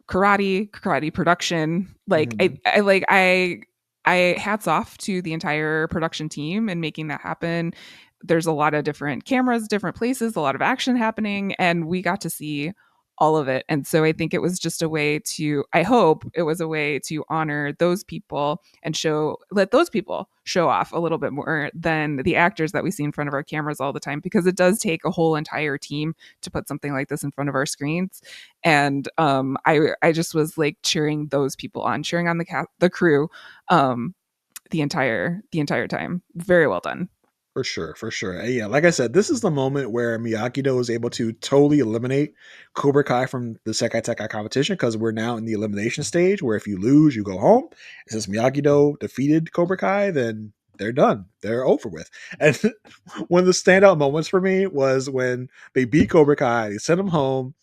karate production. Like Mhm. I hats off to the entire production team and making that happen. There's a lot of different cameras, different places, a lot of action happening, and we got to see all of it. And so I think it was just a way to, I hope it was a way to honor those people and let those people show off a little bit more than the actors that we see in front of our cameras all the time, because it does take a whole entire team to put something like this in front of our screens. And I just was like cheering those people on, cheering on the crew, the entire time. Very well done. For sure, for sure. Yeah, like I said, this is the moment where Miyagi-Do is able to totally eliminate Cobra Kai from the Sekai Tekai competition, because we're now in the elimination stage where if you lose, you go home. Since Miyagi-Do defeated Cobra Kai, then they're done. They're over with. And one of the standout moments for me was when they beat Cobra Kai, they sent him home.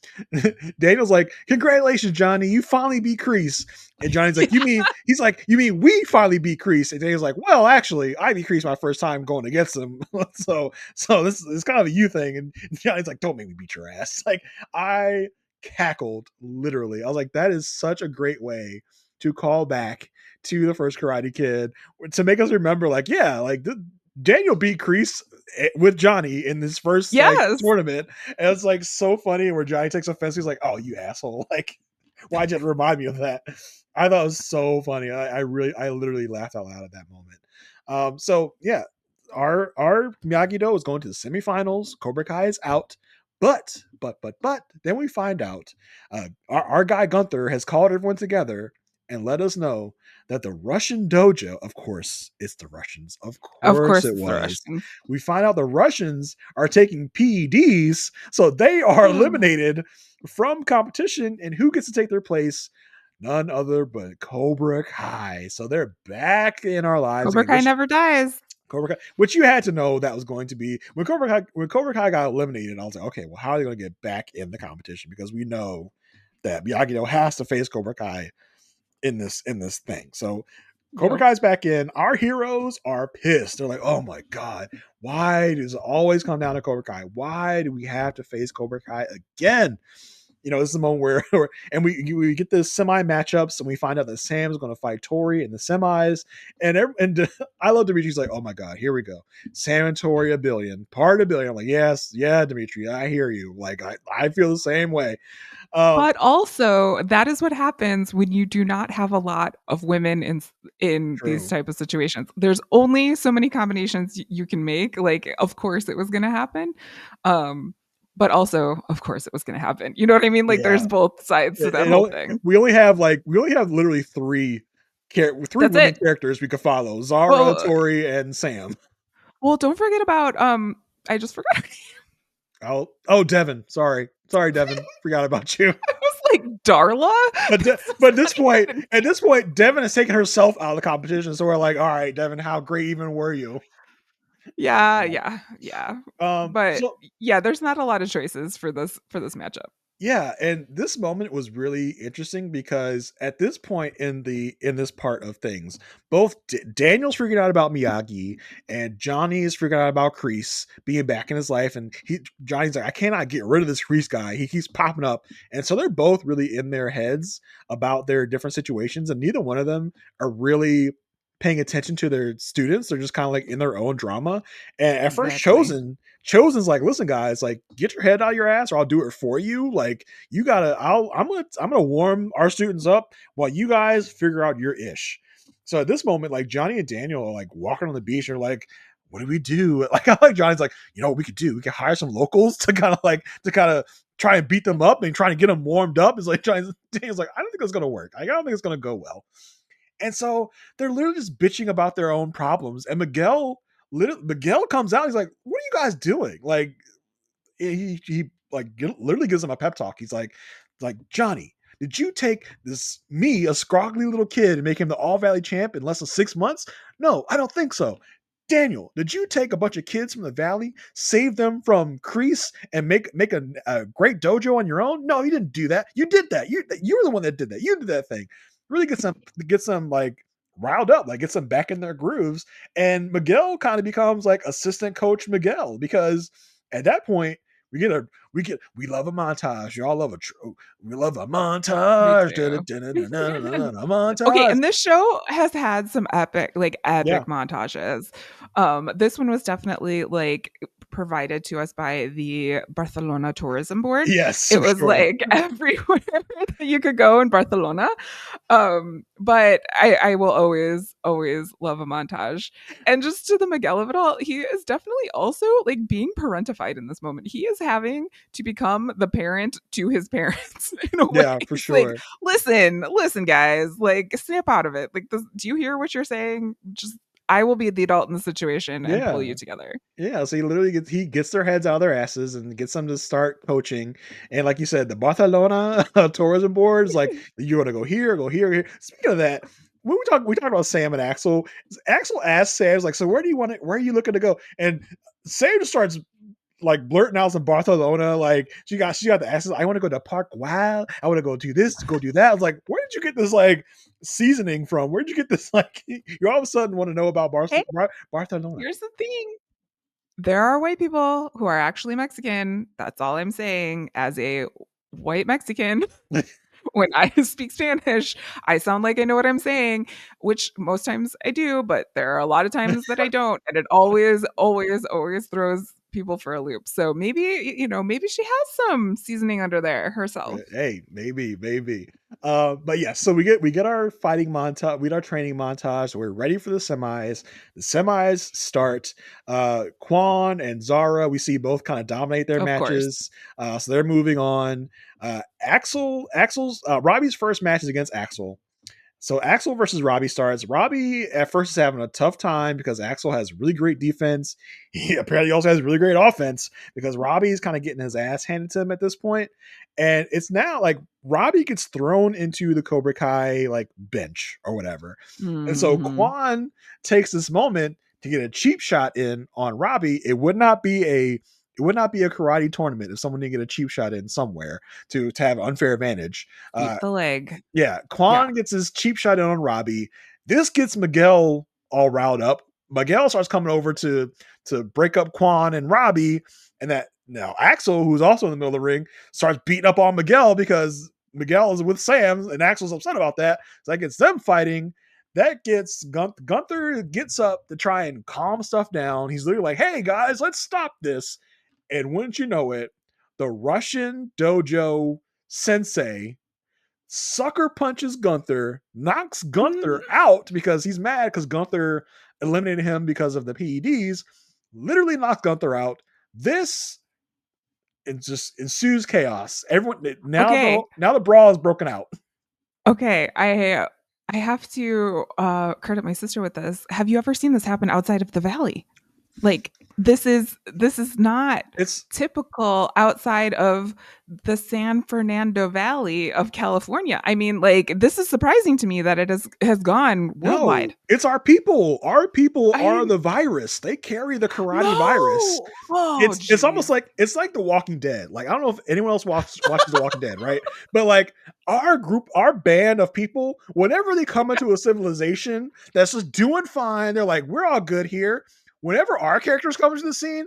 Daniel's like, "Congratulations, Johnny, you finally beat Kreese." And Johnny's like, "You mean?" He's like, "You mean we finally beat Kreese?" And Daniel's like, "Well, actually, I beat Kreese my first time going against him, so this is kind of a you thing." And Johnny's like, "Don't make me beat your ass." Like, I cackled literally. I was like, that is such a great way to call back to the first Karate Kid, to make us remember, like, yeah, like Daniel beat Kreese with Johnny in this first like Yes. tournament, and it's like so funny where Johnny takes offense. He's like, "Oh, you asshole! Like, why'd you have to remind me of that?" I thought it was so funny. I literally laughed out loud at that moment. So yeah, our Miyagi Do is going to the semifinals. Cobra Kai is out, but then we find out our guy Gunther has called everyone together and let us know that the Russian dojo, of course, it's the Russians. Of Of course course it it's the was. Russians. We find out the Russians are taking PEDs, so they are eliminated from competition. And who gets to take their place? None other but Cobra Kai. So they're back in our lives Cobra again. Kai never dies. Cobra Kai, which you had to know that was going to be when Cobra Kai got eliminated. I was like, okay, well, how are they going to get back in the competition? Because we know that Miyagi has to face Cobra Kai in this thing. So Cobra Yep. Kai's back in. Our heroes are pissed. They're like, oh my god, why does it always come down to Cobra Kai? Why do we have to face Cobra Kai again? This is the moment where and we get the semi matchups, and we find out that Sam's going to fight Tori in the semis, and I love Dimitri's like, oh my god, here we go, Sam and Tori part of a billion. I'm like, yes, yeah, Dimitri, I hear you. Like, I feel the same way. But also, that is what happens when you do not have a lot of women in these True. type of situations. There's only so many combinations you can make. Like, of course, it was going to happen. But also, of course, it was going to happen. You know what I mean? Like, Yeah. there's both sides to that whole thing. We only have literally three That's women it. characters we could follow: Zara, Well, Tori, and Sam. don't forget about I just forgot. Oh, Devin. Sorry, Devin. Forgot about you. I was like Darla. But at this point, Devin has taken herself out of the competition. So we're like, all right, Devin, how great even were you? Yeah, yeah, yeah. But So yeah, there's not a lot of choices for this matchup. yeah, and this moment was really interesting because at this point in this part of things, both Daniel's freaking out about Miyagi, and Johnny is freaking out about Kreese being back in his life, and Johnny's like, I cannot get rid of this Kreese guy. He keeps popping up, and so they're both really in their heads about their different situations, and neither one of them are really paying attention to their students. They're just kind of like in their own drama. And at first, Exactly. Chosen's like, listen, guys, like, get your head out of your ass, or I'll do it for you. Like, you gotta, I'm gonna warm our students up while you guys figure out your ish. So at this moment, like, Johnny and Daniel are like walking on the beach, and they're like, what do we do? Like, I like Johnny's like, what we could do? We could hire some locals to kind of try and beat them up and try to get them warmed up. It's like Daniel's like, I don't think it's gonna work. I don't think it's gonna go well. And so they're literally just bitching about their own problems. And Miguel comes out. He's like, "What are you guys doing?" Like, he like literally gives him a pep talk. He's like, Johnny, did you take a scroggly little kid, and make him the All Valley champ in less than 6 months? No, I don't think so. Daniel, did you take a bunch of kids from the valley, save them from Kreese, and make a great dojo on your own? No, you didn't do that. You did that. You were the one that did that. You did that thing. Really get some like riled up, like, gets them back in their grooves. And Miguel kind of becomes like assistant coach Miguel, because at that point we love a montage. Y'all love we love a Me montage. too. A Okay, montage. and this show has had some epic, like Yeah. epic montages. This one was definitely like provided to us by the Barcelona Tourism Board. Yes, It for was sure. like everywhere that you could go in Barcelona. But I will always love a montage. And just to the Miguel of it all, he is definitely also like being parentified in this moment. He is having to become the parent to his parents in a way. Yeah, for It's like, sure. listen, guys, like snap out of it. Like, do you hear what you're saying? Just I will be the adult in the situation and pull Yeah. you together. Yeah, so he gets their heads out of their asses and gets them to start coaching. And like you said, the Barcelona tourism board is like, you want to go here, go here, here. Speaking of that, when we talked about Sam and Axel. Axel asks Sam, like, so where do you want it? Where are you looking to go? And Sam just starts like blurting out some Barcelona, like she got the asses. I want to go to Park Wow. I want to go do this, go do that. I was like, where did you get this like seasoning from? Where did you get this like? You all of a sudden want to know about Hey, Barcelona. here's the thing. There are white people who are actually Mexican. That's all I'm saying. As a white Mexican, when I speak Spanish, I sound like I know what I'm saying, which most times I do, but there are a lot of times that I don't. And it always throws people for a loop. So maybe, maybe she has some seasoning under there herself. Hey, maybe. But yeah, so we get our fighting montage, we get our training montage. We're ready for the semis. The semis start. Quan and Zara, we see both kind of dominate their Of course. matches. So they're moving on. Axel's Robbie's first match is against Axel. So Axel versus Robbie starts. Robbie at first is having a tough time because Axel has really great defense. He apparently also has really great offense because Robbie's kind of getting his ass handed to him at this point. And it's now like Robbie gets thrown into the Cobra Kai like bench or whatever. And so Hmm. Quan takes this moment to get a cheap shot in on Robbie. It would not be a karate tournament if someone didn't get a cheap shot in somewhere to have an unfair advantage. Eat the leg. Yeah, Yeah. Quan gets his cheap shot in on Robbie. This gets Miguel all riled up. Miguel starts coming over to break up Quan and Robbie, and that now Axel, who's also in the middle of the ring, starts beating up on Miguel because Miguel is with Sam, and Axel's upset about that. So that gets them fighting. That gets Gunther gets up to try and calm stuff down. He's literally like, "Hey guys, let's stop this." And wouldn't you know it, the Russian dojo sensei sucker punches Gunther, knocks Gunther Mm. out because he's mad because Gunther eliminated him because of the PEDs, literally knocks Gunther out. This it just ensues chaos. Everyone Okay. now the brawl is broken out. Okay. I have to credit my sister with this. Have you ever seen this happen outside of the valley? Like this is not It's typical outside of the San Fernando Valley of California. I mean, like this is surprising to me that it has gone no, worldwide. it's our people. Our people I are didn't the virus. They carry the karate virus. know. Oh, It's almost geez. like it's like The Walking Dead. Like I don't know if anyone else watches The Walking Dead, right? But like our band of people, whenever they come into a civilization that's just doing fine, they're like, we're all good here. Whenever our characters come into the scene,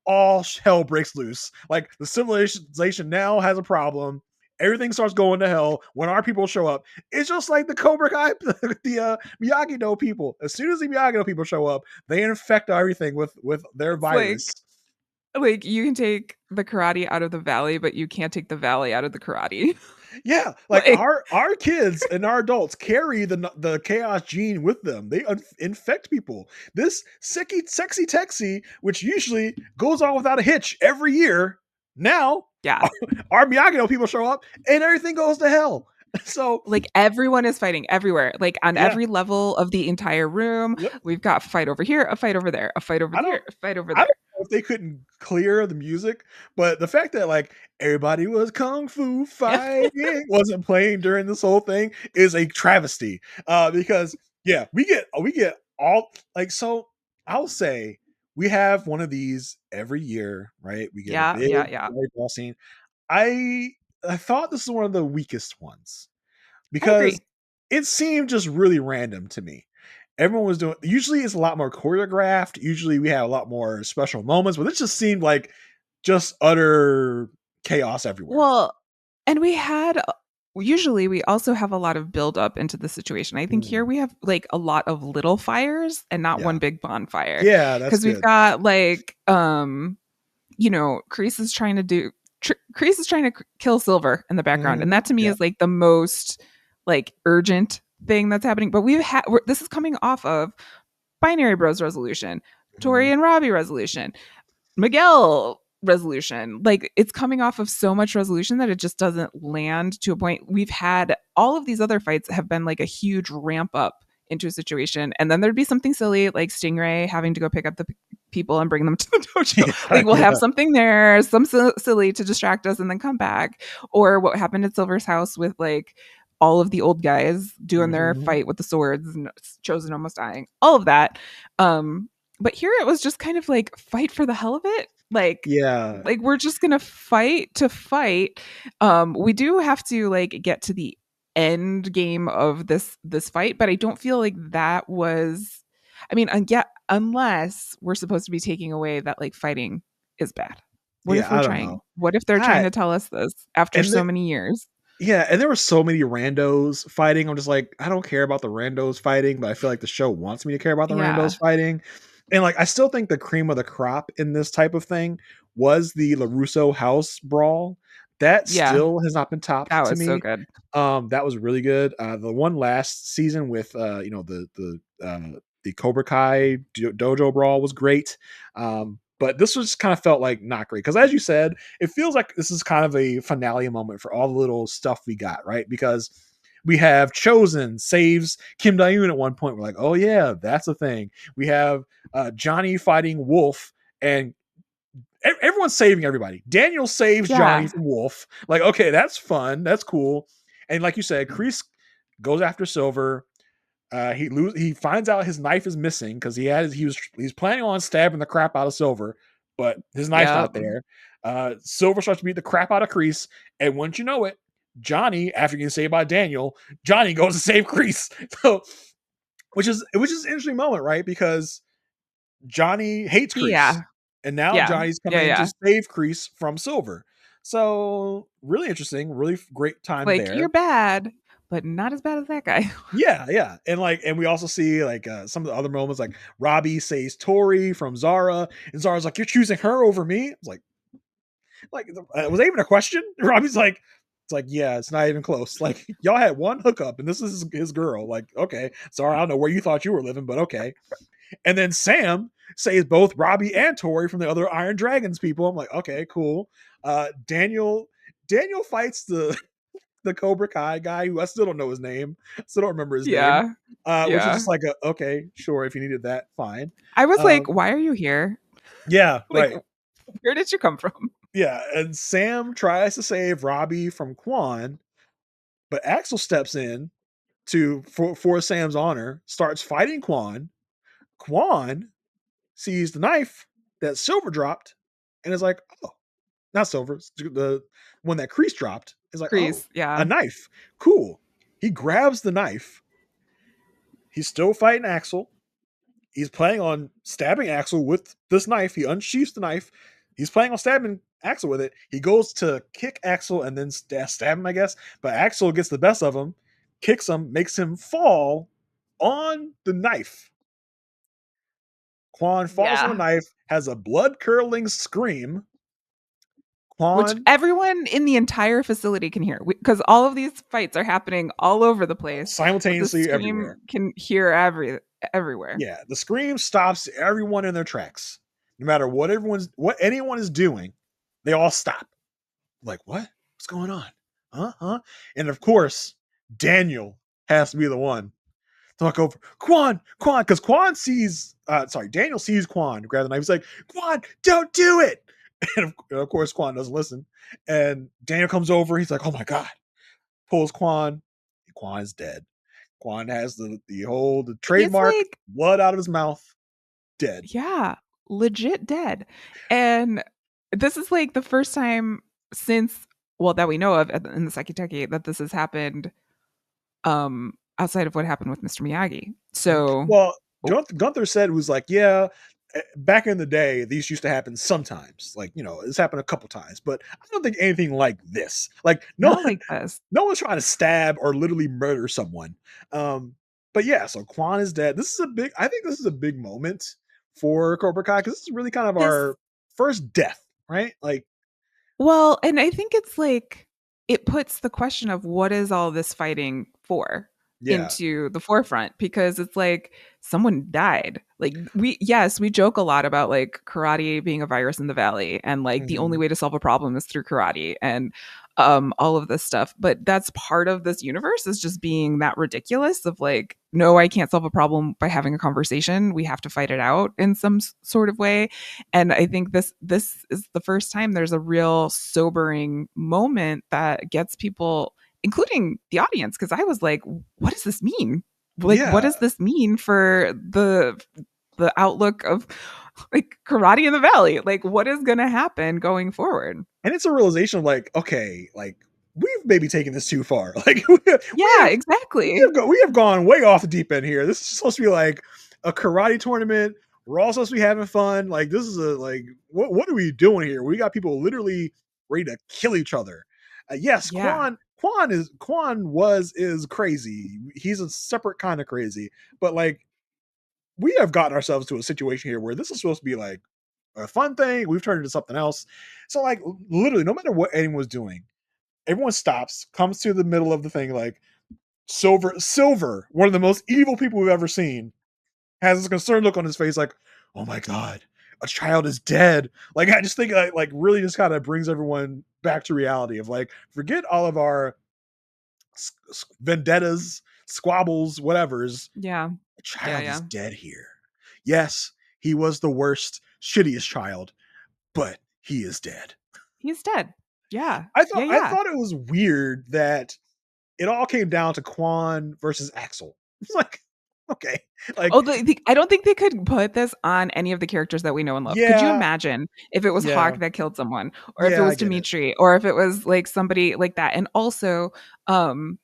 all hell breaks loose. Like the civilization now has a problem. Everything starts going to hell when our people show up. It's just like the Cobra Kai, the Miyagi Do people. As soon as the Miyagi Do people show up, they infect everything with their It's virus. like you can take the karate out of the valley, but you can't take the valley out of the karate. Yeah, like Like our kids and our adults carry the chaos gene with them. They infect people. This sexy texy, which usually goes on without a hitch every year, now yeah. our Miyagi people show up and everything goes to hell. So Like everyone is fighting everywhere, like on yeah, every level of the entire room. yep. We've got a fight over here, a fight over there, a fight over I here, don't a fight over I don't there. know if they couldn't clear the music, but the fact that like everybody was kung fu Yeah. fighting wasn't playing during this whole thing is a travesty. Because yeah, we get all like so. I'll say we have one of these every year, right? We get a Yeah, big yeah, yeah. ball scene. I I thought this is one of the weakest ones I because agree. it seemed just really random to me. Everyone was doing usually it's a lot more choreographed. Usually we have a lot more special moments, but this just seemed like just utter chaos everywhere. Well, and we had usually we also have a lot of build up into the situation. I think here Mm, we have like a lot of little fires and not yeah. one big bonfire Yeah, that's because we've good. got like Kreese is trying to Kreese is trying to kill Silver in the background, and Hmm. that to me Yeah. is like the most like urgent thing that's happening. But this is coming off of Binary Bros resolution, Hmm. Tori and Robbie resolution, Miguel resolution. Like it's coming off of so much resolution that it just doesn't land to a point. We've had all of these other fights have been like a huge ramp up into a situation, and then there'd be something silly like Stingray having to go pick up the people and bring them to the dojo. Yeah. Like we'll have Yeah. something there, some silly to distract us and then come back. Or what happened at Silver's house with like all of the old guys doing their Hmm. fight with the swords and Chosen almost dying, all of that. um but here it was just kind of like fight for the hell of it, Yeah. like we're just gonna fight to fight. We do have to like get to the end game of this fight, but I don't feel like that was, I mean, yeah, unless we're supposed to be taking away that like fighting is bad. What if Yeah. we're I don't trying, know. what if they're trying I to tell us this after and so many years? Yeah, and there were so many randos fighting. I'm just like, I don't care about the randos fighting, but I feel like the show wants me to care about the Yeah, randos fighting. And like, I still think the cream of the crop in this type of thing was the LaRusso house brawl. That yeah, still has not been that topped to was so me. good. That was really good. The one last season with the Cobra Kai dojo brawl was great. But this was kind of felt like not great because, as you said, it feels like this is kind of a finale moment for all the little stuff we got, right? Because we have Chosen saves Kim Dae-yoon at one point. We're like, oh yeah, that's a thing. We have Johnny fighting Wolf, and everyone's saving everybody. Daniel saves Johnny Yeah, from Wolf. Like, okay, that's fun. That's cool. And like you said, Kreese goes after Silver. He finds out his knife is missing because he's planning on stabbing the crap out of Silver, but his knife's yeah, not there. Silver starts to beat the crap out of Kreese, and once you know it, Johnny, after getting saved by Daniel, Johnny goes to save Kreese. So, which is an interesting moment, right? Because Johnny hates Kreese, yeah, and now yeah, Johnny's yeah, coming in to yeah. save Kreese from Silver. So really interesting, really great time Like there. you're bad, but not as bad as that guy. Yeah, yeah, and we also see like some of the other moments, like Robbie saves Tori from Zara, and Zara's like, "You're choosing her over me." It's like, was that even a question? Robbie's like, "It's like, yeah, it's not even close. Like, y'all had one hookup, and this is his girl. Like, okay, Zara, I don't know where you thought you were living, but okay." And then Sam saves both Robbie and Tori from the other Iron Dragons people. I'm like, okay, cool. Daniel fights the Cobra Kai guy who I still don't know his name. Still don't remember his name. Yeah, Which is yeah. just like okay, sure, if you needed that, fine. I was like, Um, why are you here? yeah, Like, right. where did you come from? Yeah, and Sam tries to save Robbie from Quan, but Axel steps in for Sam's honor, starts fighting Quan. Quan sees the knife that Silver dropped, and is like, oh, not Silver, the one that Kreese dropped. Is like, oh, Grease. a Yeah. knife, cool. He grabs the knife. He's still fighting Axel. He's planning on stabbing Axel with this knife. He unsheaths the knife. He's planning on stabbing Axel with it. He goes to kick Axel and then stab him, I guess. But Axel gets the best of him, kicks him, makes him fall on the knife. Quan falls on the Yeah. knife, has a blood curdling scream. Which Quan everyone in the entire facility can hear because all of these fights are happening all over the place, but the simultaneously scream everywhere. can hear everywhere. Yeah, the scream stops everyone in their tracks. No matter what anyone is doing, they all stop. Like, what? What's going on? Huh? And of course, Daniel has to be the one to look over. Quan, because Daniel sees Quan grab the knife. He's like, Quan, don't do it. And of course, Quan doesn't listen. And Daniel comes over. He's like, oh my God. Pulls Quan. Quan is dead. Quan has the He's trademark like, blood out of his mouth. Dead. yeah, legit dead. And this is like the first time since, well, that we know of in the Sekai Tekai that this has happened outside of what happened with Mr. Miyagi. Mhm. So, Well, oh, Gunther said was like, yeah, back in the day, these used to happen sometimes. Like, this happened a couple times, but I don't think anything like this. Like, not like this. no one's trying to stab or literally murder someone. Um, but yeah, so Quan is dead. I think this is a big moment for Cobra Kai because this is really kind of This our first death. right? Like, Well, and I think it's like it puts the question of what is all this fighting for yeah. into the forefront because it's like someone died. Like yes, we joke a lot about like karate being a virus in the valley and like the only Hmm. way to solve a problem is through karate and all of this stuff. But that's part of this universe is just being that ridiculous of like, no, I can't solve a problem by having a conversation. We have to fight it out in some sort of way. And I think this is the first time there's a real sobering moment that gets people, including the audience, because I was like, what does this mean? Like, what Yeah. does this mean for the outlook of like karate in the valley? Like, what is going to happen going forward? And it's a realization of like, okay, like we've maybe taken this too far. Like we Yeah, have exactly. we have gone way off the deep end here. This is supposed to be like a karate tournament. We're all supposed to be having fun. Like this is a like what are we doing here? We got people literally ready to kill each other. Yes, Yeah. Quan was is crazy. He's a separate kind of crazy, but like we have gotten ourselves to a situation here where this is supposed to be like a fun thing. We've turned it into something else. So like literally, no matter what anyone was doing, everyone stops, comes to the middle of the thing, like Silver, one of the most evil people we've ever seen, has this concerned look on his face, like, oh my god, a child is dead. Like I just think like really just kind of brings everyone back to reality of like, forget all of our vendettas, squabbles, whatever's. Yeah. A Yeah. child is Yeah. dead here. Yes, he was the worst, shittiest child, but he is dead. He's dead. Yeah. I Yeah. thought I Yeah. thought it was weird that it all came down to Quan versus Axel. It's like, okay, like Oh, I don't think they could put this on any of the characters that we know and love. Could you yeah, imagine if it was yeah, Hawk that killed someone, or if it yeah, I was get it. Dimitri, or if it was like somebody like that? And also, um,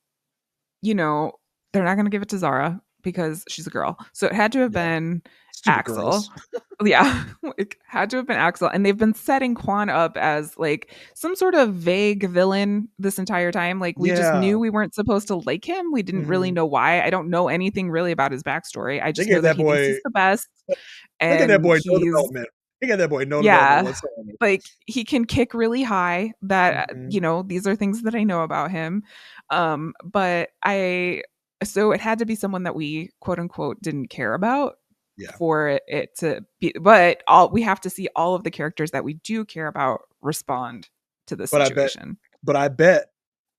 you know, they're not going to give it to Zara because she's a girl. So it had to have Yeah, been stupid Axel. girls. Yeah, it had to have been Axel. And they've been setting Quan up as like some sort of vague villain this entire time. Like we just Yeah, knew we weren't supposed to like him. We didn't really hmm know why. I don't know anything really about his backstory. I they just know gave that that he thinks boy he's the best they gave that and boy no he's development. They gave that boy no development yeah, whatsoever. like he can kick really high that Hmm. you know these are things that I know about him. But I so it had to be someone that we quote unquote didn't care about Yeah, for it to be, but all we have to see all of the characters that we do care about respond to this but I bet, situation. but I bet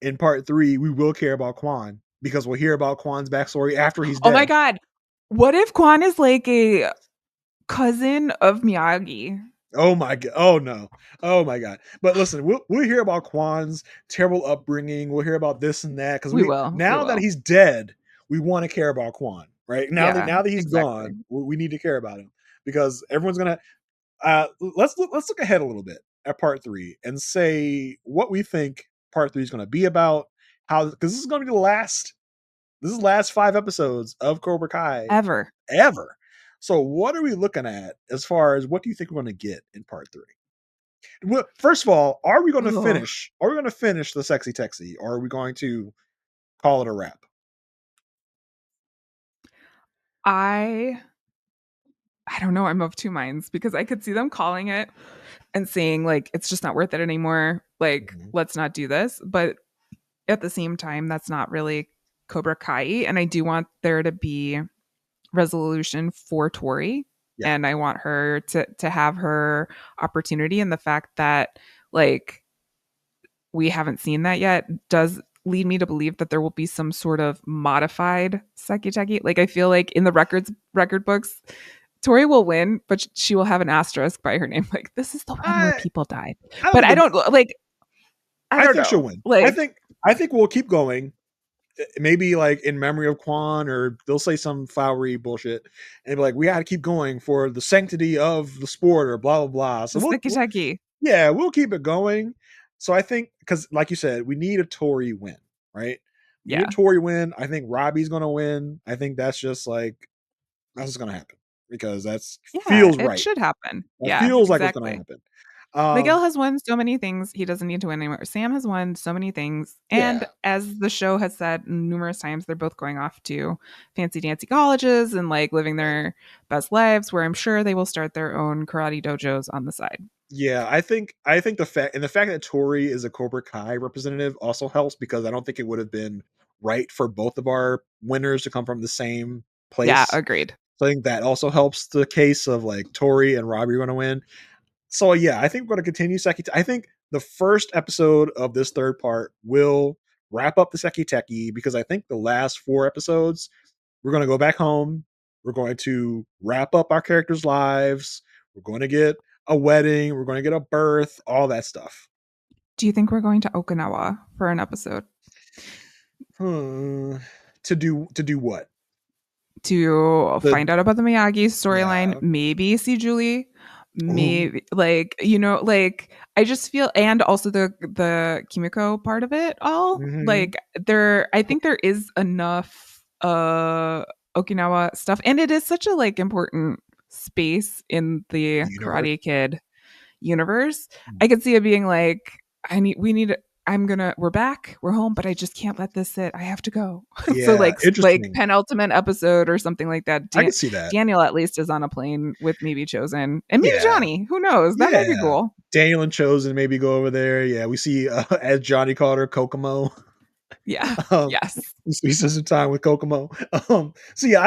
in part three we will care about Quan because we'll hear about Quan's backstory after he's Oh my dead. god, what if Quan is like a cousin of Miyagi? Oh my god! Oh no! Oh my god! But listen, we'll hear about Quan's terrible upbringing. We'll hear about this and that because We we will, we now that will. he's dead, we want to care about Quan, right? Yeah, Now that he's exactly. gone, we need to care about him because everyone's gonna. Let's look ahead a little bit at part three and say what we think part three is going to be about. How because this is going to be the last. This is the last 5 episodes of Cobra Kai Ever. ever. So what are we looking at as far as what do you think we're going to get in part three? Well, first of all, are we going to Ugh. finish? Are we going to finish the sexy texy, or are we going to call it a wrap? I I don't know. I'm of two minds because I could see them calling it and saying like it's just not worth it anymore. Like Mhm. let's not do this. But at the same time, that's not really Cobra Kai, and I do want there to be resolution for Tori, Yeah, and I want her to have her opportunity. And the fact that like we haven't seen that yet does lead me to believe that there will be some sort of modified Sekai Tekai. Like I feel like in the record books, Tori will win, but she will have an asterisk by her name. Like this is the one where I people died. I don't But think I they'll. don't like. I I don't think she'll know. win. Like I think we'll keep going. Maybe like in memory of Quan, or they'll say some flowery bullshit and be like, "We got to keep going for the sanctity of the sport," or blah blah blah. So the Sekai Tekai. yeah, we'll keep it going. So I think because, like you said, we need a Tory win, right? We need a Yeah. Tory win. I think Robbie's gonna win. I think that's just like that's just gonna happen because that's Yeah. feels It right. should happen. That Yeah. feels like what's gonna Exactly. happen. Miguel Um, has won so many things he doesn't need to win anymore. Sam has won so many things. And yeah, as the show has said numerous times, they're both going off to fancy dancy colleges and like living right. their best lives, where I'm sure they will start their own karate dojos on the side. Yeah, I think the fact that Tori is a Cobra Kai representative also helps because I don't think it would have been right for both of our winners to come from the same Yeah, place. agreed. So I think that also helps the case of like Tori and Robbie are going to win. So yeah, I think we're going to continue Seki. I think the first episode of this third part will wrap up the Seki Teki because I think the last 4 episodes we're going to go back home. We're going to wrap up our characters' lives. We're going to get a wedding. We're going to get a birth. All that stuff. Do you think we're going to Okinawa for an episode Hmm. To do what? to The find out about the Miyagi storyline? Yeah. Maybe see Julie. Ooh. Maybe like like I just feel, and also the Kimiko part of it all. Hmm. Like there, I think there is enough Okinawa stuff, and it is such a like important space in the Universe. Karate Kid universe. I could see it being like, we need, we're back, we're home, but I just can't let this sit. I have to go. So Yeah. like Interesting. penultimate episode or something like that. I could see that. Daniel at least is on a plane with maybe Chosen and maybe Yeah. Johnny. Who knows? That might be Yeah. cool. Daniel and Chosen maybe go over there. Yeah. We see, as Johnny called her, Kokomo. Yeah. um Yes. we spent some time with Kokomo. So yeah,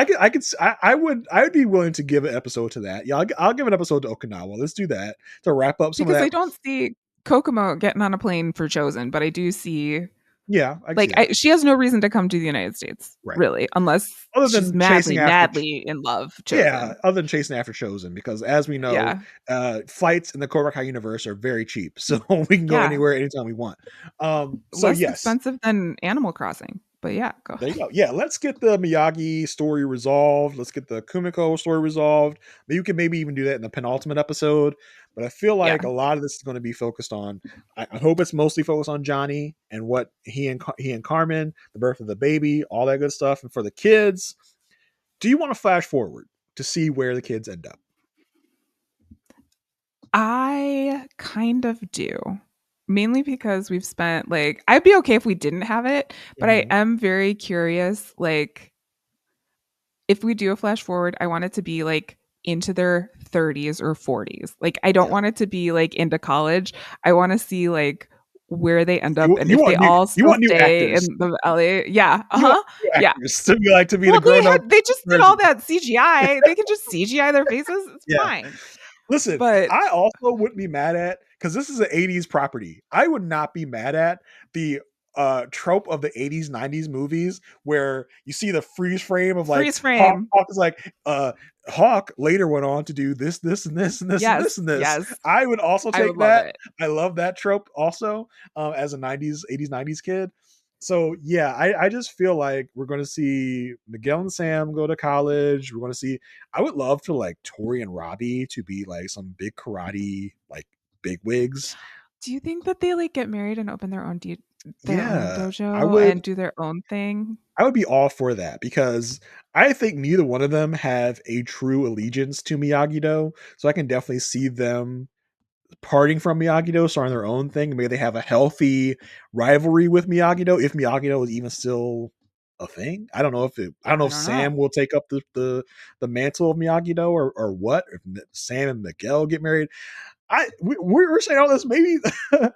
I would be willing to give an episode to that. Yeah, I'll give an episode to Okinawa. Let's do that to wrap up some of Because that. I don't see Kokomo getting on a plane for Chosen, but I do see Yeah, I can see like that. she has no reason to come to the United States, Right. really, unless Other she's than chasing after madly in love yeah, Chosen. other than chasing after Chosen, because as we know, Yeah. flights in the Cobra Kai universe are very cheap, so we can go Yeah. anywhere anytime we want. So Less yes, expensive than Animal Crossing. But yeah, go there you ahead. go. Yeah, let's get the Miyagi story resolved. Let's get the Kumiko story resolved. Maybe you can maybe even do that in the penultimate episode. But I feel Yeah. like a lot of this is going to be focused on. I hope it's mostly focused on Johnny and what he and Carmen, the birth of the baby, all that good stuff. And for the kids, do you want to flash forward to see where the kids end up? I kind of do. Mainly because we've spent like I'd be okay if we didn't have it, but I Mhm. am very curious like if we do a flash forward, I want it to be like into their 30s or 40s. Like I don't Yeah. want it to be like into college. I want to see like where they end up You and you if they want new all you still want new stay actors. in the LA. Yeah. You want Uh-huh. new Yeah. actors to be like to be the Well, grown up they just did all version. that CGI. They can just CGI their faces. It's Yeah. fine. Listen, But I also wouldn't be mad at because this is an 80s property. I would not be mad at the trope of the 80s, 90s movies where you see the freeze frame of like freeze frame. Hawk is like Hawk later went on to do this and this and this and Yes. this and this. Yes. I would also I would take love that. it. I love that trope also as a 90s, 80s, 90s kid. So yeah, I just feel like we're going to see Miguel and Sam go to college. We're going to see. I would love for like Tori and Robbie to be like some big karate like big wigs. Do you think that they like get married and open their own Yeah, I dojo would. and do their own thing? I would be all for that because I think neither one of them have a true allegiance to Miyagi Do. So I can definitely see them parting from Miyagi Do, starting their own thing. Maybe they have a healthy rivalry with Miyagi Do, if Miyagi Do is even still a thing. I don't know I if don't know. Sam will take up the mantle of Miyagi Do or what. If Sam and Miguel get married, we're saying all this maybe,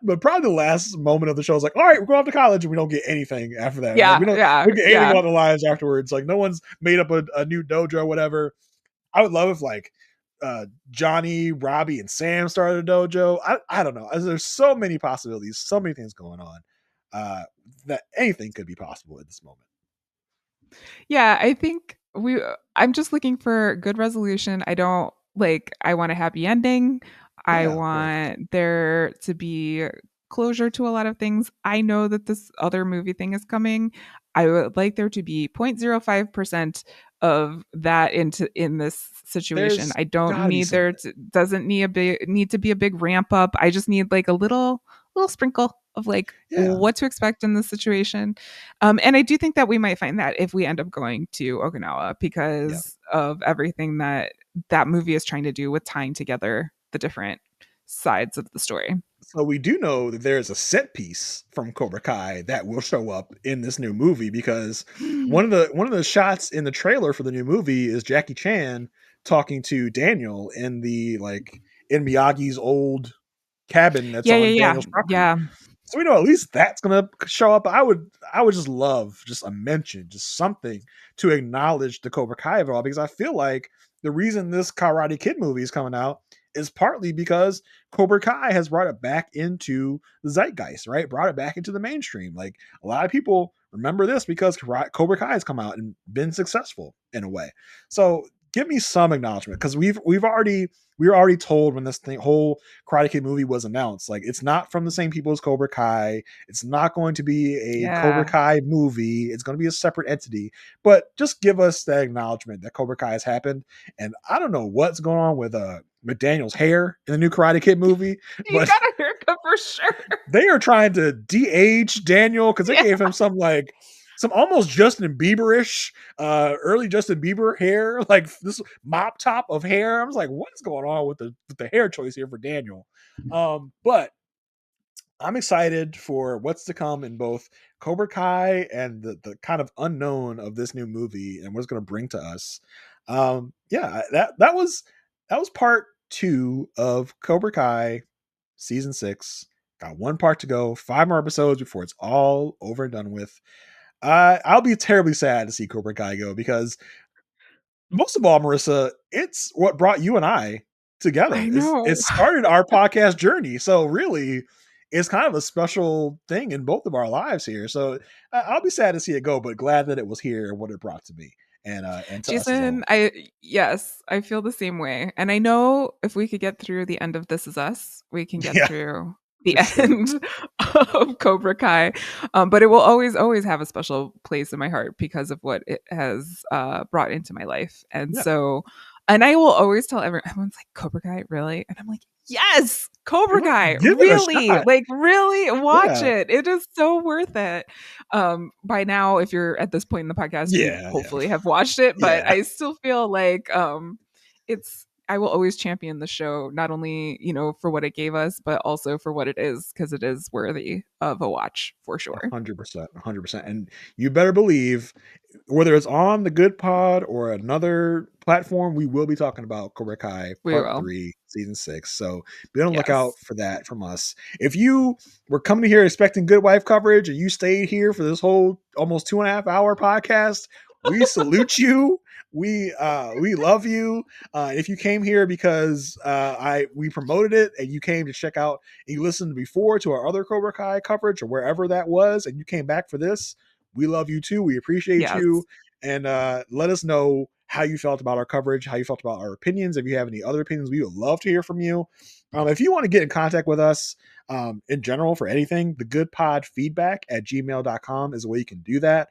but probably the last moment of the show is like, all right, we're going off to college, and we don't get anything after that. Like Yeah, we don't get anything yeah. about the lives afterwards. Like no one's made up a new dojo or whatever. I would love if like Johnny, Robbie, and Sam started a dojo. I don't know. There's so many possibilities, so many things going on. That anything could be possible at this moment. Yeah, I think I'm just looking for good resolution. I don't like I want a happy ending. I Yeah, of course. want there to be closure to a lot of things. I know that this other movie thing is coming. I would like there to be 0.05% of that in this situation. There's I don't gotta be need some of there it. to doesn't need to be a big ramp up. I just need like a little sprinkle of like Yeah, what to expect in this situation. And I do think that we might find that if we end up going to Okinawa yeah. because of everything that movie is trying to do with tying together the different sides of the story. So we do know that there is a set piece from Cobra Kai that will show up in this new movie because one of the shots in the trailer for the new movie is Jackie Chan talking to Daniel in the like in Miyagi's old cabin that's Yeah, yeah, on yeah, Daniel's property. yeah, So we know at least that's gonna show up. I would just love just a mention, just something to acknowledge the Cobra Kai of it all, because I feel like the reason this Karate Kid movie is coming out is partly because Cobra Kai has brought it back into the zeitgeist, right? Brought it back into the mainstream. Like a lot of people remember this because Cobra Kai has come out and been successful in a way. So give me some acknowledgement, because we were already told when this whole Karate Kid movie was announced, like it's not from the same people as Cobra Kai. It's not going to be a Cobra yeah. Kai movie. It's going to be a separate entity. But just give us that acknowledgement that Cobra Kai has happened. And I don't know what's going on with McDaniel's hair in the new Karate Kid movie, He's but got a haircut for sure. they are trying to de-age Daniel because they Yeah. gave him some almost Justin Bieberish, early Justin Bieber hair, like this mop top of hair. I was like, what is going on with the hair choice here for Daniel? But I'm excited for what's to come in both Cobra Kai and the kind of unknown of this new movie and what it's going to bring to us. Yeah, that was part 2 of Cobra Kai season 6. Got one part to go, 5 more episodes before it's all over and done with. I'll be terribly sad to see Cobra Kai go, because most of all, Marissa, it's what brought you and I I together. It know. started our podcast journey. So really, it's kind of a special thing in both of our lives here. So I'll be sad to see it go, but glad that it was here and what it brought to me and to us as a Jason, whole. yes, I feel the same way. And I know if we could get through the end of This Is Us, we can get Yeah, through the for sure. end of Cobra Kai. But it will always, always have a special place in my heart because of what it has brought into my life. And Yeah, so, and I will always tell everyone's like, Cobra Kai, really? And I'm like, yes, Cobra Kai, give it a really? shot. Like, really? Watch Yeah, it. It is so worth it. By now, if you're at this point in the podcast, you yeah, yeah, hopefully have watched it, but yeah. I still feel like it's I will always champion the show, not only, for what it gave us, but also for what it is, because it is worthy of a watch for sure. 100%, 100%. And you better believe, whether it's on the Good Pod or another platform, we will be talking about Cobra Kai We Part will. 3, Season 6. So be on the lookout Yes. for that from us. If you were coming here expecting Good Wife coverage and you stayed here for this whole almost 2.5 hour podcast, we salute you. We love you. If you came here because we promoted it and you came to check out and you listened before to our other Cobra Kai coverage or wherever that was, and you came back for this, we love you too. We appreciate Yes. you. And let us know how you felt about our coverage, how you felt about our opinions. If you have any other opinions, we would love to hear from you. If you want to get in contact with us in general for anything, the goodpodfeedback@gmail.com is the way you can do that.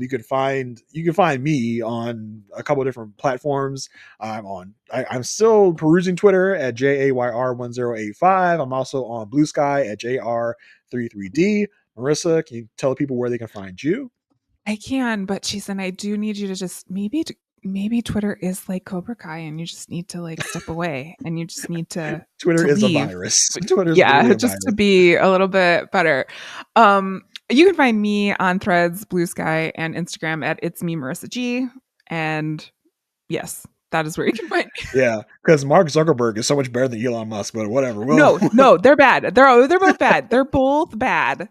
You can find me on a couple of different platforms. I'm still perusing Twitter at JAYR1085. I'm also on Blue Sky at JR33D. Marissa, can you tell people where they can find you? I can, but Jason, I do need you to just maybe Twitter is like Cobra Kai and you just need to like step away and you just need Twitter to is a leave. virus. Twitter is literally Yeah, a just to virus. be a little bit better. You can find me on Threads, Blue Sky, and Instagram at It's Me Marissa G. And yes, that is where you can find me. Yeah, because Mark Zuckerberg is so much better than Elon Musk, but whatever. Well, No, no, they're bad. They're both bad. They're both bad.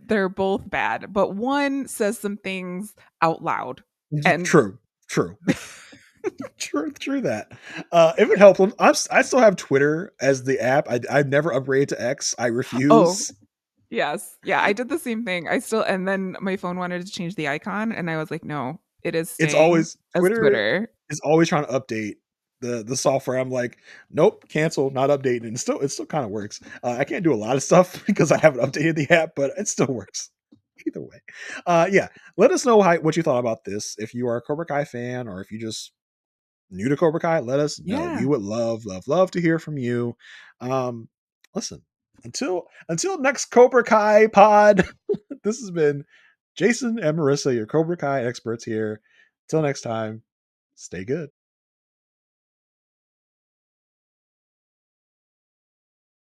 They're both bad. But one says some things out loud, and true, true, true that. If it helps, I still have Twitter as the app. I've never upgraded to X. I oh, refuse. yes, yeah, I did the same thing. And then my phone wanted to change the icon, and I was like, no, it is It's staying always as Twitter Twitter. is always trying to update the software. I'm like, nope, cancel, not updating. And it still kind of works. I can't do a lot of stuff because I haven't updated the app, but it still works. Either way, yeah. Let us know what you thought about this. If you are a Cobra Kai fan, or if you just new to Cobra Kai, let us know. We Yeah. would love, love, love to hear from you. Um, Listen, until next Cobra Kai pod, this has been Jason and Marissa, your Cobra Kai experts here. Till next time, stay good.